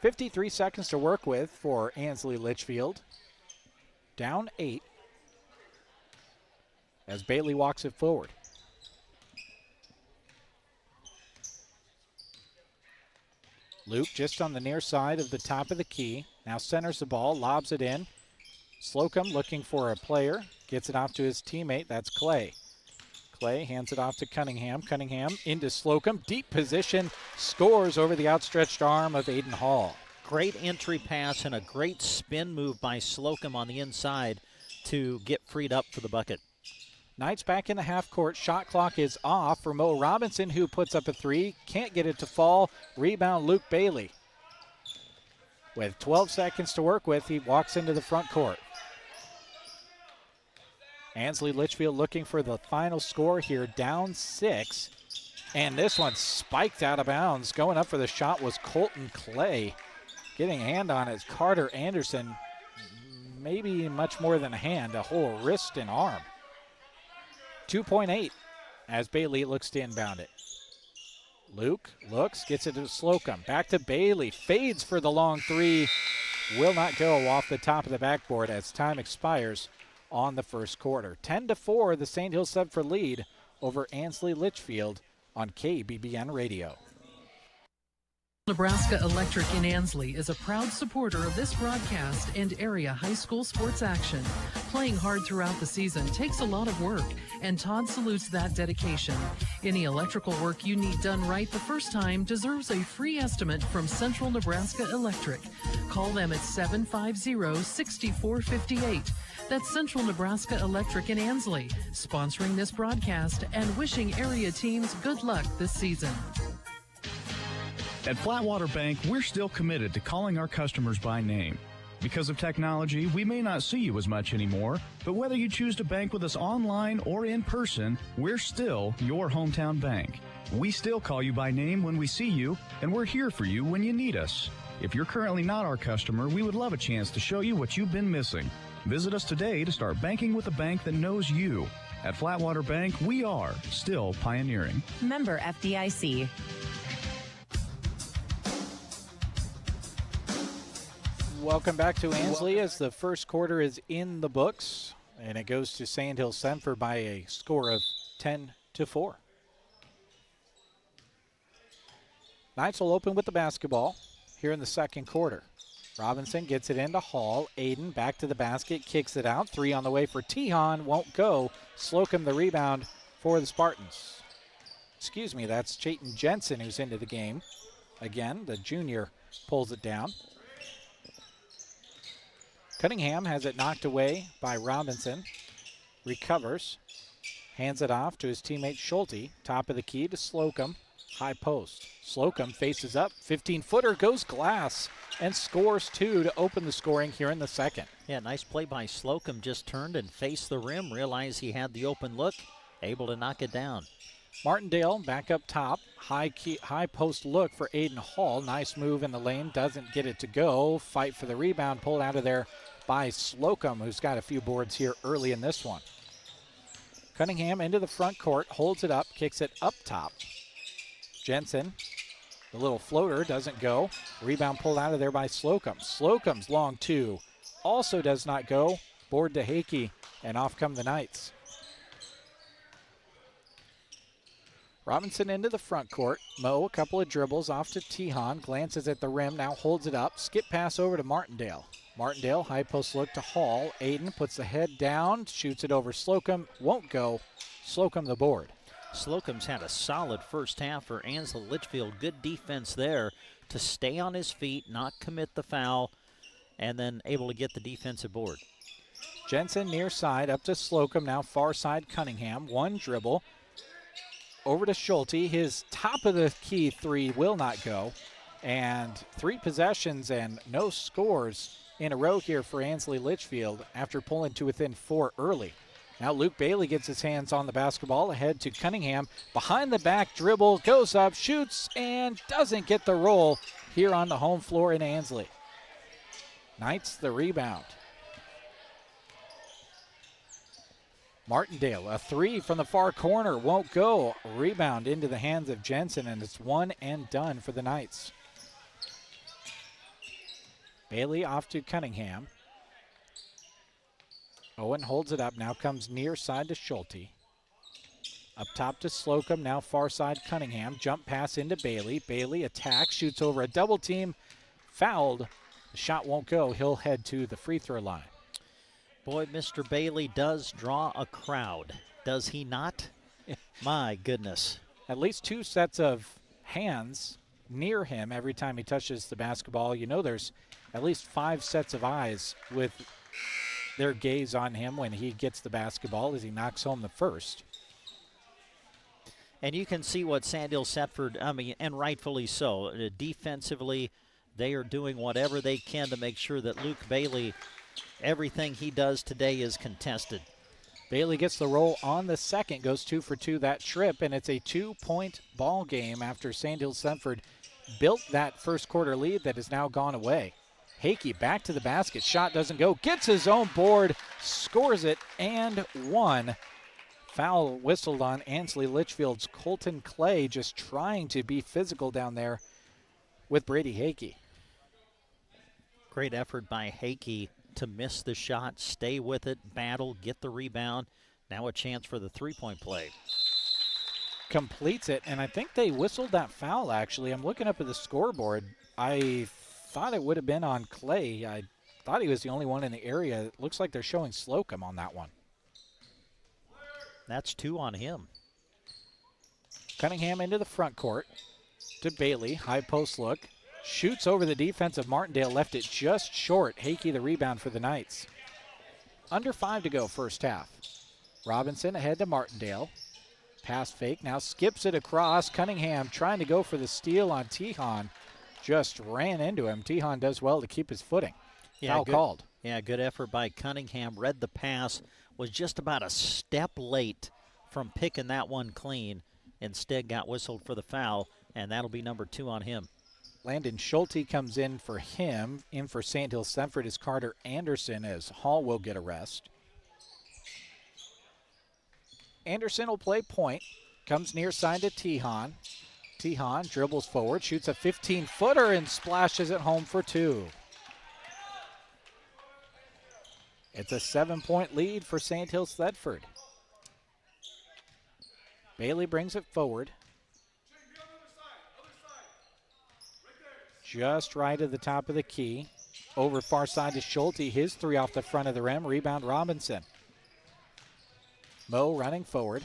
53 seconds to work with for Ansley Litchfield. Down 8 as Bailey walks it forward. Luke just on the near side of the top of the key. Now centers the ball, lobs it in. Slocum looking for a player. Gets it off to his teammate. That's Clay. Clay hands it off to Cunningham. Cunningham into Slocum. Deep position. Scores over the outstretched arm of Aiden Hall. Great entry pass and a great spin move by Slocum on the inside to get freed up for the bucket. Knights back in the half court. Shot clock is off for Mo Robinson, who puts up a three. Can't get it to fall. Rebound Luke Bailey. With 12 seconds to work with, he walks into the front court. Ansley Litchfield looking for the final score here, down 6. And this one spiked out of bounds. Going up for the shot was Colton Clay. Getting a hand on it, Carter Anderson. Maybe much more than a hand, a whole wrist and arm. 2.8 as Bailey looks to inbound it. Luke looks, gets it to Slocum. Back to Bailey, fades for the long three. Will not go off the top of the backboard as time expires on the first quarter. 10-4, the Sandhills Thedford lead over Ansley Litchfield on KBBN Radio. Nebraska Electric in Ansley is a proud supporter of this broadcast and area high school sports action. Playing hard throughout the season takes a lot of work, and Todd salutes that dedication. Any electrical work you need done right the first time deserves a free estimate from Central Nebraska Electric. Call them at 750-6458. That's Central Nebraska Electric in Ansley, sponsoring this broadcast and wishing area teams good luck this season. At Flatwater Bank, we're still committed to calling our customers by name. Because of technology, we may not see you as much anymore, but whether you choose to bank with us online or in person, we're still your hometown bank. We still call you by name when we see you, and we're here for you when you need us. If you're currently not our customer, we would love a chance to show you what you've been missing. Visit us today to start banking with a bank that knows you. At Flatwater Bank, we are still pioneering. Member FDIC. Welcome back to Ansley as the first quarter is in the books, and it goes to Sandhills Thedford by a score of 10-4. Knights will open with the basketball here in the second quarter. Robinson gets it into Hall. Aiden back to the basket, kicks it out. Three on the way for Tejon, won't go. Slocum the rebound for the Spartans. Excuse me, that's Chayton Jensen who's into the game. Again, the junior pulls it down. Cunningham has it knocked away by Robinson. Recovers. Hands it off to his teammate Schulte. Top of the key to Slocum. High post. Slocum faces up. 15-footer goes glass and scores two to open the scoring here in the second. Yeah, nice play by Slocum. Just turned and faced the rim. Realized he had the open look. Able to knock it down. Martindale back up top. High post look for Aiden Hall. Nice move in the lane. Doesn't get it to go. Fight for the rebound. Pulled out of there by Slocum, who's got a few boards here early in this one. Cunningham into the front court. Holds it up. Kicks it up top. Jensen, the little floater, doesn't go. Rebound pulled out of there by Slocum. Slocum's long two also does not go. Board to Hakey, and off come the Knights. Robinson into the front court. Moe, a couple of dribbles off to Tejon. Glances at the rim, now holds it up. Skip pass over to Martindale. Martindale, high post look to Hall. Aiden puts the head down, shoots it over Slocum. Won't go. Slocum the board. Slocum's had a solid first half for Ansley Litchfield. Good defense there to stay on his feet, not commit the foul, and then able to get the defensive board. Jensen near side, up to Slocum, now far side Cunningham. One dribble. Over to Schulte. His top of the key three will not go. And three possessions and no scores in a row here for Ansley Litchfield after pulling to within four early. Now Luke Bailey gets his hands on the basketball, ahead to Cunningham. Behind the back dribble, goes up, shoots, and doesn't get the roll here on the home floor in Ansley. Knights the rebound. Martindale, a three from the far corner, won't go. Rebound into the hands of Jensen, and it's one and done for the Knights. Bailey off to Cunningham. Owen holds it up, now comes near side to Schulte. Up top to Slocum, now far side Cunningham. Jump pass into Bailey. Bailey attacks, shoots over a double team. Fouled. The shot won't go. He'll head to the free throw line. Boy, Mr. Bailey does draw a crowd, does he not? My goodness. At least two sets of hands near him every time he touches the basketball. You know there's at least 5 sets of eyes with their gaze on him when he gets the basketball as he knocks home the first. And you can see what Sandhills Thedford, and rightfully so. Defensively, they are doing whatever they can to make sure that Luke Bailey, everything he does today is contested. Bailey gets the roll on the second, goes 2 for 2 that trip, and it's a 2-point ball game after Sandhills Thedford built that first quarter lead that has now gone away. Hakey back to the basket, shot doesn't go, gets his own board, scores it, and one. Foul whistled on Ansley Litchfield's Colton Clay, just trying to be physical down there with Brady Hakey. Great effort by Hakey to miss the shot, stay with it, battle, get the rebound. Now a chance for the three-point play. completes it, and I think they whistled that foul, actually. I'm looking up at the scoreboard. I thought it would have been on Clay. I thought he was the only one in the area. It looks like they're showing Slocum on that one. That's 2 on him. Cunningham into the front court to Bailey. High post look. Shoots over the defense of Martindale. Left it just short. Hakey the rebound for the Knights. Under 5 to go first half. Robinson ahead to Martindale. Pass fake. Now skips it across. Cunningham trying to go for the steal on Tejon. Just ran into him. Tejon does well to keep his footing. Foul called. Yeah, good effort by Cunningham. Read the pass. Was just about a step late from picking that one clean. Instead got whistled for the foul, and that'll be number 2 on him. Landon Schulte comes in for him. In for Sandhills Thedford is Carter Anderson, as Hall will get a rest. Anderson will play point. Comes near side to Tejon. Tejon dribbles forward, shoots a 15-footer, and splashes it home for 2. It's a 7-point lead for Sandhills Thedford. Bailey brings it forward. Just right at the top of the key. Over far side to Schulte. His 3 off the front of the rim. Rebound Robinson. Moe running forward.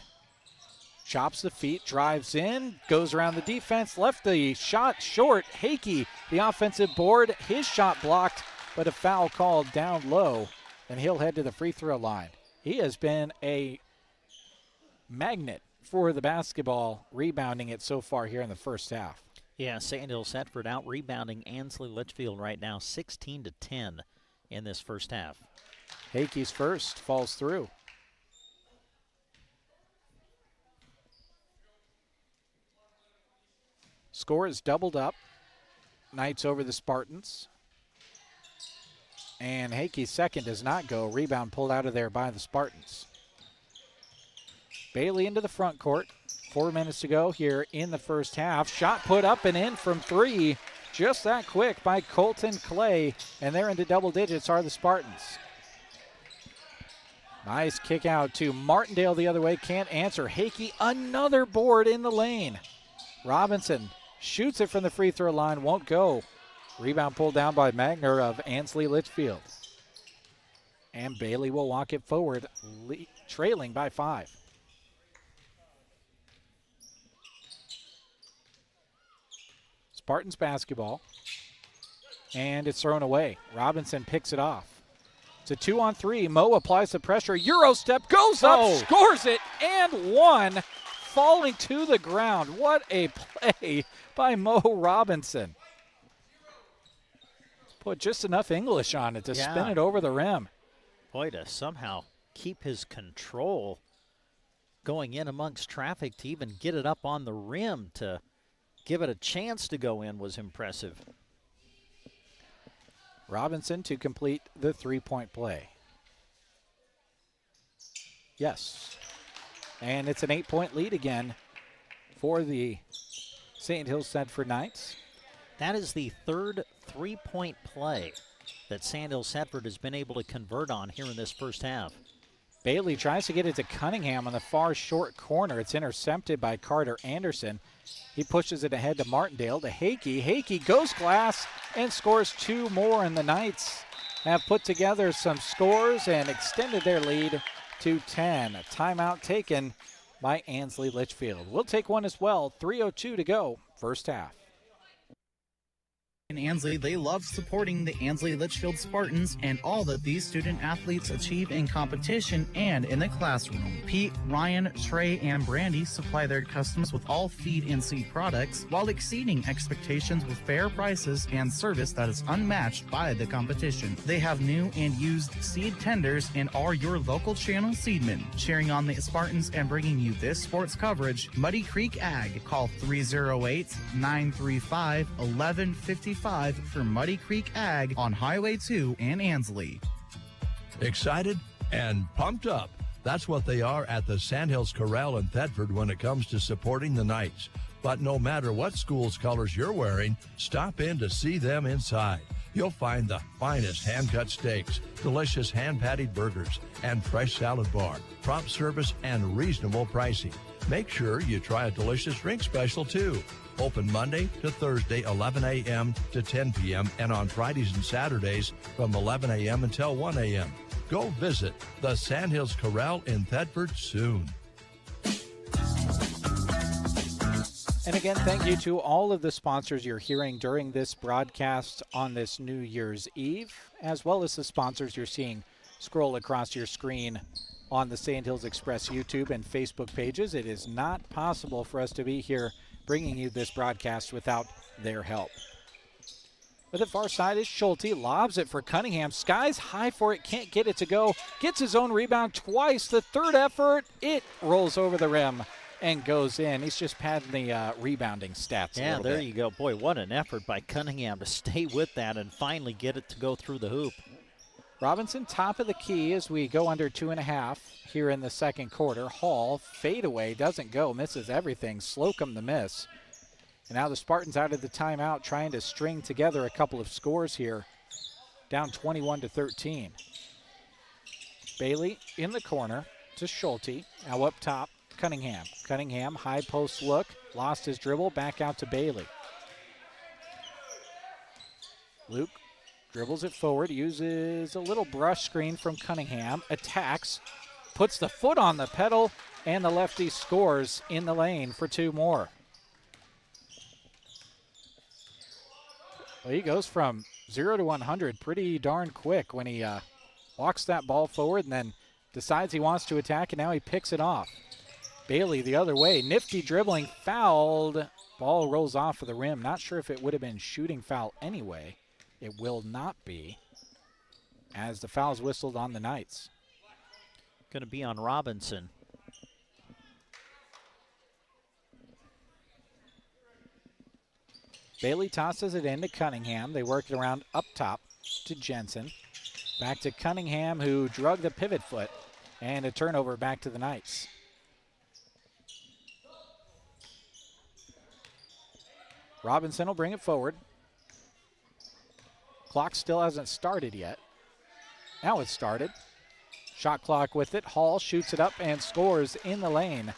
Chops the feet, drives in, goes around the defense, left the shot short. Hakey, the offensive board, his shot blocked, but a foul called down low, and he'll head to the free throw line. He has been a magnet for the basketball, rebounding it so far here in the first half. Yeah, Sandhills Thedford out rebounding Ansley Litchfield right now, 16-10 in this first half. Hakey's first falls through. Score is doubled up. Knights over the Spartans. And Hakey's second does not go. Rebound pulled out of there by the Spartans. Bailey into the front court. 4 minutes to go here in the first half. Shot put up and in from 3. Just that quick by Colton Clay. And they're into double digits are the Spartans. Nice kick out to Martindale the other way. Can't answer. Hakey another board in the lane. Robinson shoots it from the free throw line. Won't go. Rebound pulled down by Magner of Ansley Litchfield. And Bailey will walk it forward, trailing by 5. Spartans basketball. And it's thrown away. Robinson picks it off. It's a 2-on-3. Moe applies the pressure. Euro step, goes up, scores it, and 1. Falling to the ground. What a play by Moe Robinson. Put just enough English on it to spin it over the rim. Boy, to somehow keep his control going in amongst traffic to even get it up on the rim to give it a chance to go in was impressive. Robinson to complete the 3-point play. Yes. And it's an 8-point lead again for the Sandhills Thedford Knights. That is the third 3-point play that Sandhills Thedford has been able to convert on here in this first half. Bailey tries to get it to Cunningham on the far short corner. It's intercepted by Carter Anderson. He pushes it ahead to Martindale to Hakey. Hakey goes glass and scores 2 more, and the Knights have put together some scores and extended their lead to 10. A timeout taken by Ansley Litchfield. We'll take one as well. 3:02 to go, first half. In Ansley, they love supporting the Ansley Litchfield Spartans and all that these student athletes achieve in competition and in the classroom. Pete, Ryan, Trey, and Brandy supply their customers with all feed and seed products while exceeding expectations with fair prices and service that is unmatched by the competition. They have new and used seed tenders and are your local channel seedmen, cheering on the Spartans and bringing you this sports coverage. Muddy Creek Ag. Call 308-935-1155 for Muddy Creek Ag on Highway 2 in Ansley. Excited and pumped up. That's what they are at the Sandhills Corral in Thedford when it comes to supporting the Knights. But no matter what school's colors you're wearing, stop in to see them inside. You'll find the finest hand-cut steaks, delicious hand-patted burgers, and fresh salad bar, prompt service, and reasonable pricing. Make sure you try a delicious drink special, too. Open Monday to Thursday, 11 a.m. to 10 p.m., and on Fridays and Saturdays from 11 a.m. until 1 a.m. Go visit the Sandhills Corral in Thedford soon. And again, thank you to all of the sponsors you're hearing during this broadcast on this New Year's Eve, as well as the sponsors you're seeing scroll across your screen on the Sandhills Express YouTube and Facebook pages. It is not possible for us to be here bringing you this broadcast without their help. But the far side is Schulte, lobs it for Cunningham, skies high for it, can't get it to go, gets his own rebound twice, the third effort, it rolls over the rim and goes in. He's just padding the rebounding stats a little there bit. you go. Boy, what an effort by Cunningham to stay with that and finally get it to go through the hoop. Robinson top of the key as we go under 2.5 here in the second quarter. Hall, fadeaway, doesn't go, misses everything. Slocum the miss. And now the Spartans out of the timeout trying to string together a couple of scores here. Down 21-13. Bailey in the corner to Schulte. Now up top, Cunningham. Cunningham, high post look, lost his dribble, back out to Bailey. Luke dribbles it forward, uses a little brush screen from Cunningham, attacks, puts the foot on the pedal, and the lefty scores in the lane for two more. Well, he goes from 0 to 100 pretty darn quick when he walks that ball forward and then decides he wants to attack, and now he picks it off. Bailey the other way, nifty dribbling, fouled. Ball rolls off of the rim. Not sure if it would have been shooting foul anyway. It will not be, as the foul's whistled on the Knights. Going to be on Robinson. Bailey tosses it into Cunningham. They work it around up top to Jensen. Back to Cunningham, who drug the pivot foot, and a turnover back to the Knights. Robinson will bring it forward. Clock still hasn't started yet. Now it's started. Shot clock with it. Hall shoots it up and scores in the lane.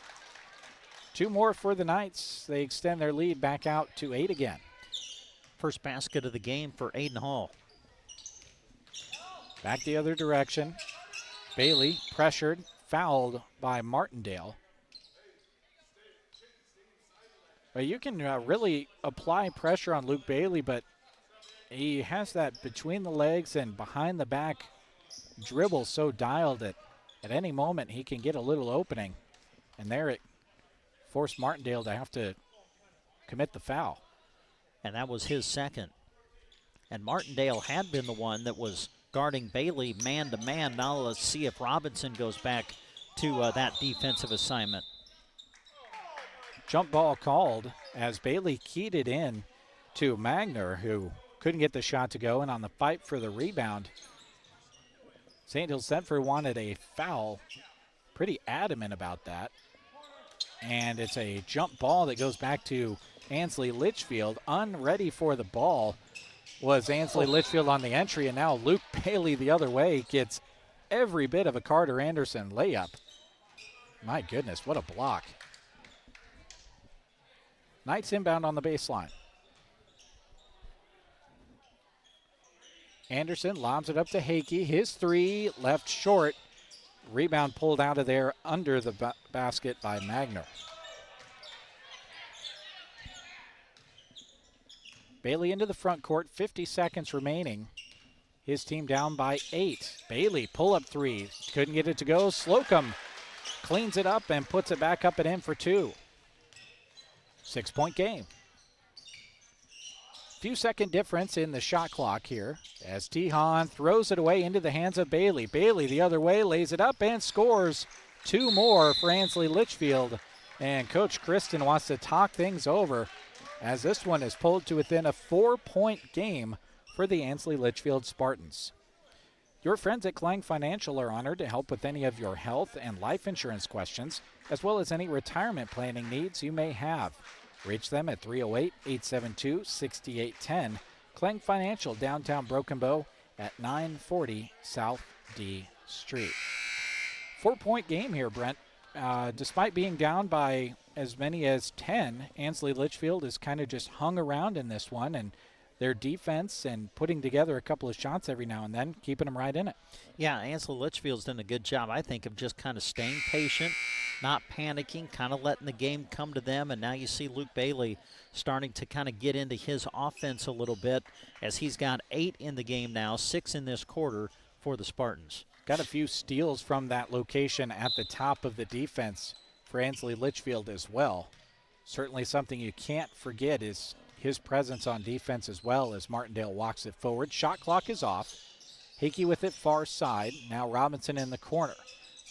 Two more for the Knights. They extend their lead back out to 8 again. First basket of the game for Aiden Hall. Back the other direction. Bailey pressured, fouled by Martindale. Well, you can really apply pressure on Luke Bailey, but he has that between the legs and behind the back dribble so dialed that at any moment he can get a little opening. And there it forced Martindale to have to commit the foul. And that was his second. And Martindale had been the one that was guarding Bailey man-to-man. Now let's see if Robinson goes back to that defensive assignment. Jump ball called as Bailey keyed it in to Magner, who couldn't get the shot to go, and on the fight for the rebound, Sandhills Thedford wanted a foul. Pretty adamant about that. And it's a jump ball that goes back to Ansley Litchfield. Unready for the ball was Ansley Litchfield on the entry, and now Luke Bailey the other way gets every bit of a Carter Anderson layup. My goodness, what a block. Knights inbound on the baseline. Anderson lobs it up to Hakey. His three left short. Rebound pulled out of there under the basket by Magner. Bailey into the front court, 50 seconds remaining. His team down by 8. Bailey, pull-up three. Couldn't get it to go. Slocum cleans it up and puts it back up and in for 2. 6-point game. Few second difference in the shot clock here as Tehan throws it away into the hands of Bailey. Bailey the other way, lays it up and scores 2 more for Ansley Litchfield. And Coach Kristen wants to talk things over as this one is pulled to within a 4-point game for the Ansley Litchfield Spartans. Your friends at Klang Financial are honored to help with any of your health and life insurance questions, as well as any retirement planning needs you may have. Reach them at 308-872-6810. Clang Financial, downtown Broken Bow at 940 South D Street. 4-point game here, Brent. Despite being down by as many as 10, Ansley Litchfield has kind of just hung around in this one, and their defense and putting together a couple of shots every now and then, keeping them right in it. Yeah, Ansley Litchfield's done a good job, I think, of just kind of staying patient, not panicking, kind of letting the game come to them. And now you see Luke Bailey starting to kind of get into his offense a little bit, as he's got 8 in the game now, 6 in this quarter for the Spartans. Got a few steals from that location at the top of the defense for Ansley Litchfield as well. Certainly something you can't forget is his presence on defense as well, as Martindale walks it forward. Shot clock is off. Hickey with it far side. Now Robinson in the corner.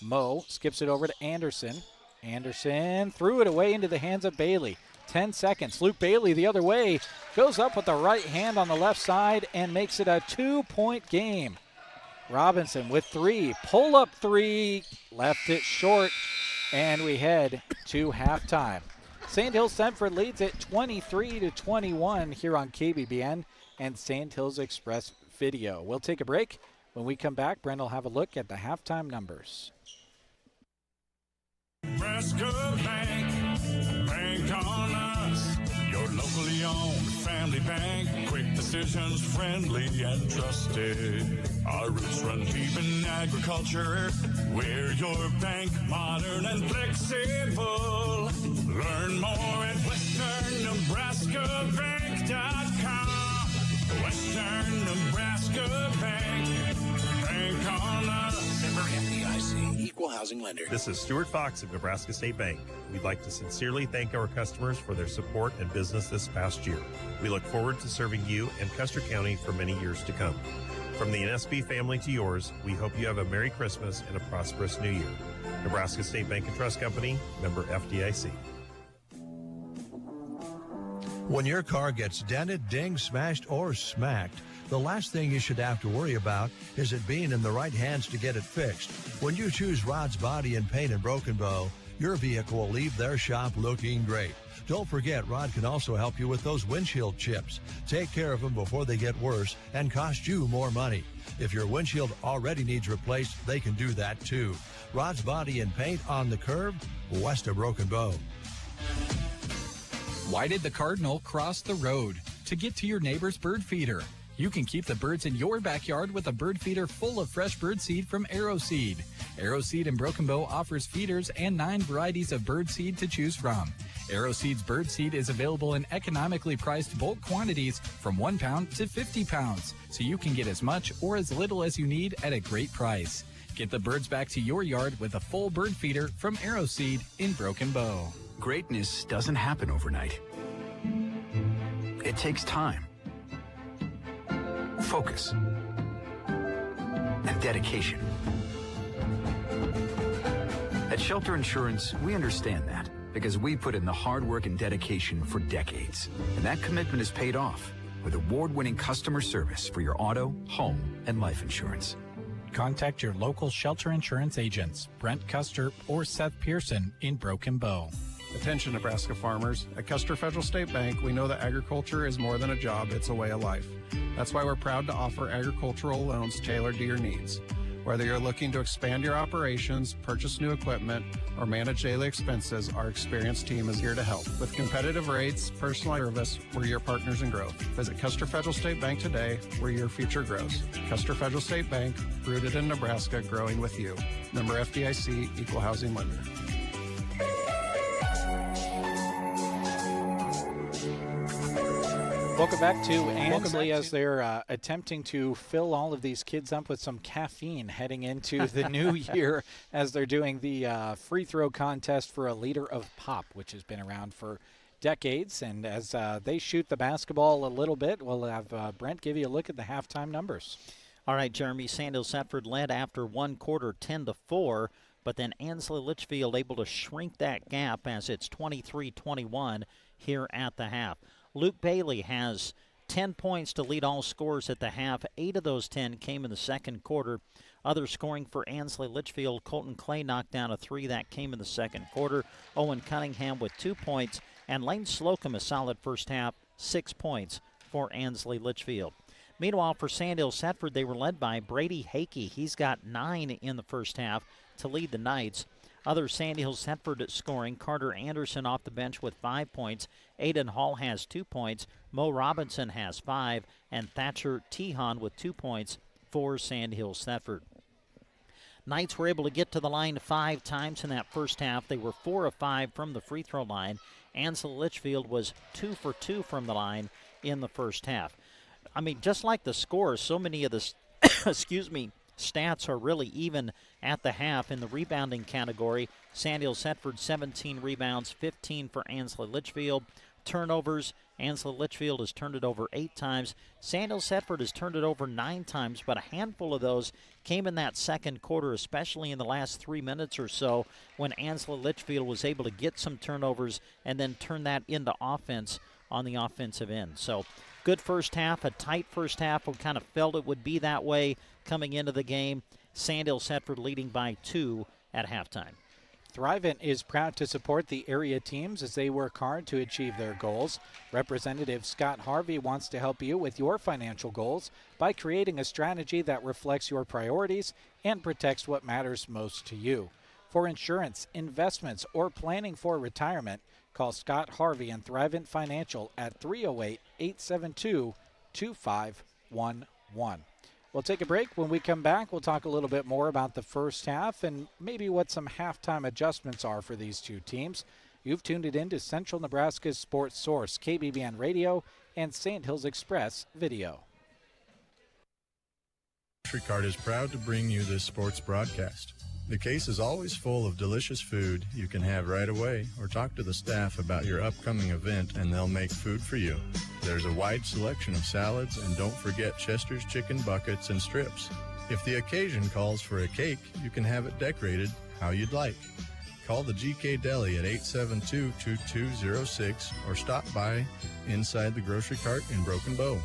Moe skips it over to Anderson. Anderson threw it away into the hands of Bailey. 10 seconds. Luke Bailey the other way. Goes up with the right hand on the left side and makes it a 2-point game. Robinson with 3. Pull-up 3. Left it short. And we head to halftime. Sandhills Thedford leads it 23-21 here on KBBN and Sandhills Express Video. We'll take a break. When we come back, Brent will have a look at the halftime numbers. Nebraska Bank, bank on us. Your locally owned family bank. Quick decisions, friendly and trusted. Our roots run deep in agriculture. We're your bank, modern and flexible. Learn more at WesternNebraskaBank.com. Western Nebraska Bank, bank on us. Member FDIC, equal housing lender. This is Stuart Fox of Nebraska State Bank. We'd like to sincerely thank our customers for their support and business this past year. We look forward to serving you and Custer County for many years to come. From the NSB family to yours, we hope you have a Merry Christmas and a prosperous New Year. Nebraska State Bank and Trust Company, member FDIC. When your car gets dented, dinged, smashed, or smacked, the last thing you should have to worry about is it being in the right hands to get it fixed. When you choose Rod's Body and Paint in Broken Bow, your vehicle will leave their shop looking great. Don't forget, Rod can also help you with those windshield chips. Take care of them before they get worse and cost you more money. If your windshield already needs replaced, they can do that too. Rod's Body and Paint on the curve, west of Broken Bow. Why did the cardinal cross the road? To get to your neighbor's bird feeder. You can keep the birds in your backyard with a bird feeder full of fresh bird seed from Arrow Seed. Arrow Seed in Broken Bow offers feeders and 9 varieties of bird seed to choose from. Arrow Seed's bird seed is available in economically priced bulk quantities from 1 pound to 50 pounds, so you can get as much or as little as you need at a great price. Get the birds back to your yard with a full bird feeder from Arrow Seed in Broken Bow. Greatness doesn't happen overnight. It takes time, focus, and dedication. At Shelter Insurance, we understand that because we put in the hard work and dedication for decades. And that commitment is paid off with award-winning customer service for your auto, home, and life insurance. Contact your local Shelter Insurance agents, Brent Custer or Seth Pearson in Broken Bow. Attention Nebraska farmers. At Custer Federal State Bank, we know that agriculture is more than a job, it's a way of life. That's why we're proud to offer agricultural loans tailored to your needs. Whether you're looking to expand your operations, purchase new equipment, or manage daily expenses, our experienced team is here to help. With competitive rates, personalized service, we're your partners in growth. Visit Custer Federal State Bank today, where your future grows. Custer Federal State Bank, rooted in Nebraska, growing with you. Member FDIC, equal housing lender. Welcome back to Ansley as they're attempting to fill all of these kids up with some caffeine heading into the new year as they're doing the free throw contest for a liter of pop, which has been around for decades. And as they shoot the basketball a little bit, we'll have Brent give you a look at the halftime numbers. All right, Jeremy, Sandhills Thedford led after one quarter 10-4, but then Ansley Litchfield able to shrink that gap as it's 23-21 here at the half. Luke Bailey has 10 points to lead all scorers at the half. 8 of those 10 came in the second quarter. Other scoring for Ansley Litchfield, Colton Clay knocked down a 3 that came in the second quarter. Owen Cunningham with 2 points, and Lane Slocum a solid first half, 6 points for Ansley Litchfield. Meanwhile, for Sandhills Thedford, they were led by Brady Hakey. He's got 9 in the first half to lead the Knights. Other Sandhills Thedford scoring, Carter Anderson off the bench with 5 points. Aiden Hall has 2 points. Mo Robinson has 5. And Thatcher Tehan with 2 points for Sandhills Thedford. Knights were able to get to the line 5 times in that first half. They were 4 of 5 from the free throw line. Ansley Litchfield was 2 for 2 from the line in the first half. I mean, just like the scores, so many of the stats are really even at the half. In the rebounding category, Sandhills Thedford 17 rebounds, 15 for Ansley Litchfield. Turnovers, Ansley Litchfield has turned it over 8 times. Sandhills Thedford has turned it over 9 times, but a handful of those came in that second quarter, especially in the last 3 minutes or so when Ansley Litchfield was able to get some turnovers and then turn that into offense on the offensive end. So good first half, a tight first half. We kind of felt it would be that way coming into the game. Sandhills Thedford leading by 2 at halftime. Thrivent is proud to support the area teams as they work hard to achieve their goals. Representative Scott Harvey wants to help you with your financial goals by creating a strategy that reflects your priorities and protects what matters most to you. For insurance, investments, or planning for retirement, call Scott Harvey and Thrivent Financial at 308-872-2511. We'll take a break. When we come back, we'll talk a little bit more about the first half and maybe what some halftime adjustments are for these two teams. You've tuned it in to Central Nebraska's sports source, KBBN Radio and Sandhills Express Video. Grocery Cart is proud to bring you this sports broadcast. The case is always full of delicious food you can have right away, or talk to the staff about your upcoming event and they'll make food for you. There's a wide selection of salads, and don't forget Chester's chicken buckets and strips. If the occasion calls for a cake, you can have it decorated how you'd like. Call the GK Deli at 872-2206 or stop by inside the Grocery Cart in Broken Bow.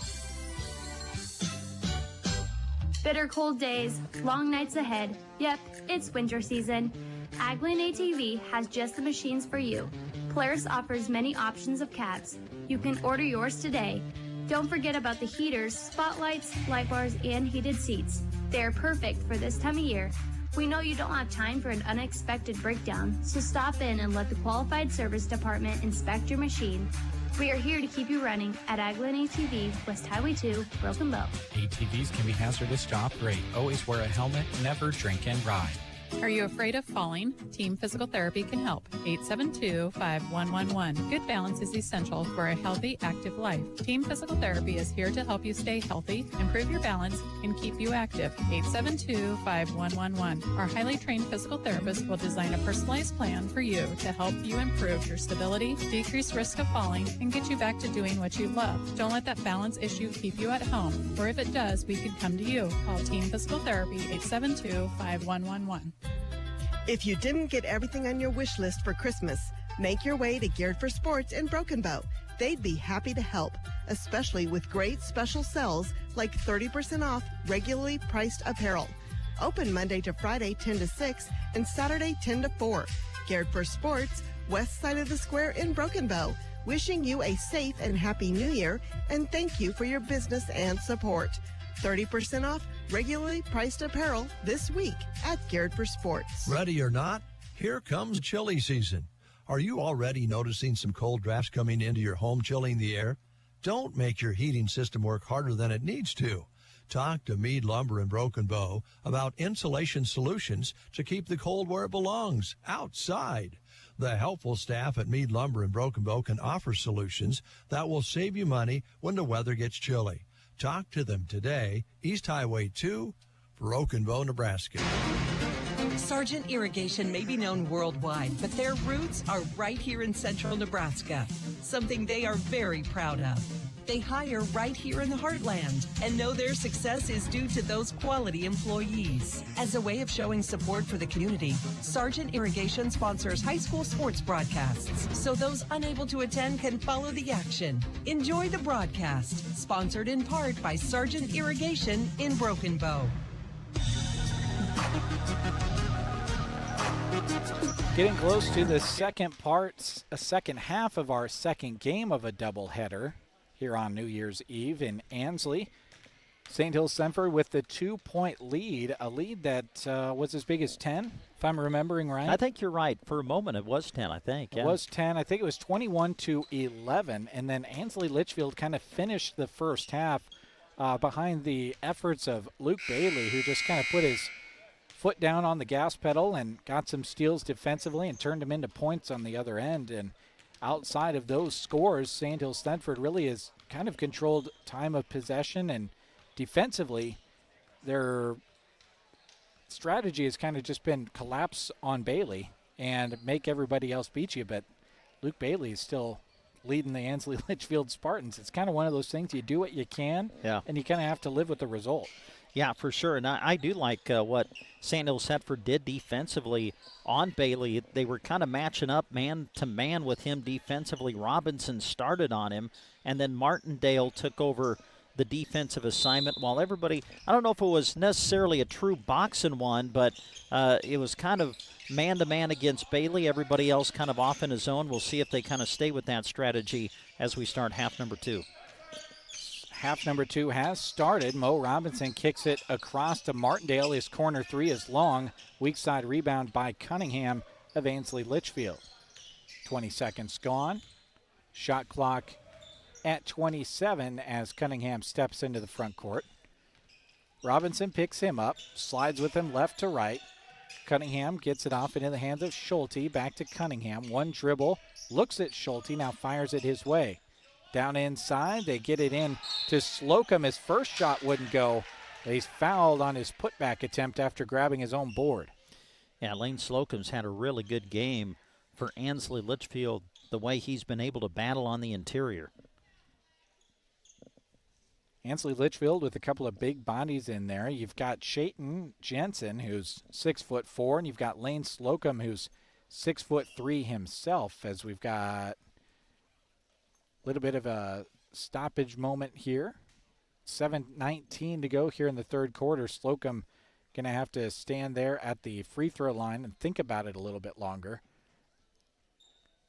Bitter cold days, long nights ahead. Yep, it's winter season. Aglin ATV has just the machines for you. Polaris offers many options of cabs. You can order yours today. Don't forget about the heaters, spotlights, light bars, and heated seats. They are perfect for this time of year. We know you don't have time for an unexpected breakdown, so stop in and let the qualified service department inspect your machine. We are here to keep you running at Aglin ATV, West Highway 2, Broken Bow. ATVs can be hazardous to operate. Always wear a helmet. Never drink and ride. Are you afraid of falling? Team Physical Therapy can help. 872-5111. Good balance is essential for a healthy, active life. Team Physical Therapy is here to help you stay healthy, improve your balance, and keep you active. 872-5111. Our highly trained physical therapists will design a personalized plan for you to help you improve your stability, decrease risk of falling, and get you back to doing what you love. Don't let that balance issue keep you at home, or if it does, we can come to you. Call Team Physical Therapy 872-5111. If you didn't get everything on your wish list for Christmas, make your way to Geared for Sports in Broken Bow. They'd be happy to help, especially with great special sales like 30% off regularly priced apparel. Open Monday to Friday 10 to 6 and Saturday 10 to 4. Geared for Sports, west side of the square in Broken Bow. Wishing you a safe and happy new year, and thank you for your business and support. 30% off regularly priced apparel this week at Geared for Sports. Ready or not, here comes chilly season. Are you already noticing some cold drafts coming into your home, chilling the air? Don't make your heating system work harder than it needs to. Talk to Mead Lumber in Broken Bow about insulation solutions to keep the cold where it belongs, outside. The helpful staff at Mead Lumber in Broken Bow can offer solutions that will save you money when the weather gets chilly. Talk to them today, East Highway 2, Broken Bow, Nebraska. Sargent Irrigation may be known worldwide, but their roots are right here in central Nebraska, something they are very proud of. They hire right here in the heartland and know their success is due to those quality employees. As a way of showing support for the community, Sargent Irrigation sponsors high school sports broadcasts so those unable to attend can follow the action. Enjoy the broadcast, sponsored in part by Sargent Irrigation in Broken Bow. Getting close to the second half of our second game of a doubleheader. here on New Year's Eve in Ansley. Sandhills Thedford with the 2-point lead, a lead that was as big as 10, if I'm remembering right. I think you're right. For a moment, it was 10, I think. It was 10. I think it was 21-11, and then Ansley Litchfield kind of finished the first half behind the efforts of Luke Bailey, who just kind of put his foot down on the gas pedal and got some steals defensively and turned them into points on the other end. And outside of those scores, Sandhills Thedford really has kind of controlled time of possession, and defensively, their strategy has kind of just been collapse on Bailey and make everybody else beat you. But Luke Bailey is still leading the Ansley Litchfield Spartans. It's kind of one of those things, you do what you can, and you kind of have to live with the result. Yeah, for sure. And I do like what Sandhills Thedford did defensively on Bailey. They were kind of matching up man to man with him defensively. Robinson started on him, and then Martindale took over the defensive assignment while everybody, I don't know if it was necessarily a true boxing one, but it was kind of man-to-man against Bailey. Everybody else kind of off in his own. We'll see if they kind of stay with that strategy as we start half number 2. Half number 2 has started. Mo Robinson kicks it across to Martindale. His corner 3 is long. Weak side rebound by Cunningham of Ansley Litchfield. 20 seconds gone. Shot clock at 27 as Cunningham steps into the front court. Robinson picks him up, slides with him left to right. Cunningham gets it off into the hands of Schulte. Back to Cunningham. One dribble, looks at Schulte, now fires it his way. Down inside, they get it in to Slocum. His first shot wouldn't go. He's fouled on his putback attempt after grabbing his own board. Yeah, Lane Slocum's had a really good game for Ansley Litchfield, the way he's been able to battle on the interior. Ansley Litchfield with a couple of big bodies in there. You've got Chayton Jensen, who's 6'4", and you've got Lane Slocum, who's 6'3" himself, as we've got a little bit of a stoppage moment here. 7:19 to go here in the third quarter. Slocum going to have to stand there at the free throw line and think about it a little bit longer.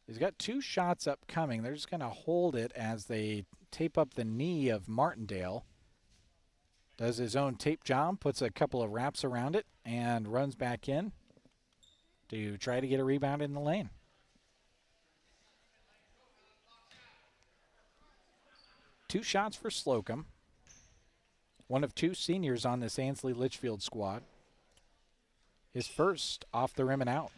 He's got 2 shots upcoming. They're just going to hold it as they tape up the knee of Martindale. Does his own tape job, puts a couple of wraps around it, and runs back in to try to get a rebound in the lane. Two shots for Slocum. One of 2 seniors on this Ansley Litchfield squad. His first off the rim and out.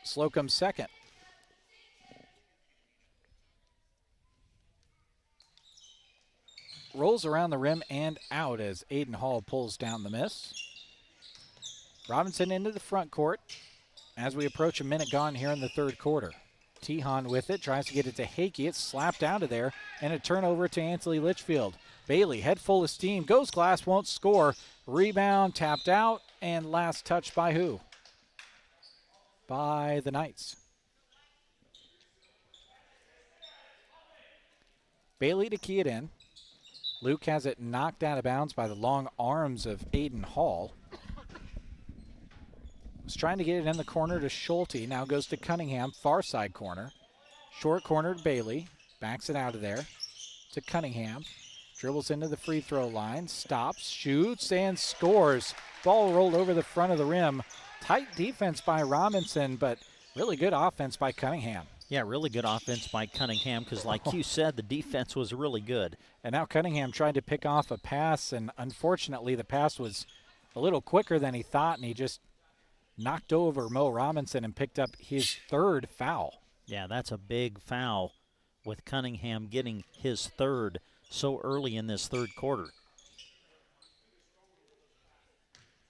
Slocum second. Rolls around the rim and out as Aiden Hall pulls down the miss. Robinson into the front court as we approach a minute gone here in the third quarter. Tehan with it, tries to get it to Hakey. It's slapped out of there, and a turnover to Ansley Litchfield. Bailey, head full of steam, goes glass, won't score. Rebound, tapped out, and last touch by who? By the Knights. Bailey to key it in. Luke has it knocked out of bounds by the long arms of Aiden Hall. Was trying to get it in the corner to Schulte. Now goes to Cunningham, far side corner. Short corner to Bailey. Backs it out of there to Cunningham. Dribbles into the free throw line. Stops, shoots, and scores. Ball rolled over the front of the rim. Tight defense by Robinson, but really good offense by Cunningham. Yeah, really good offense by Cunningham because, like you said, the defense was really good. And now Cunningham tried to pick off a pass, and unfortunately the pass was a little quicker than he thought, and he just knocked over Mo Robinson and picked up his third foul. Yeah, that's a big foul with Cunningham getting his third so early in this third quarter.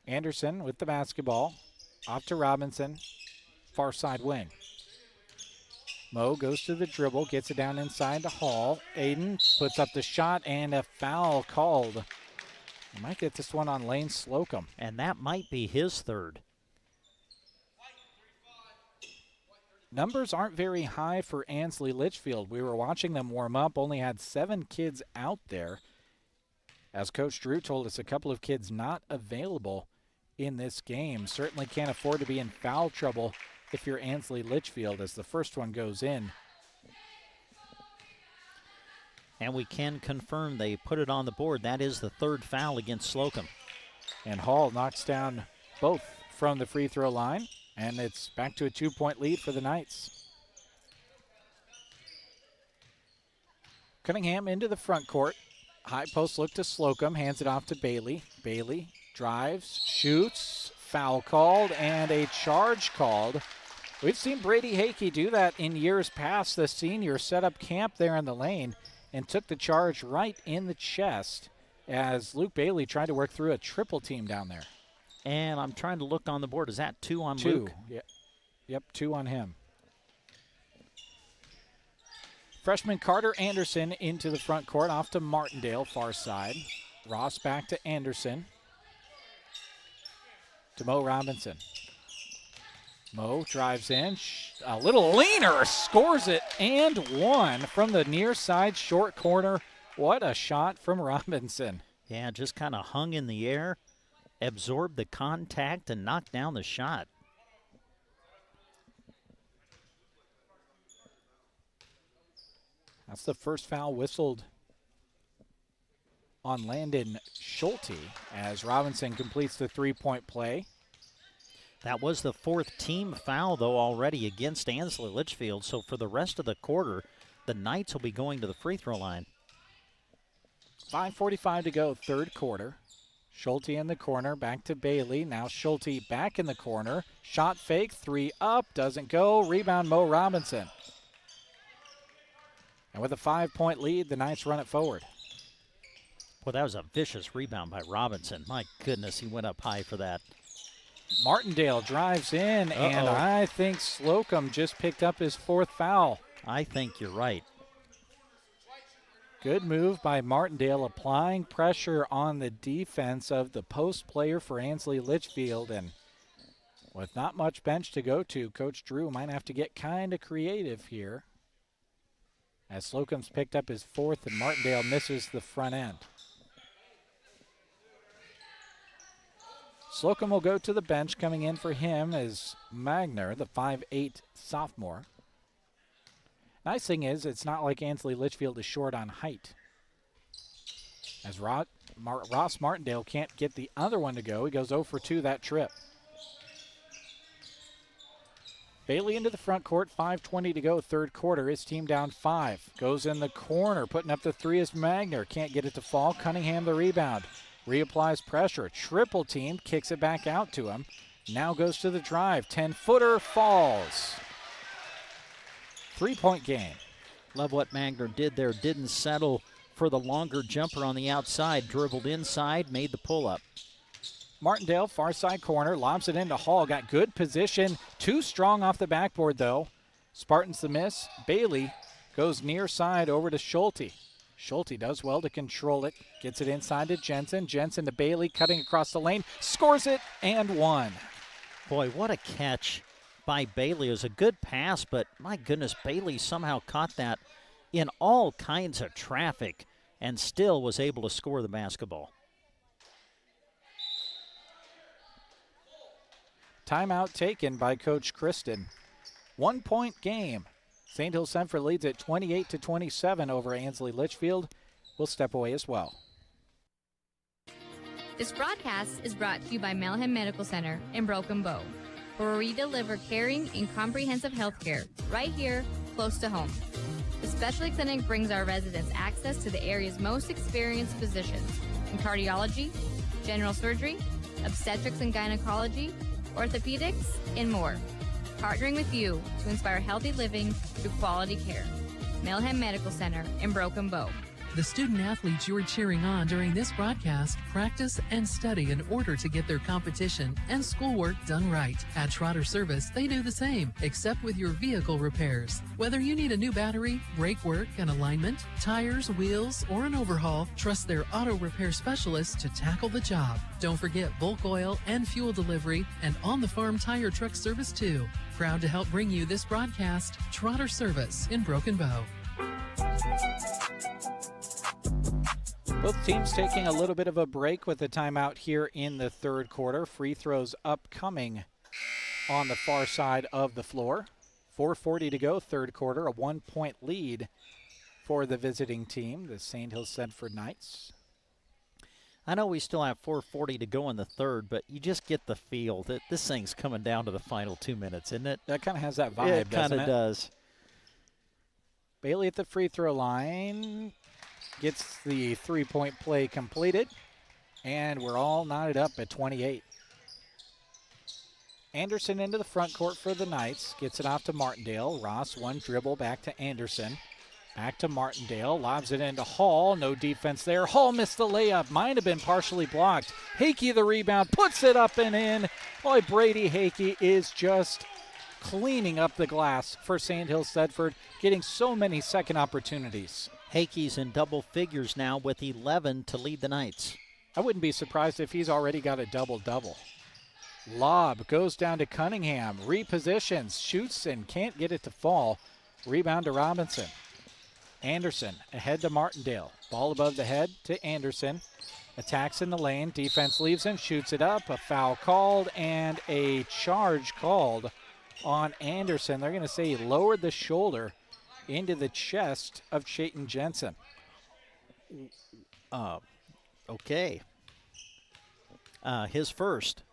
Anderson with the basketball. Off to Robinson, far side wing. Mo goes to the dribble, gets it down inside to Hall. Aiden puts up the shot, and a foul called. He might get this one on Lane Slocum. And that might be his third. Numbers aren't very high for Ansley Litchfield. We were watching them warm up, only had 7 kids out there. As Coach Drew told us, a couple of kids not available in this game. Certainly can't afford to be in foul trouble if you're Ansley Litchfield, as the first one goes in. And we can confirm they put it on the board. That is the third foul against Slocum. And Hall knocks down both from the free throw line, and it's back to a 2-point lead for the Knights. Cunningham into the front court. High post look to Slocum, hands it off to Bailey. Bailey drives, shoots, foul called, and a charge called. We've seen Brady Hakey do that in years past. The senior set up camp there in the lane and took the charge right in the chest as Luke Bailey tried to work through a triple team down there. And I'm trying to look on the board. Is that 2 on 2. Luke? Yeah. Yep, 2 on him. Freshman Carter Anderson into the front court, off to Martindale, far side. Ross back to Anderson. To Mo Robinson. Mo drives in, a little leaner, scores it, and one from the near side short corner. What a shot from Robinson. Yeah, just kind of hung in the air, absorbed the contact, and knocked down the shot. That's the first foul whistled on Landon Schulte as Robinson completes the three-point play. That was the 4th team foul, though, already against Ansley Litchfield. So for the rest of the quarter, the Knights will be going to the free throw line. 5:45 to go, third quarter. Schulte in the corner, back to Bailey. Now Schulte back in the corner. Shot fake, 3 up, doesn't go. Rebound, Mo Robinson. And with a 5-point lead, the Knights run it forward. Well, that was a vicious rebound by Robinson. My goodness, he went up high for that. Martindale drives in, and I think Slocum just picked up his 4th foul. I think you're right. Good move by Martindale, applying pressure on the defense of the post player for Ansley Litchfield. And with not much bench to go to, Coach Drew might have to get kind of creative here, as Slocum's picked up his 4th and Martindale misses the front end. Slocum will go to the bench. Coming in for him is Magner, the 5'8" sophomore. Nice thing is, it's not like Ansley Litchfield is short on height, as Ross Martindale can't get the other one to go. He goes 0 for 2 that trip. Bailey into the front court, 5:20 to go, third quarter. His team down 5. Goes in the corner, putting up the 3 is Magner. Can't get it to fall. Cunningham the rebound. Reapplies pressure. Triple team, kicks it back out to him. Now goes to the drive. 10-footer falls. 3-point game. Love what Magner did there. Didn't settle for the longer jumper on the outside. Dribbled inside, made the pull-up. Martindale, far side corner, lobs it into Hall. Got good position. Too strong off the backboard, though. Spartans the miss. Bailey goes near side over to Schulte. Schulte does well to control it. Gets it inside to Jensen. Jensen to Bailey, cutting across the lane. Scores it, and one. Boy, what a catch by Bailey. It was a good pass, but my goodness, Bailey somehow caught that in all kinds of traffic and still was able to score the basketball. Timeout taken by Coach Kristen. 1-point game. Sandhills Central leads at 28-27 over Ansley Litchfield. We'll step away as well. This broadcast is brought to you by Melham Medical Center in Broken Bow, where we deliver caring and comprehensive health care right here, close to home. The specialty clinic brings our residents access to the area's most experienced physicians in cardiology, general surgery, obstetrics and gynecology, orthopedics, and more. Partnering with you to inspire healthy living through quality care. Melham Medical Center in Broken Bow. The student athletes you're cheering on during this broadcast practice and study in order to get their competition and schoolwork done right. At Trotter Service, they do the same, except with your vehicle repairs. Whether you need a new battery, brake work and alignment, tires, wheels, or an overhaul, trust their auto repair specialists to tackle the job. Don't forget bulk oil and fuel delivery and on-the-farm tire truck service too. Proud to help bring you this broadcast, Trotter Service in Broken Bow. Both teams taking a little bit of a break with the timeout here in the third quarter. Free throws upcoming on the far side of the floor. 4:40 to go, third quarter, a 1-point lead for the visiting team, the Sandhills Thedford Knights. I know we still have 4:40 to go in the third, but you just get the feel that this thing's coming down to the final 2 minutes, isn't it? That kind of has that vibe, it doesn't it? Kind of does. Bailey at the free throw line gets the three-point play completed, and we're all knotted up at 28. Anderson into the front court for the Knights, gets it off to Martindale. Ross, one dribble back to Anderson. Back to Martindale, lobs it into Hall, no defense there. Hall missed the layup, might have been partially blocked. Hakey the rebound, puts it up and in. Boy, Brady Hakey is just cleaning up the glass for Sandhills Thedford, getting so many second opportunities. Hakey's in double figures now with 11 to lead the Knights. I wouldn't be surprised if he's already got a double-double. Lob goes down to Cunningham, repositions, shoots and can't get it to fall. Rebound to Robinson. Anderson ahead to Martindale. Ball above the head to Anderson. Attacks in the lane. Defense leaves him, shoots it up. A foul called and a charge called on Anderson. They're going to say he lowered the shoulder into the chest of Chayton Jensen. Okay. His first.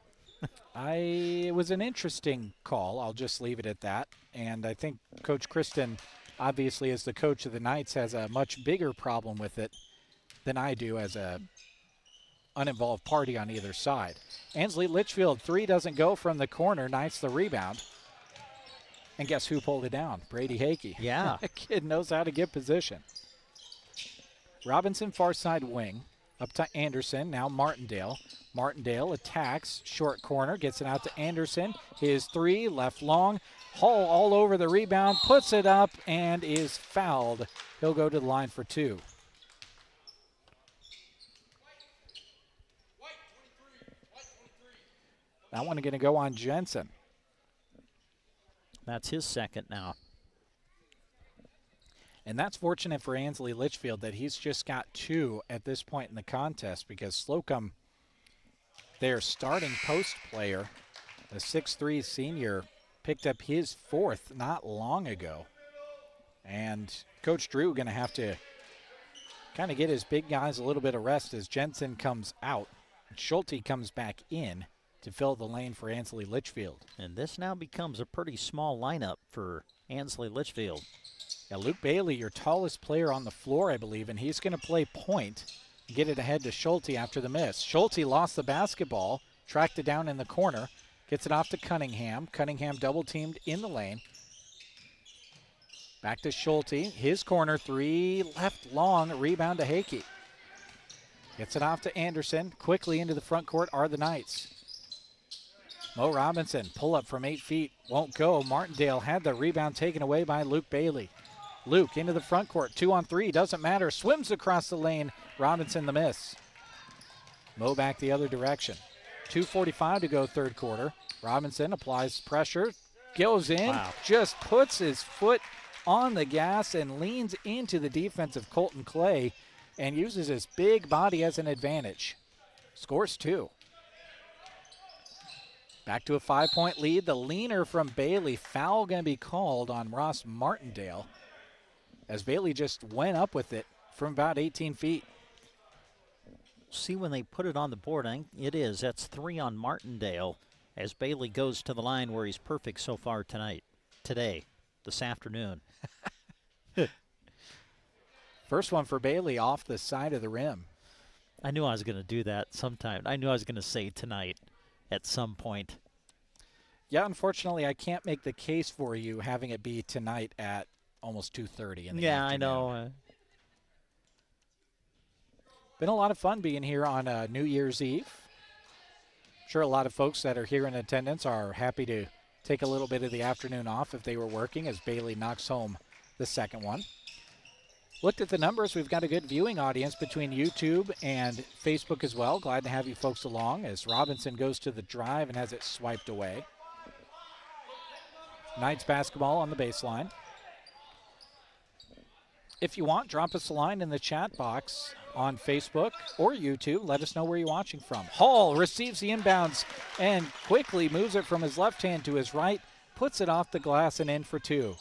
It was an interesting call. I'll just leave it at that. And I think Coach Kristen, obviously as the coach of the Knights, has a much bigger problem with it than I do as a uninvolved party on either side. Ansley Litchfield, three doesn't go from the corner. Knights the rebound. And guess who pulled it down? Brady Hakey. Yeah. The kid knows how to get position. Robinson far side wing. Up to Anderson, now Martindale. Martindale attacks, short corner, gets it out to Anderson. His three, left long. Hall all over the rebound, puts it up, and is fouled. He'll go to the line for two. That one going to go on Jensen. That's his second now. And that's fortunate for Ansley Litchfield that he's just got two at this point in the contest, because Slocum, their starting post player, the 6'3" senior, picked up his fourth not long ago. And Coach Drew going to have to kind of get his big guys a little bit of rest as Jensen comes out. Schulte comes back in to fill the lane for Ansley Litchfield. And this now becomes a pretty small lineup for Ansley Litchfield. Yeah, Luke Bailey, your tallest player on the floor, I believe, and he's going to play point, get it ahead to Schulte after the miss. Schulte lost the basketball, tracked it down in the corner, gets it off to Cunningham. Cunningham double-teamed in the lane. Back to Schulte, his corner three, left long, rebound to Hakey. Gets it off to Anderson, quickly into the front court are the Knights. Mo Robinson, pull up from 8 feet, won't go. Martindale had the rebound taken away by Luke Bailey. Luke into the front court, 2-on-3, doesn't matter, swims across the lane. Robinson the miss. Mo back the other direction. 2:45 to go third quarter. Robinson applies pressure, goes in, just puts his foot on the gas and leans into the defense of Colton Clay and uses his big body as an advantage. Scores two. Back to a 5-point lead. The leaner from Bailey. Foul going to be called on Ross Martindale as Bailey just went up with it from about 18 feet. See when they put it on the board, I think it is. That's 3 on Martindale as Bailey goes to the line where he's perfect so far today, this afternoon. First one for Bailey off the side of the rim. I knew I was going to do that sometime. I knew I was going to say tonight at some point. Yeah, unfortunately, I can't make the case for you having it be tonight at almost 2:30 in the Yeah, afternoon. I know. Been a lot of fun being here on New Year's Eve. I'm sure a lot of folks that are here in attendance are happy to take a little bit of the afternoon off if they were working as Bailey knocks home the second one. Looked at the numbers. We've got a good viewing audience between YouTube and Facebook as well. Glad to have you folks along as Robinson goes to the drive and has it swiped away. Knights basketball on the baseline. If you want, drop us a line in the chat box. on Facebook or YouTube. Let us know where you're watching from. Hall receives the inbounds and quickly moves it from his left hand to his right, puts it off the glass and in for two.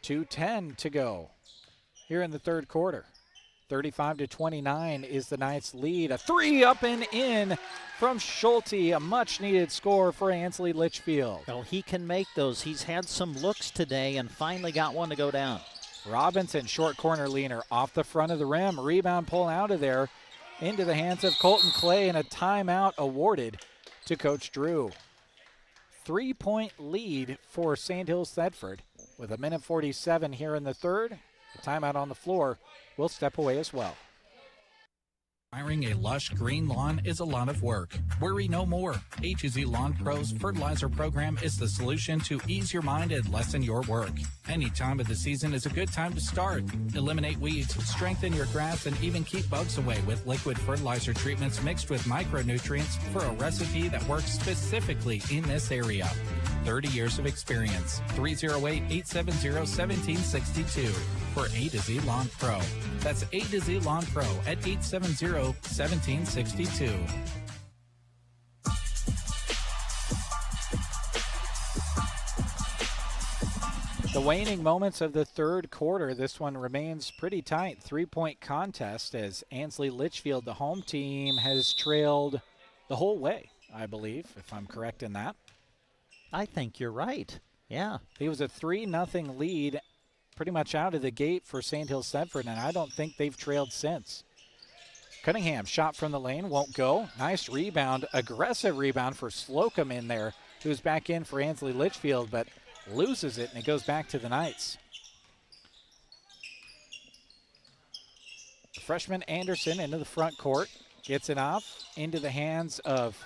2:10 to go here in the third quarter. 35-29 is the Knights' lead. A three up and in from Schulte, a much-needed score for Ansley Litchfield. Well, he can make those. He's had some looks today and finally got one to go down. Robinson, short corner leaner off the front of the rim. Rebound pull out of there into the hands of Colton Clay, and a timeout awarded to Coach Drew. 3-point lead for Sandhills Thedford with 1:47 here in the third. The timeout on the floor will step away as well. Hiring a lush green lawn is a lot of work. Worry no more. A2Z Lawn Pros fertilizer program is the solution to ease your mind and lessen your work. Any time of the season is a good time to start. Eliminate weeds, strengthen your grass, and even keep bugs away with liquid fertilizer treatments mixed with micronutrients for a recipe that works specifically in this area. 30 years of experience. 308-870-1762 for A2Z Lawn Pro. That's A2Z Lawn Pro at 870-1762. The waning moments of the third quarter. This one remains pretty tight. 3-point contest as Ansley Litchfield, the home team, has trailed the whole way, I believe, if I'm correct in that. I think you're right. Yeah. It was a 3-0 lead pretty much out of the gate for Sandhills Thedford, and I don't think they've trailed since. Cunningham, shot from the lane, won't go. Nice rebound, aggressive rebound for Slocum in there, who's back in for Ansley Litchfield, but loses it, and it goes back to the Knights. Freshman Anderson into the front court, gets it off into the hands of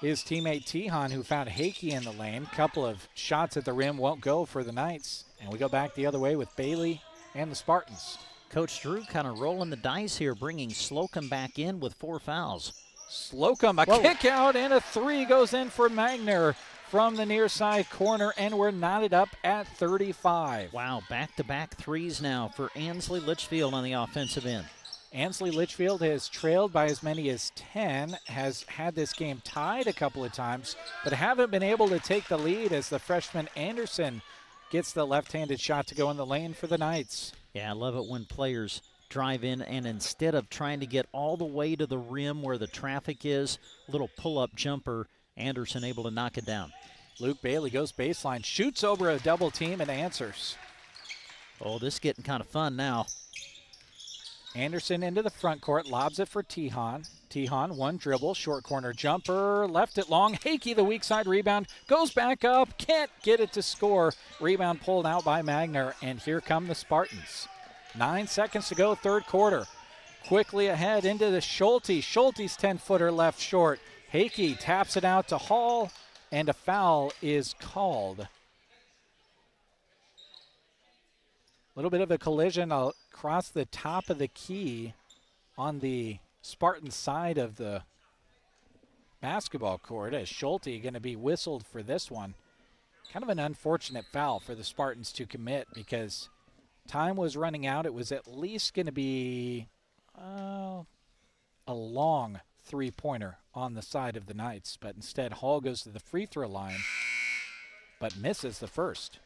his teammate Tihan, who found Hakey in the lane. Couple of shots at the rim won't go for the Knights. And we go back the other way with Bailey and the Spartans. Coach Drew kind of rolling the dice here, bringing Slocum back in with 4 fouls. Slocum, a kick out, and a three goes in for Magner from the near side corner, and we're knotted up at 35. Wow, back-to-back threes now for Ansley Litchfield on the offensive end. Ansley Litchfield has trailed by as many as 10, has had this game tied a couple of times, but haven't been able to take the lead as the freshman Anderson gets the left-handed shot to go in the lane for the Knights. Yeah, I love it when players drive in and instead of trying to get all the way to the rim where the traffic is, little pull-up jumper, Anderson able to knock it down. Luke Bailey goes baseline, shoots over a double team and answers. Oh, this is getting kind of fun now. Anderson into the front court, lobs it for Tihan. Tihan, one dribble, short corner jumper, left it long. Hakey, the weak side rebound, goes back up, can't get it to score. Rebound pulled out by Magner, and here come the Spartans. 9 seconds to go, third quarter. Quickly ahead into the Schulte. Schulte's 10-footer left short. Hakey taps it out to Hall, and a foul is called. A little bit of a collision across the top of the key on the Spartan side of the basketball court, as Schulte going to be whistled for this one. Kind of an unfortunate foul for the Spartans to commit because time was running out. It was at least going to be a long three-pointer on the side of the Knights, but instead Hall goes to the free throw line but misses the first.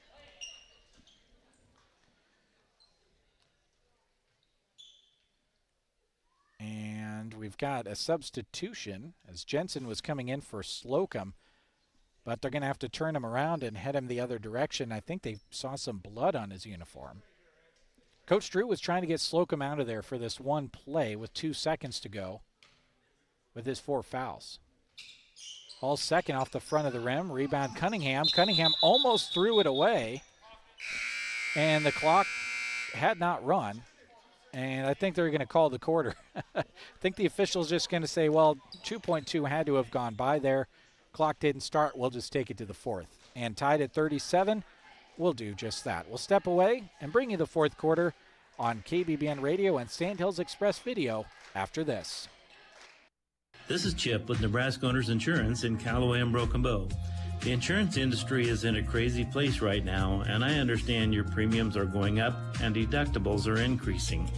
And we've got a substitution as Jensen was coming in for Slocum, but they're going to have to turn him around and head him the other direction. I think they saw some blood on his uniform. Coach Drew was trying to get Slocum out of there for this one play with 2 seconds to go with his 4 fouls. Hall second off the front of the rim. Rebound Cunningham. Cunningham almost threw it away, and the clock had not run. And I think they're going to call the quarter. I think the official's just going to say, well, 2.2 had to have gone by there. Clock didn't start. We'll just take it to the fourth. And tied at 37, we'll do just that. We'll step away and bring you the fourth quarter on KBBN Radio and Sandhills Express Video after this. This is Chip with Nebraska Owners Insurance in Callaway and Broken Bow. The insurance industry is in a crazy place right now, and I understand your premiums are going up and deductibles are increasing.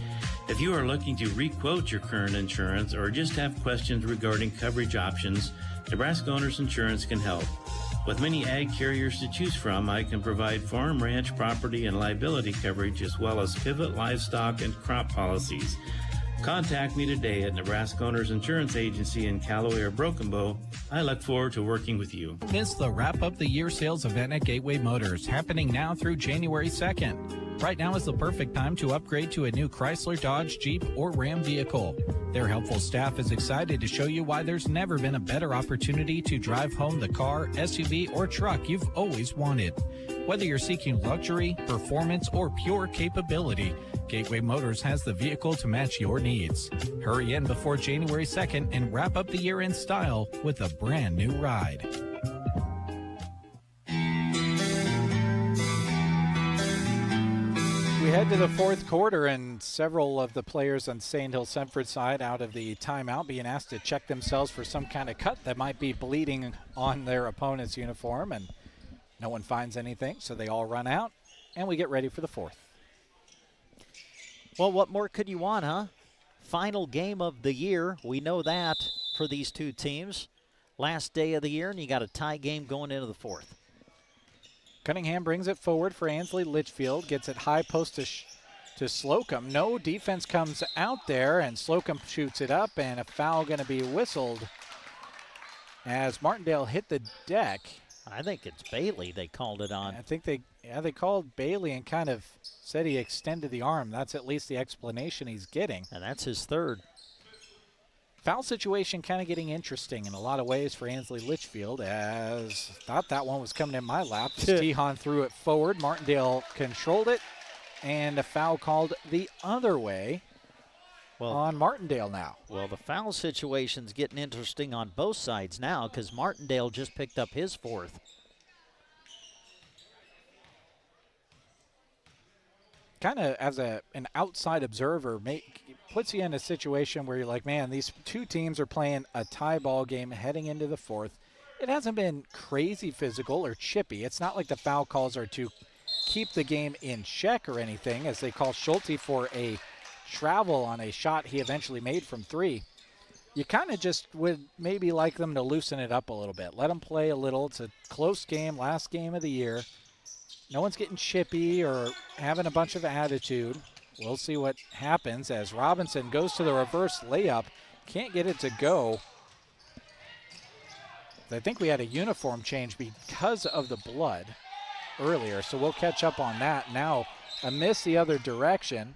If you are looking to re-quote your current insurance or just have questions regarding coverage options, Nebraska Owners Insurance can help. With many ag carriers to choose from, I can provide farm, ranch, property, and liability coverage as well as pivot, livestock, and crop policies. Contact me today at Nebraska Owners Insurance Agency in Callaway or Broken Bow. I look forward to working with you. Miss the Wrap Up the Year sales event at Gateway Motors, happening now through January 2nd. Right now is the perfect time to upgrade to a new Chrysler, Dodge, Jeep, or Ram vehicle. Their helpful staff is excited to show you why there's never been a better opportunity to drive home the car, SUV, or truck you've always wanted. Whether you're seeking luxury, performance, or pure capability, Gateway Motors has the vehicle to match your needs. Hurry in before January 2nd and wrap up the year in style with a brand new ride. We head to the fourth quarter, and several of the players on Sandhills Semford side out of the timeout being asked to check themselves for some kind of cut that might be bleeding on their opponent's uniform, and no one finds anything, so they all run out, and we get ready for the fourth. Well, what more could you want, huh? Final game of the year. We know that for these two teams. Last day of the year, and you got a tie game going into the fourth. Cunningham brings it forward for Ansley. Litchfield gets it high post to Slocum. No defense comes out there, and Slocum shoots it up, and a foul going to be whistled as Martindale hit the deck. I think it's Bailey they called it on. I think they called Bailey and kind of said he extended the arm. That's at least the explanation he's getting. And that's his third. Foul situation kind of getting interesting in a lot of ways for Ansley Litchfield, as thought that one was coming in my lap. Stehon threw it forward. Martindale controlled it, and a foul called the other way on Martindale now. Well, the foul situation's getting interesting on both sides now because Martindale just picked up his fourth. Kind of as an outside observer, puts you in a situation where you're like, man, these two teams are playing a tie ball game heading into the fourth. It hasn't been crazy physical or chippy. It's not like the foul calls are to keep the game in check or anything, as they call Schulte for a travel on a shot he eventually made from three. You kind of just would maybe like them to loosen it up a little bit. Let them play a little. It's a close game, last game of the year. No one's getting chippy or having a bunch of attitude. We'll see what happens as Robinson goes to the reverse layup. Can't get it to go. I think we had a uniform change because of the blood earlier, so we'll catch up on that. Now a miss the other direction,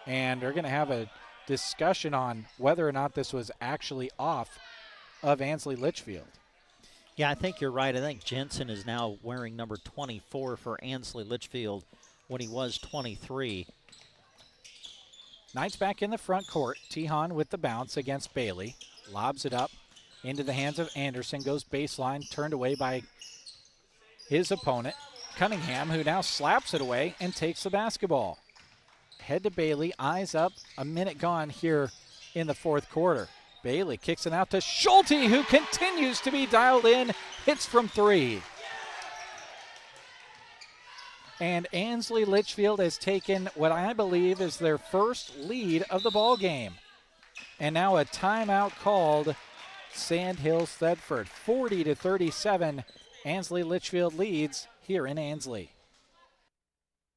and they're going to have a discussion on whether or not this was actually off of Ansley Litchfield. Yeah, I think you're right. I think Jensen is now wearing number 24 for Ansley Litchfield when he was 23. Knights back in the front court. Tehan with the bounce against Bailey. Lobs it up into the hands of Anderson. Goes baseline, turned away by his opponent, Cunningham, who now slaps it away and takes the basketball. Head to Bailey, eyes up, a minute gone here in the fourth quarter. Bailey kicks it out to Schulte, who continues to be dialed in, hits from three. And Ansley Litchfield has taken what I believe is their first lead of the ball game. And now a timeout called. Sandhills Thedford 40-37. Ansley Litchfield leads here in Ansley.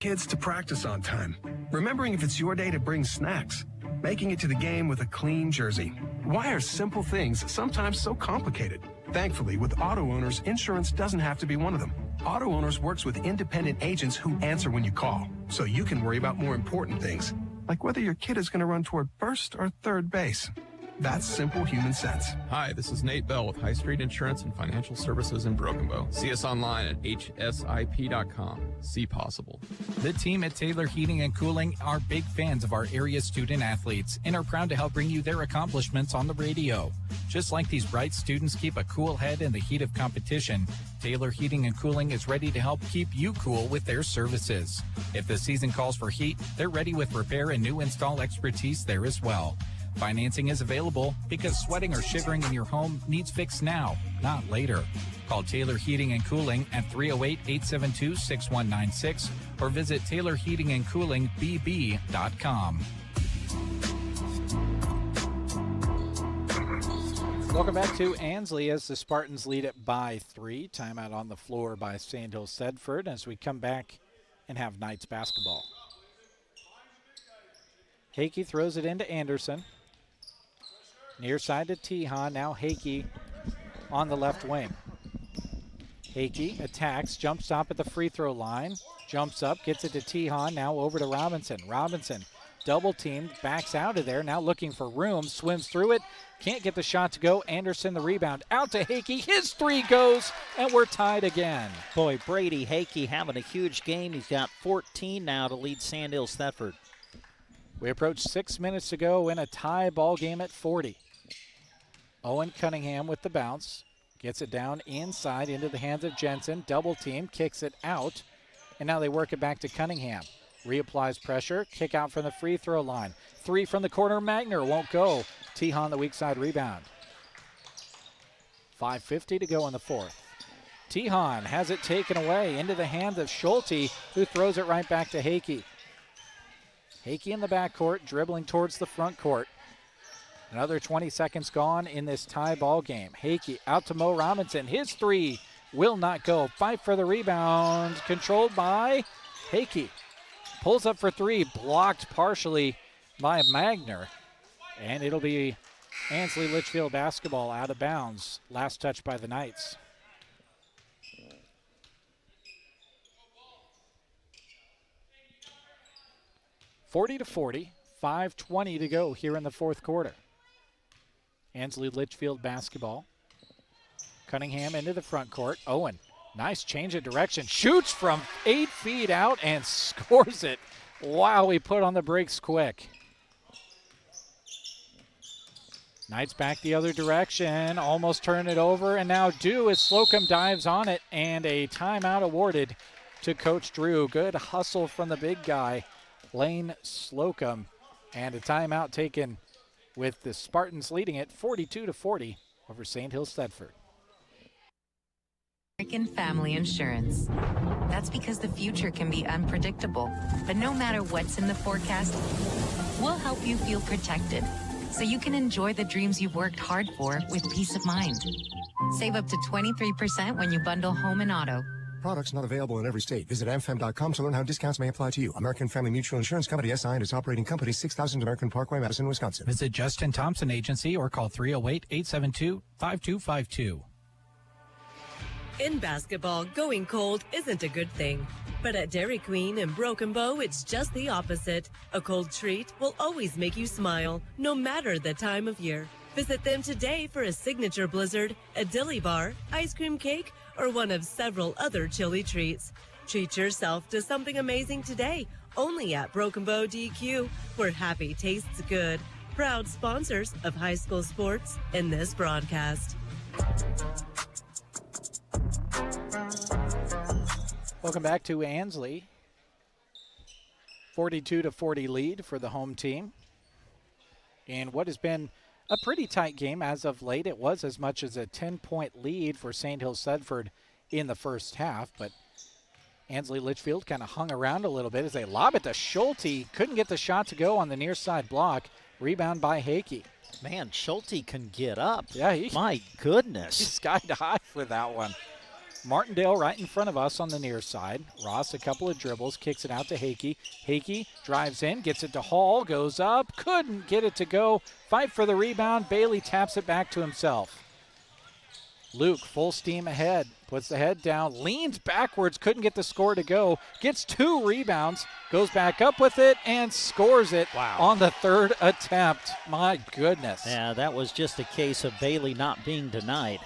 Kids to practice on time. Remembering if it's your day to bring snacks. Making it to the game with a clean jersey. Why are simple things sometimes so complicated? Thankfully, with auto owners, insurance doesn't have to be one of them. Auto Owners works with independent agents who answer when you call, so you can worry about more important things, like whether your kid is going to run toward first or third base. That's simple human sense. Hi, this is Nate Bell with High Street Insurance and Financial Services in Broken Bow. See us online at hsip.com. See possible. The team at Taylor Heating and Cooling are big fans of our area student athletes and are proud to help bring you their accomplishments on the radio. Just like these bright students keep a cool head in the heat of competition, Taylor Heating and Cooling is ready to help keep you cool with their services. If the season calls for heat, they're ready with repair and new install expertise there as well. Financing is available because sweating or shivering in your home needs fixed now, not later. Call Taylor Heating and Cooling at 308-872-6196 or visit taylorheatingandcoolingbb.com. Welcome back to Ansley as the Spartans lead it by 3. Timeout on the floor by Sandhills Thedford as we come back and have Knights basketball. Hakey throws it into Anderson. Near side to Tehan. Now Hakey on the left wing. Hakey attacks, jump stop at the free throw line. Jumps up, gets it to Tehan. Now over to Robinson. Robinson double teamed, backs out of there. Now looking for room, swims through it. Can't get the shot to go. Anderson the rebound. Out to Hakey. His 3 goes, and we're tied again. Boy, Brady Hakey having a huge game. He's got 14 now to lead Sandhills Thedford. We approach 6 minutes to go in a tie ball game at 40. Owen Cunningham with the bounce. Gets it down inside into the hands of Jensen. Double team, kicks it out. And now they work it back to Cunningham. Reapplies pressure, kick out from the free throw line. 3 from the corner, Magner won't go. Tehan the weak side rebound. 5:50 to go in the fourth. Tehan has it taken away into the hands of Schulte, who throws it right back to Hakey. Hakey in the backcourt, dribbling towards the front court. Another 20 seconds gone in this tie ball game. Hakey out to Mo Robinson. His 3 will not go. Fight for the rebound, controlled by Hakey. Pulls up for 3, blocked partially by Magner. And it'll be Ansley Litchfield basketball out of bounds. Last touch by the Knights. (40-40), 5:20 to go here in the fourth quarter. Ansley Litchfield basketball. Cunningham into the front court. Owen, nice change of direction. Shoots from 8 feet out and scores it. Wow, he put on the brakes quick. Knights back the other direction, almost turn it over, and now do as Slocum dives on it, and a timeout awarded to Coach Drew. Good hustle from the big guy, Lane Slocum, and a timeout taken with the Spartans leading it 42-40 over Sandhills Thedford. American Family Insurance. That's because the future can be unpredictable, but no matter what's in the forecast, we'll help you feel protected so you can enjoy the dreams you've worked hard for with peace of mind. Save up to 23% when you bundle home and auto. Products not available in every state. Visit amfam.com to learn how discounts may apply to you. American Family Mutual Insurance Company, SI, and its operating company, 6000 American Parkway, Madison, Wisconsin. Visit Justin Thompson Agency or call 308-872-5252. In basketball, going cold isn't a good thing. But at Dairy Queen in Broken Bow, it's just the opposite. A cold treat will always make you smile, no matter the time of year. Visit them today for a signature blizzard, a dilly bar, ice cream cake, or one of several other chilly treats. Treat yourself to something amazing today, only at Broken Bow DQ, where happy tastes good. Proud sponsors of high school sports in this broadcast. Welcome back to Ansley. 42-40 lead for the home team. And what has been a pretty tight game as of late. It was as much as a 10-point lead for Sandhills Thedford in the first half, but Ansley Litchfield kind of hung around a little bit as they lob it to Schulte. Couldn't get the shot to go on the near side block. Rebound by Hakey. Man, Schulte can get up. Yeah, my goodness. He's skied high for that one. Martindale right in front of us on the near side. Ross a couple of dribbles, kicks it out to Hakey. Hakey drives in, gets it to Hall, goes up, couldn't get it to go. Fight for the rebound. Bailey taps it back to himself. Luke full steam ahead, puts the head down, leans backwards, couldn't get the score to go, gets 2 rebounds, goes back up with it and scores it on the third attempt. My goodness. Yeah, that was just a case of Bailey not being denied.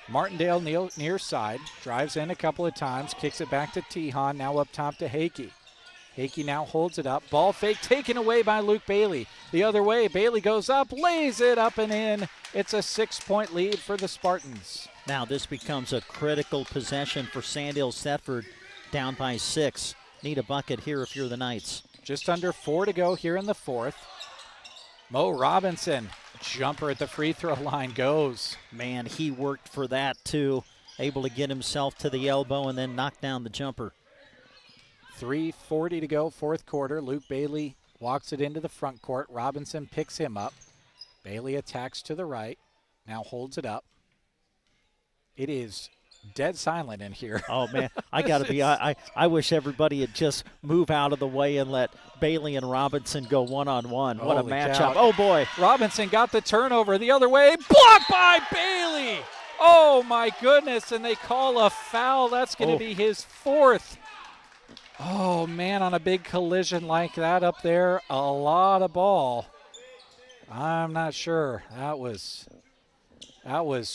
Martindale near side, drives in a couple of times, kicks it back to Tehan, now up top to Hakey. Hakey now holds it up, ball fake taken away by Luke Bailey. The other way, Bailey goes up, lays it up and in. It's a 6-point lead for the Spartans. Now this becomes a critical possession for Sandhills Thedford, down by 6. Need a bucket here if you're the Knights. Just under 4 to go here in the fourth. Mo Robinson, jumper at the free throw line goes. Man, he worked for that too. Able to get himself to the elbow and then knock down the jumper. 3:40 to go, fourth quarter. Luke Bailey walks it into the front court. Robinson picks him up. Bailey attacks to the right. Now holds it up. It is dead silent in here. Oh, man. I got to be – I wish everybody would just move out of the way and let Bailey and Robinson go one-on-one. What a matchup. Cow. Oh, boy. Robinson got the turnover the other way. Blocked by Bailey. Oh, my goodness. And they call a foul. That's going to be his fourth. Oh, man, on a big collision like that up there, a lot of ball. I'm not sure. That was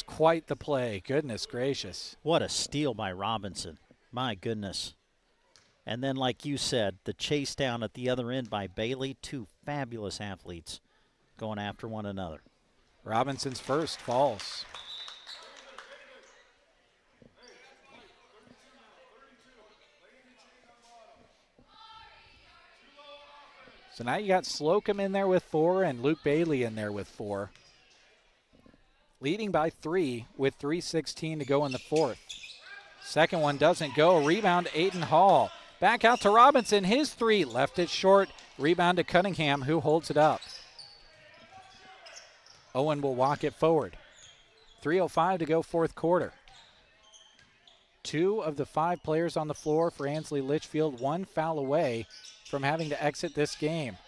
quite the play. Goodness gracious. What a steal by Robinson. My goodness. And then, like you said, the chase down at the other end by Bailey. Two fabulous athletes going after one another. Robinson's first falls. So now you got Slocum in there with 4 and Luke Bailey in there with 4. Leading by 3 with 3:16 to go in the fourth. Second one doesn't go. Rebound, Aiden Hall. Back out to Robinson. His 3 left it short. Rebound to Cunningham, who holds it up. Owen will walk it forward. 3:05 to go, fourth quarter. 2 of the 5 players on the floor for Ansley Litchfield, 1 foul away from having to exit this game.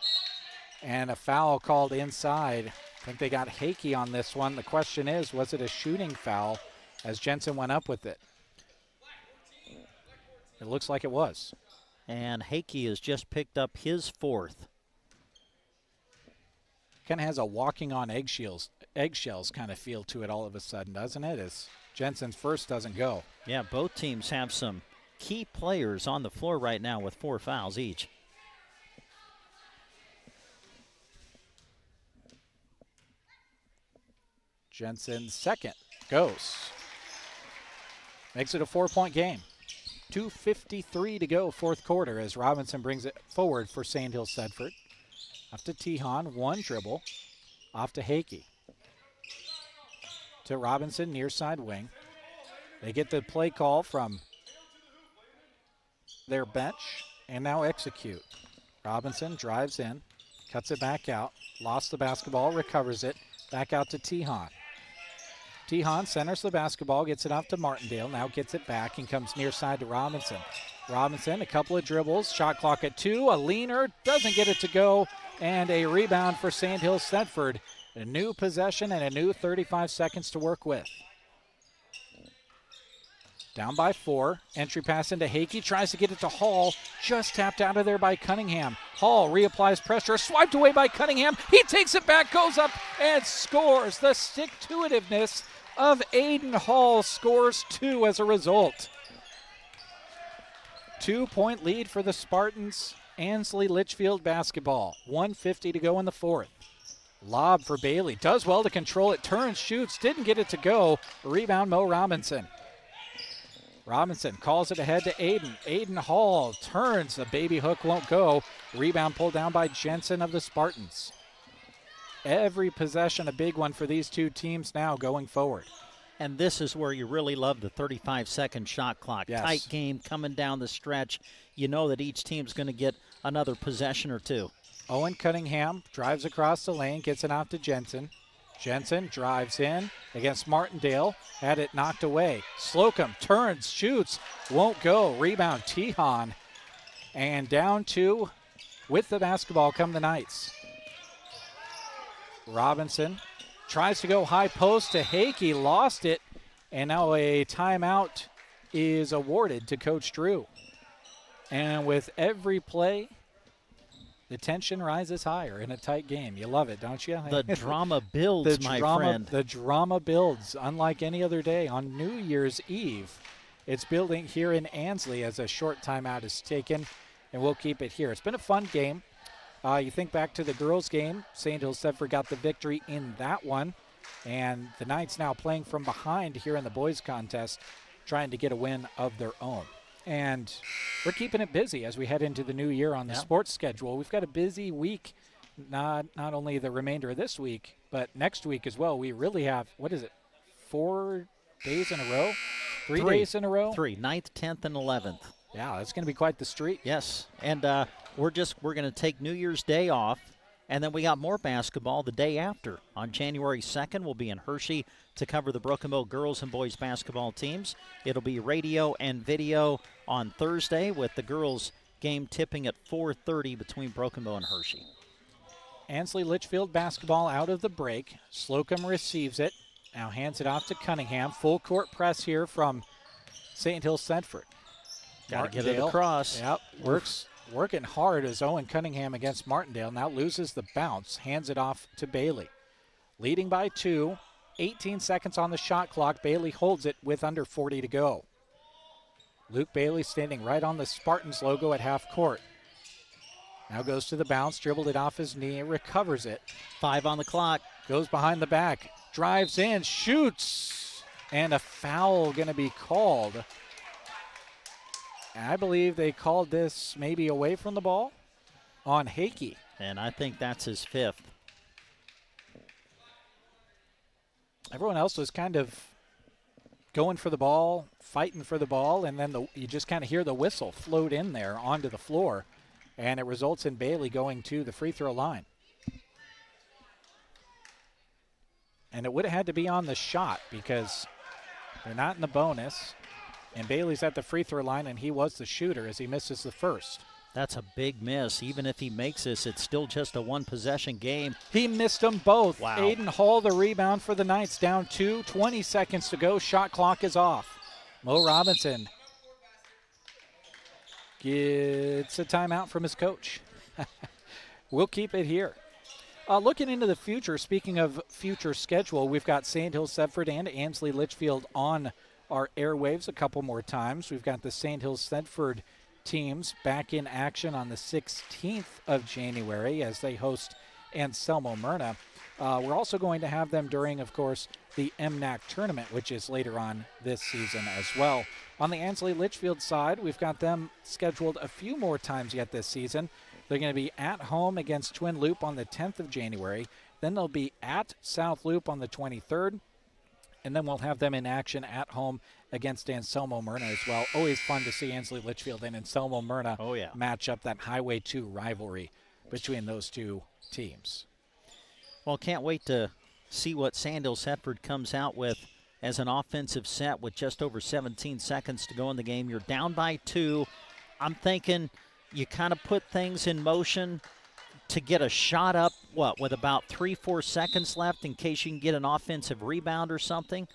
And a foul called inside. I think they got Hakey on this one. The question is, was it a shooting foul as Jensen went up with it? It looks like it was. And Hakey has just picked up his 4th. Kind of has a walking on eggshells kind of feel to it all of a sudden, doesn't it? As Jensen's first doesn't go. Yeah, both teams have some key players on the floor right now with 4 fouls each. Jensen's second goes. Makes it a 4-point game. 2:53 to go, fourth quarter, as Robinson brings it forward for Sandhills Thedford. Off to Tehan, 1 dribble. Off to Hakey. To Robinson, near side wing. They get the play call from their bench and now execute. Robinson drives in, cuts it back out, lost the basketball, recovers it, back out to Tehan. Tehan centers the basketball, gets it off to Martindale, now gets it back and comes near side to Robinson. Robinson, a couple of dribbles, shot clock at 2, a leaner, doesn't get it to go, and a rebound for Sandhills Thedford. A new possession and a new 35 seconds to work with. Down by 4, entry pass into Hakey, tries to get it to Hall, just tapped out of there by Cunningham. Hall reapplies pressure, swiped away by Cunningham, he takes it back, goes up and scores. The stick-to-itiveness of Aiden Hall scores 2 as a result. 2-point lead for the Spartans. Ansley Litchfield basketball. 1:50 to go in the fourth. Lob for Bailey. Does well to control it. Turns, shoots. Didn't get it to go. Rebound, Mo Robinson. Robinson calls it ahead to Aiden. Aiden Hall turns. The baby hook won't go. Rebound pulled down by Jensen of the Spartans. Every possession a big one for these two teams now going forward. And this is where you really love the 35-second shot clock. Yes. Tight game coming down the stretch. You know that each team's going to get another possession or 2. Owen Cunningham drives across the lane, gets it out to Jensen. Jensen drives in against Martindale, had it knocked away. Slocum turns, shoots, won't go. Rebound, Tehan. And down 2 with the basketball come the Knights. Robinson tries to go high post to Hakey, lost it, and now a timeout is awarded to Coach Drew. And with every play, the tension rises higher in a tight game. You love it, don't you? The drama builds, friend. The drama builds, unlike any other day. On New Year's Eve, it's building here in Ansley as a short timeout is taken, and we'll keep it here. It's been a fun game. You think back to the girls' game. Sandhills Thedford got the victory in that one, and the Knights now playing from behind here in the boys' contest, trying to get a win of their own. And we're keeping it busy as we head into the new year on the sports schedule. We've got a busy week not only the remainder of this week, but next week as well. We really have, 4 days in a row? Three days in a row? 3, 9th, 10th, and 11th. Yeah, that's going to be quite the streak. Yes, and we're going to take New Year's Day off, and then we got more basketball the day after. On January 2nd, we'll be in Hershey to cover the Broken Bow girls and boys basketball teams. It'll be radio and video on Thursday with the girls game tipping at 4:30 between Broken Bow and Hershey. Ansley Litchfield basketball out of the break. Slocum receives it. Now hands it off to Cunningham. Full court press here from Sandhills Thedford. Got to get it across. Yep, working hard as Owen Cunningham against Martindale. Now loses the bounce. Hands it off to Bailey. Leading by 2. 18 seconds on the shot clock. Bailey holds it with under 40 to go. Luke Bailey standing right on the Spartans logo at half court. Now goes to the bounce, dribbled it off his knee, recovers it. 5 on the clock. Goes behind the back, drives in, shoots, and a foul going to be called. I believe they called this maybe away from the ball on Hakey. And I think that's his 5th. Everyone else was kind of going for the ball, fighting for the ball, and then you just kind of hear the whistle float in there onto the floor, and it results in Bailey going to the free throw line. And it would have had to be on the shot because they're not in the bonus, and Bailey's at the free throw line, and he was the shooter as he misses the first. That's a big miss. Even if he makes this, it's still just a one-possession game. He missed them both. Wow. Aiden Hall, the rebound for the Knights, down 2, 20 seconds to go. Shot clock is off. Mo Robinson gets a timeout from his coach. We'll keep it here. Looking into the future, speaking of future schedule, we've got Sandhills, Thedford, and Ansley Litchfield on our airwaves a couple more times. We've got the Sandhills, Thedford teams back in action on the 16th of January as they host Anselmo Myrna. We're also going to have them during, of course, the MNAC tournament, which is later on this season as well. On the Ansley Litchfield side, we've got them scheduled a few more times yet this season. They're going to be at home against Twin Loop on the 10th of January. Then they'll be at South Loop on the 23rd. And then we'll have them in action at home against Anselmo Myrna as well. Always fun to see Ansley Litchfield and Anselmo Myrna match up, that Highway 2 rivalry between those two teams. Well, can't wait to see what Sandhills Thedford comes out with as an offensive set with just over 17 seconds to go in the game. You're down by 2. I'm thinking you kind of put things in motion to get a shot up, with about 3-4 seconds left in case you can get an offensive rebound or something.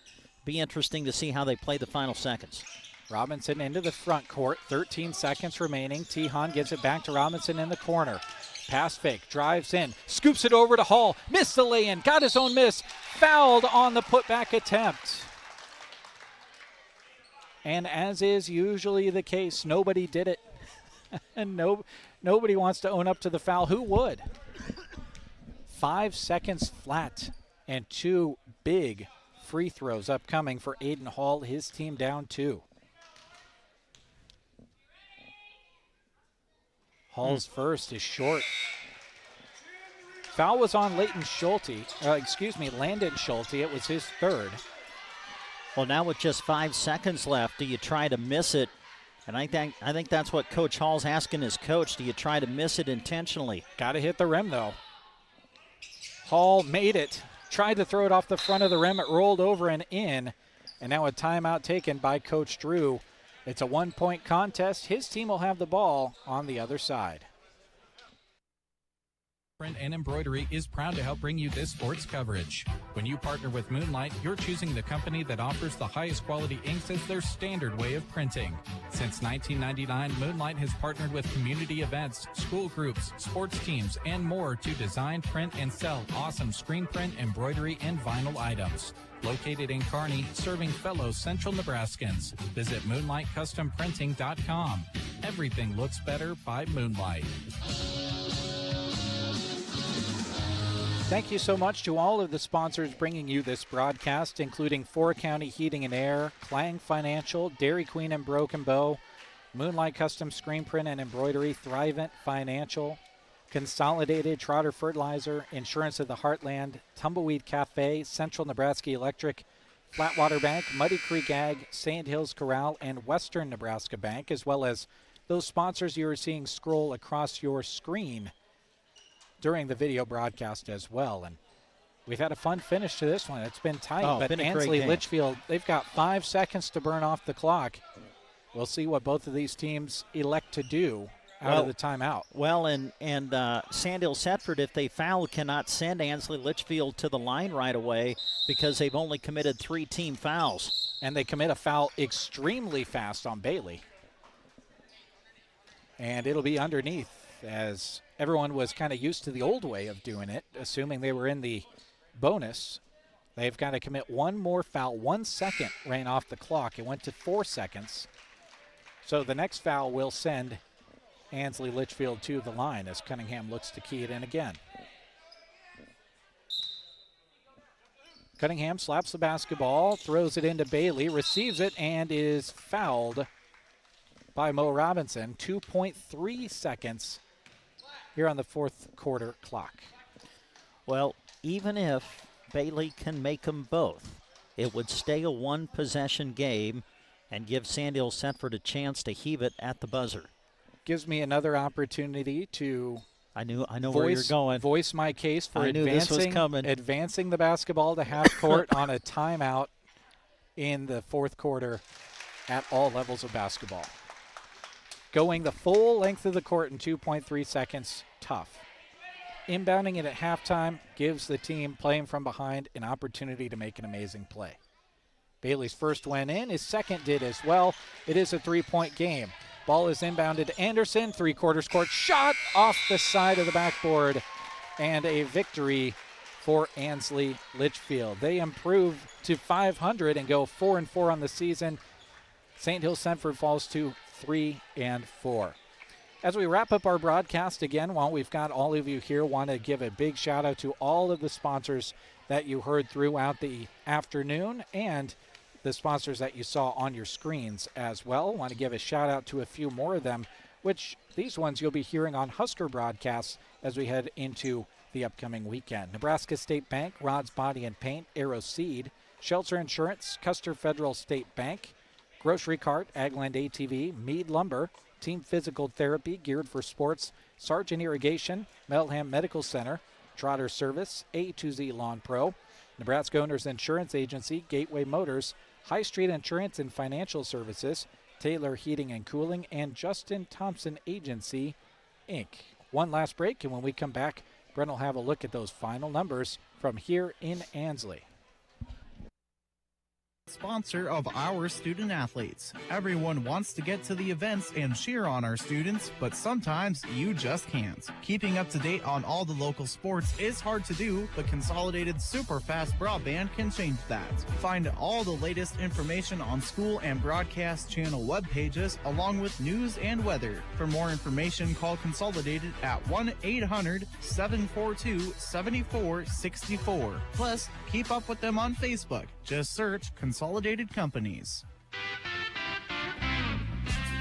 Be interesting to see how they play the final seconds. Robinson into the front court, 13 seconds remaining. Tihan gives it back to Robinson in the corner. Pass fake, drives in, scoops it over to Hall, missed the lay-in, got his own miss, fouled on the putback attempt. And as is usually the case, nobody did it. And nobody wants to own up to the foul. Who would? 5 seconds flat and 2 big free throws upcoming for Aiden Hall, his team down 2. Hall's first is short. Foul was on Landon Schulte. It was his 3rd. Well, now with just 5 seconds left, do you try to miss it? And I think that's what Coach Hall's asking his coach. Do you try to miss it intentionally? Got to hit the rim, though. Hall made it. Tried to throw it off the front of the rim. It rolled over and in. And now a timeout taken by Coach Drew. It's a 1-point contest. His team will have the ball on the other side. Print and Embroidery is proud to help bring you this sports coverage. When you partner with Moonlight, you're choosing the company that offers the highest quality inks as their standard way of printing. Since 1999, Moonlight has partnered with community events, school groups, sports teams, and more to design, print, and sell awesome screen print, embroidery, and vinyl items. Located in Kearney, serving fellow Central Nebraskans. Visit MoonlightCustomPrinting.com. Everything looks better by Moonlight. Thank you so much to all of the sponsors bringing you this broadcast, including 4 County Heating and Air, Clang Financial, Dairy Queen and Broken Bow, Moonlight Custom Screen Print and Embroidery, Thrivent Financial, Consolidated, Trotter Fertilizer, Insurance of the Heartland, Tumbleweed Cafe, Central Nebraska Electric, Flatwater Bank, Muddy Creek Ag, Sandhills Corral, and Western Nebraska Bank, as well as those sponsors you are seeing scroll across your screen during the video broadcast as well. And we've had a fun finish to this one. It's been tight, but Ansley, Litchfield, they've got 5 seconds to burn off the clock. We'll see what both of these teams elect to do out of the timeout. Well, and Sandhills Thedford, if they foul, cannot send Ansley Litchfield to the line right away because they've only committed 3 team fouls. And they commit a foul extremely fast on Bailey. And it'll be underneath, as everyone was kind of used to the old way of doing it, assuming they were in the bonus. They've got to commit one more foul. 1 second ran off the clock. It went to 4 seconds. So the next foul will send Ansley Litchfield to the line as Cunningham looks to key it in again. Cunningham slaps the basketball, throws it into Bailey, receives it, and is fouled by Mo Robinson. 2.3 seconds here on the fourth quarter clock. Well, even if Bailey can make them both, it would stay a 1-possession game and give Sandhills Thedford a chance to heave it at the buzzer. Gives me another opportunity to where you're going. Voice my case for this was coming. advancing the basketball to half court on a timeout in the fourth quarter at all levels of basketball. Going the full length of the court in 2.3 seconds, tough. Inbounding it at halftime gives the team playing from behind an opportunity to make an amazing play. Bailey's first went in, his second did as well. It is a 3-point game. Ball is inbounded to Anderson, 3/4 court shot off the side of the backboard, and a victory for Ansley Litchfield. They improve to 500 and go 4-4 on the season. Sandhills Thedford falls to 3-4. As we wrap up our broadcast again, while we've got all of you here, want to give a big shout out to all of the sponsors that you heard throughout the afternoon and the sponsors that you saw on your screens as well. Want to give a shout out to a few more of them, which these ones you'll be hearing on Husker broadcasts as we head into the upcoming weekend. Nebraska State Bank, Rod's Body and Paint, Arrow Seed, Shelter Insurance, Custer Federal State Bank, Grocery Cart, Agland ATV, Meade Lumber, Team Physical Therapy geared for sports, Sargent Irrigation, Melham Medical Center, Trotter Service, A2Z Lawn Pro, Nebraska Owners Insurance Agency, Gateway Motors, High Street Insurance and Financial Services, Taylor Heating and Cooling, and Justin Thompson Agency, Inc. One last break, and when we come back, Brent will have a look at those final numbers from here in Ansley. Sponsor of our student athletes. Everyone wants to get to the events and cheer on our students, but sometimes you just can't. Keeping up to date on all the local sports is hard to do, but Consolidated Super Fast Broadband can change that. Find all the latest information on school and broadcast channel web pages, along with news and weather. For more information, call Consolidated at 1-800-742-7464. Plus, keep up with them on Facebook. Just search Consolidated Companies.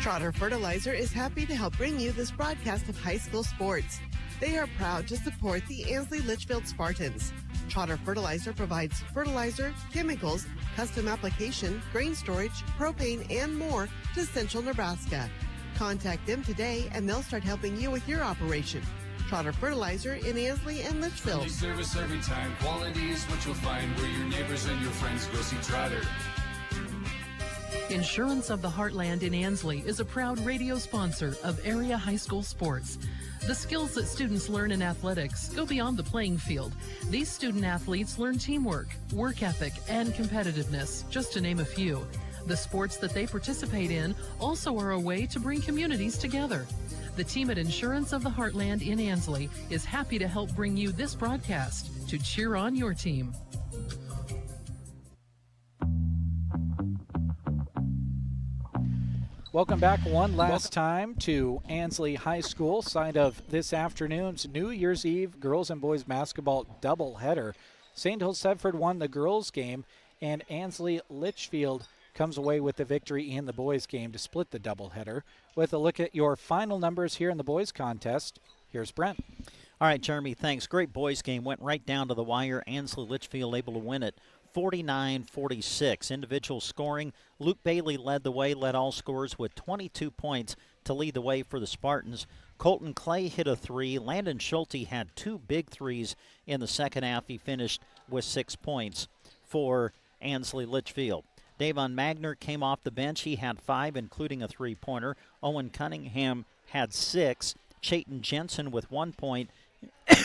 Trotter Fertilizer is happy to help bring you this broadcast of high school sports. They are proud to support the Ansley Litchfield Spartans. Trotter Fertilizer provides fertilizer, chemicals, custom application, grain storage, propane, and more to Central Nebraska. Contact them today and they'll start helping you with your operation. Trotter Fertilizer in Ansley and Litchfield. Friendly service every time. Quality is what you'll find where your neighbors and your friends go see Trotter. Insurance of the Heartland in Ansley is a proud radio sponsor of area high school sports. The skills that students learn in athletics go beyond the playing field. These student athletes learn teamwork, work ethic, and competitiveness, just to name a few. The sports that they participate in also are a way to bring communities together. The team at Insurance of the Heartland in Ansley is happy to help bring you this broadcast to cheer on your team. Welcome back one last time to Ansley High School, side of this afternoon's New Year's Eve girls and boys basketball doubleheader. Sandhills Thedford won the girls game, and Ansley Litchfield comes away with the victory in the boys game to split the doubleheader. With a look at your final numbers here in the boys contest, Here's Brent. All right, Jeremy, thanks. Great boys game. Went right down to the wire. Ansley Litchfield able to win it 49-46. Individual scoring. Luke Bailey led the way, led all scorers with 22 points to lead the way for the Spartans. Colton Clay hit a 3. Landon Schulte had 2 big threes in the second half. He finished with 6 points for Ansley Litchfield. Davon Magner came off the bench. He had 5, including a 3-pointer. Owen Cunningham had 6. Chayton Jensen with 1 point.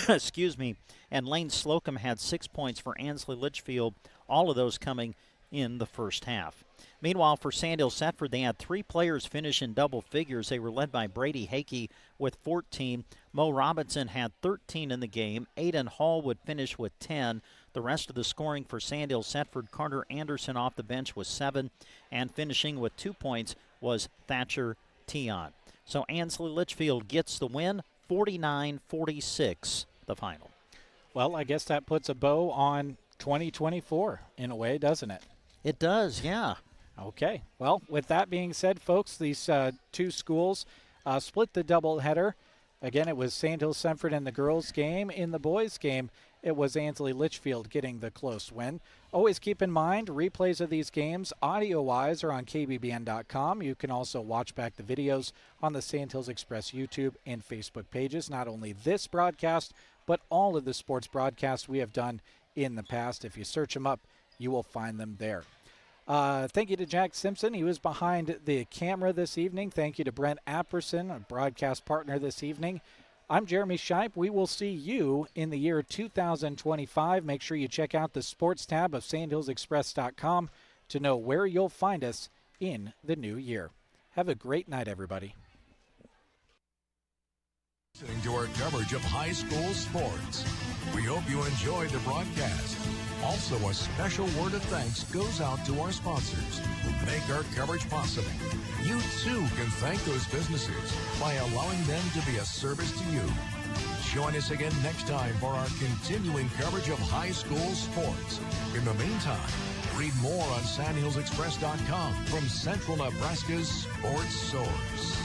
Excuse me. And Lane Slocum had 6 points for Ansley Litchfield, all of those coming in the first half. Meanwhile, for Sandhills Thedford, they had 3 players finish in double figures. They were led by Brady Hakey with 14. Mo Robinson had 13 in the game. Aiden Hall would finish with 10. The rest of the scoring for Sandhills Thedford, Carter Anderson off the bench was 7. And finishing with 2 points was Thatcher Tion. So Ansley Litchfield gets the win, 49-46, the final. Well, I guess that puts a bow on 2024 in a way, doesn't it? It does, yeah. Okay. Well, with that being said, folks, these 2 schools split the doubleheader. Again, it was Sandhills Thedford in the girls' game. In the boys' game, it was Ansley Litchfield getting the close win. Always keep in mind, replays of these games, audio-wise, are on kbbn.com. You can also watch back the videos on the Sandhills Express YouTube and Facebook pages. Not only this broadcast, but all of the sports broadcasts we have done in the past. If you search them up, you will find them there. Thank you to Jack Simpson. He was behind the camera this evening. Thank you to Brent Apperson, a broadcast partner this evening. I'm Jeremy Scheib. We will see you in the year 2025. Make sure you check out the sports tab of sandhillsexpress.com to know where you'll find us in the new year. Have a great night, everybody. Listening to our coverage of high school sports. We hope you enjoyed the broadcast. Also, a special word of thanks goes out to our sponsors who make our coverage possible. You too can thank those businesses by allowing them to be a service to you. Join us again next time for our continuing coverage of high school sports. In the meantime, read more on sandhillsexpress.com from Central Nebraska's sports source.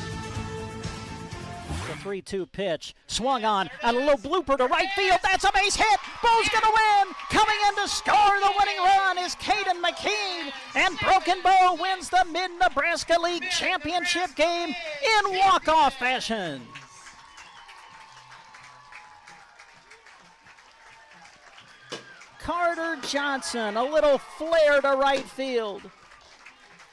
The 3-2 pitch, swung on, and a little blooper to right field. That's a base hit. Bo's going to win. Coming in to score the winning run is Caden McKean, and Broken Bow wins the Mid-Nebraska League Championship game in walk-off fashion. Carter Johnson, a little flare to right field.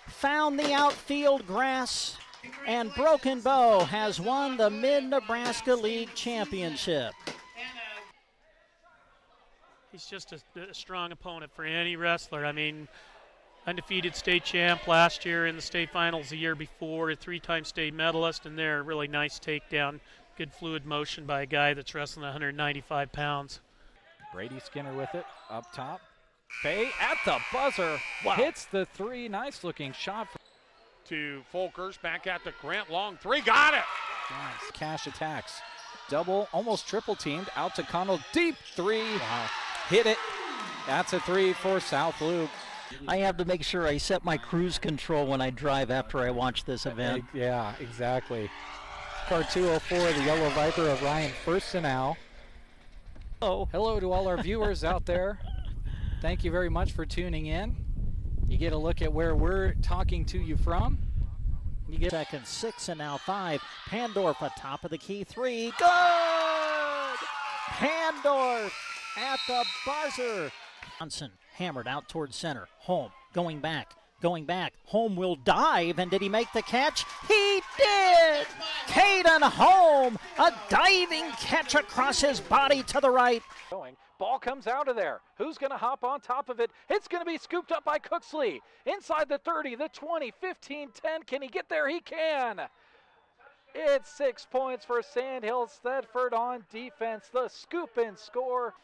Found the outfield grass. And Broken Bow has won the Mid-Nebraska League Championship. He's just a strong opponent for any wrestler. I mean, undefeated state champ last year in the state finals the year before, a 3-time state medalist, and there, really nice takedown. Good fluid motion by a guy that's wrestling 195 pounds. Brady Skinner with it, up top. Fay at the buzzer, hits the 3. Nice-looking shot. To Folkers, back at the Grant, long 3, got it! Nice, Cash attacks. Double, almost triple teamed, out to Connell, deep 3. Wow. Hit it. That's a 3 for South Loop. I have to make sure I set my cruise control when I drive after I watch this event. Yeah, exactly. Car 204, the Yellow Viper of Ryan Firstenau. Oh. Hello to all our viewers out there. Thank you very much for tuning in. You get a look at where we're talking to you from. You get second 6 and now 5. Pandorf atop of the key 3. Good! Pandorf at the buzzer. Johnson hammered out towards center. Holm going back. Holm will dive, and did he make the catch? He did! Caden Holm, a diving catch across his body to the right. Ball comes out of there. Who's going to hop on top of it? It's going to be scooped up by Cooksley. Inside the 30, the 20, 15, 10. Can he get there? He can. It's 6 points for Sandhills Thedford on defense. The scoop and score.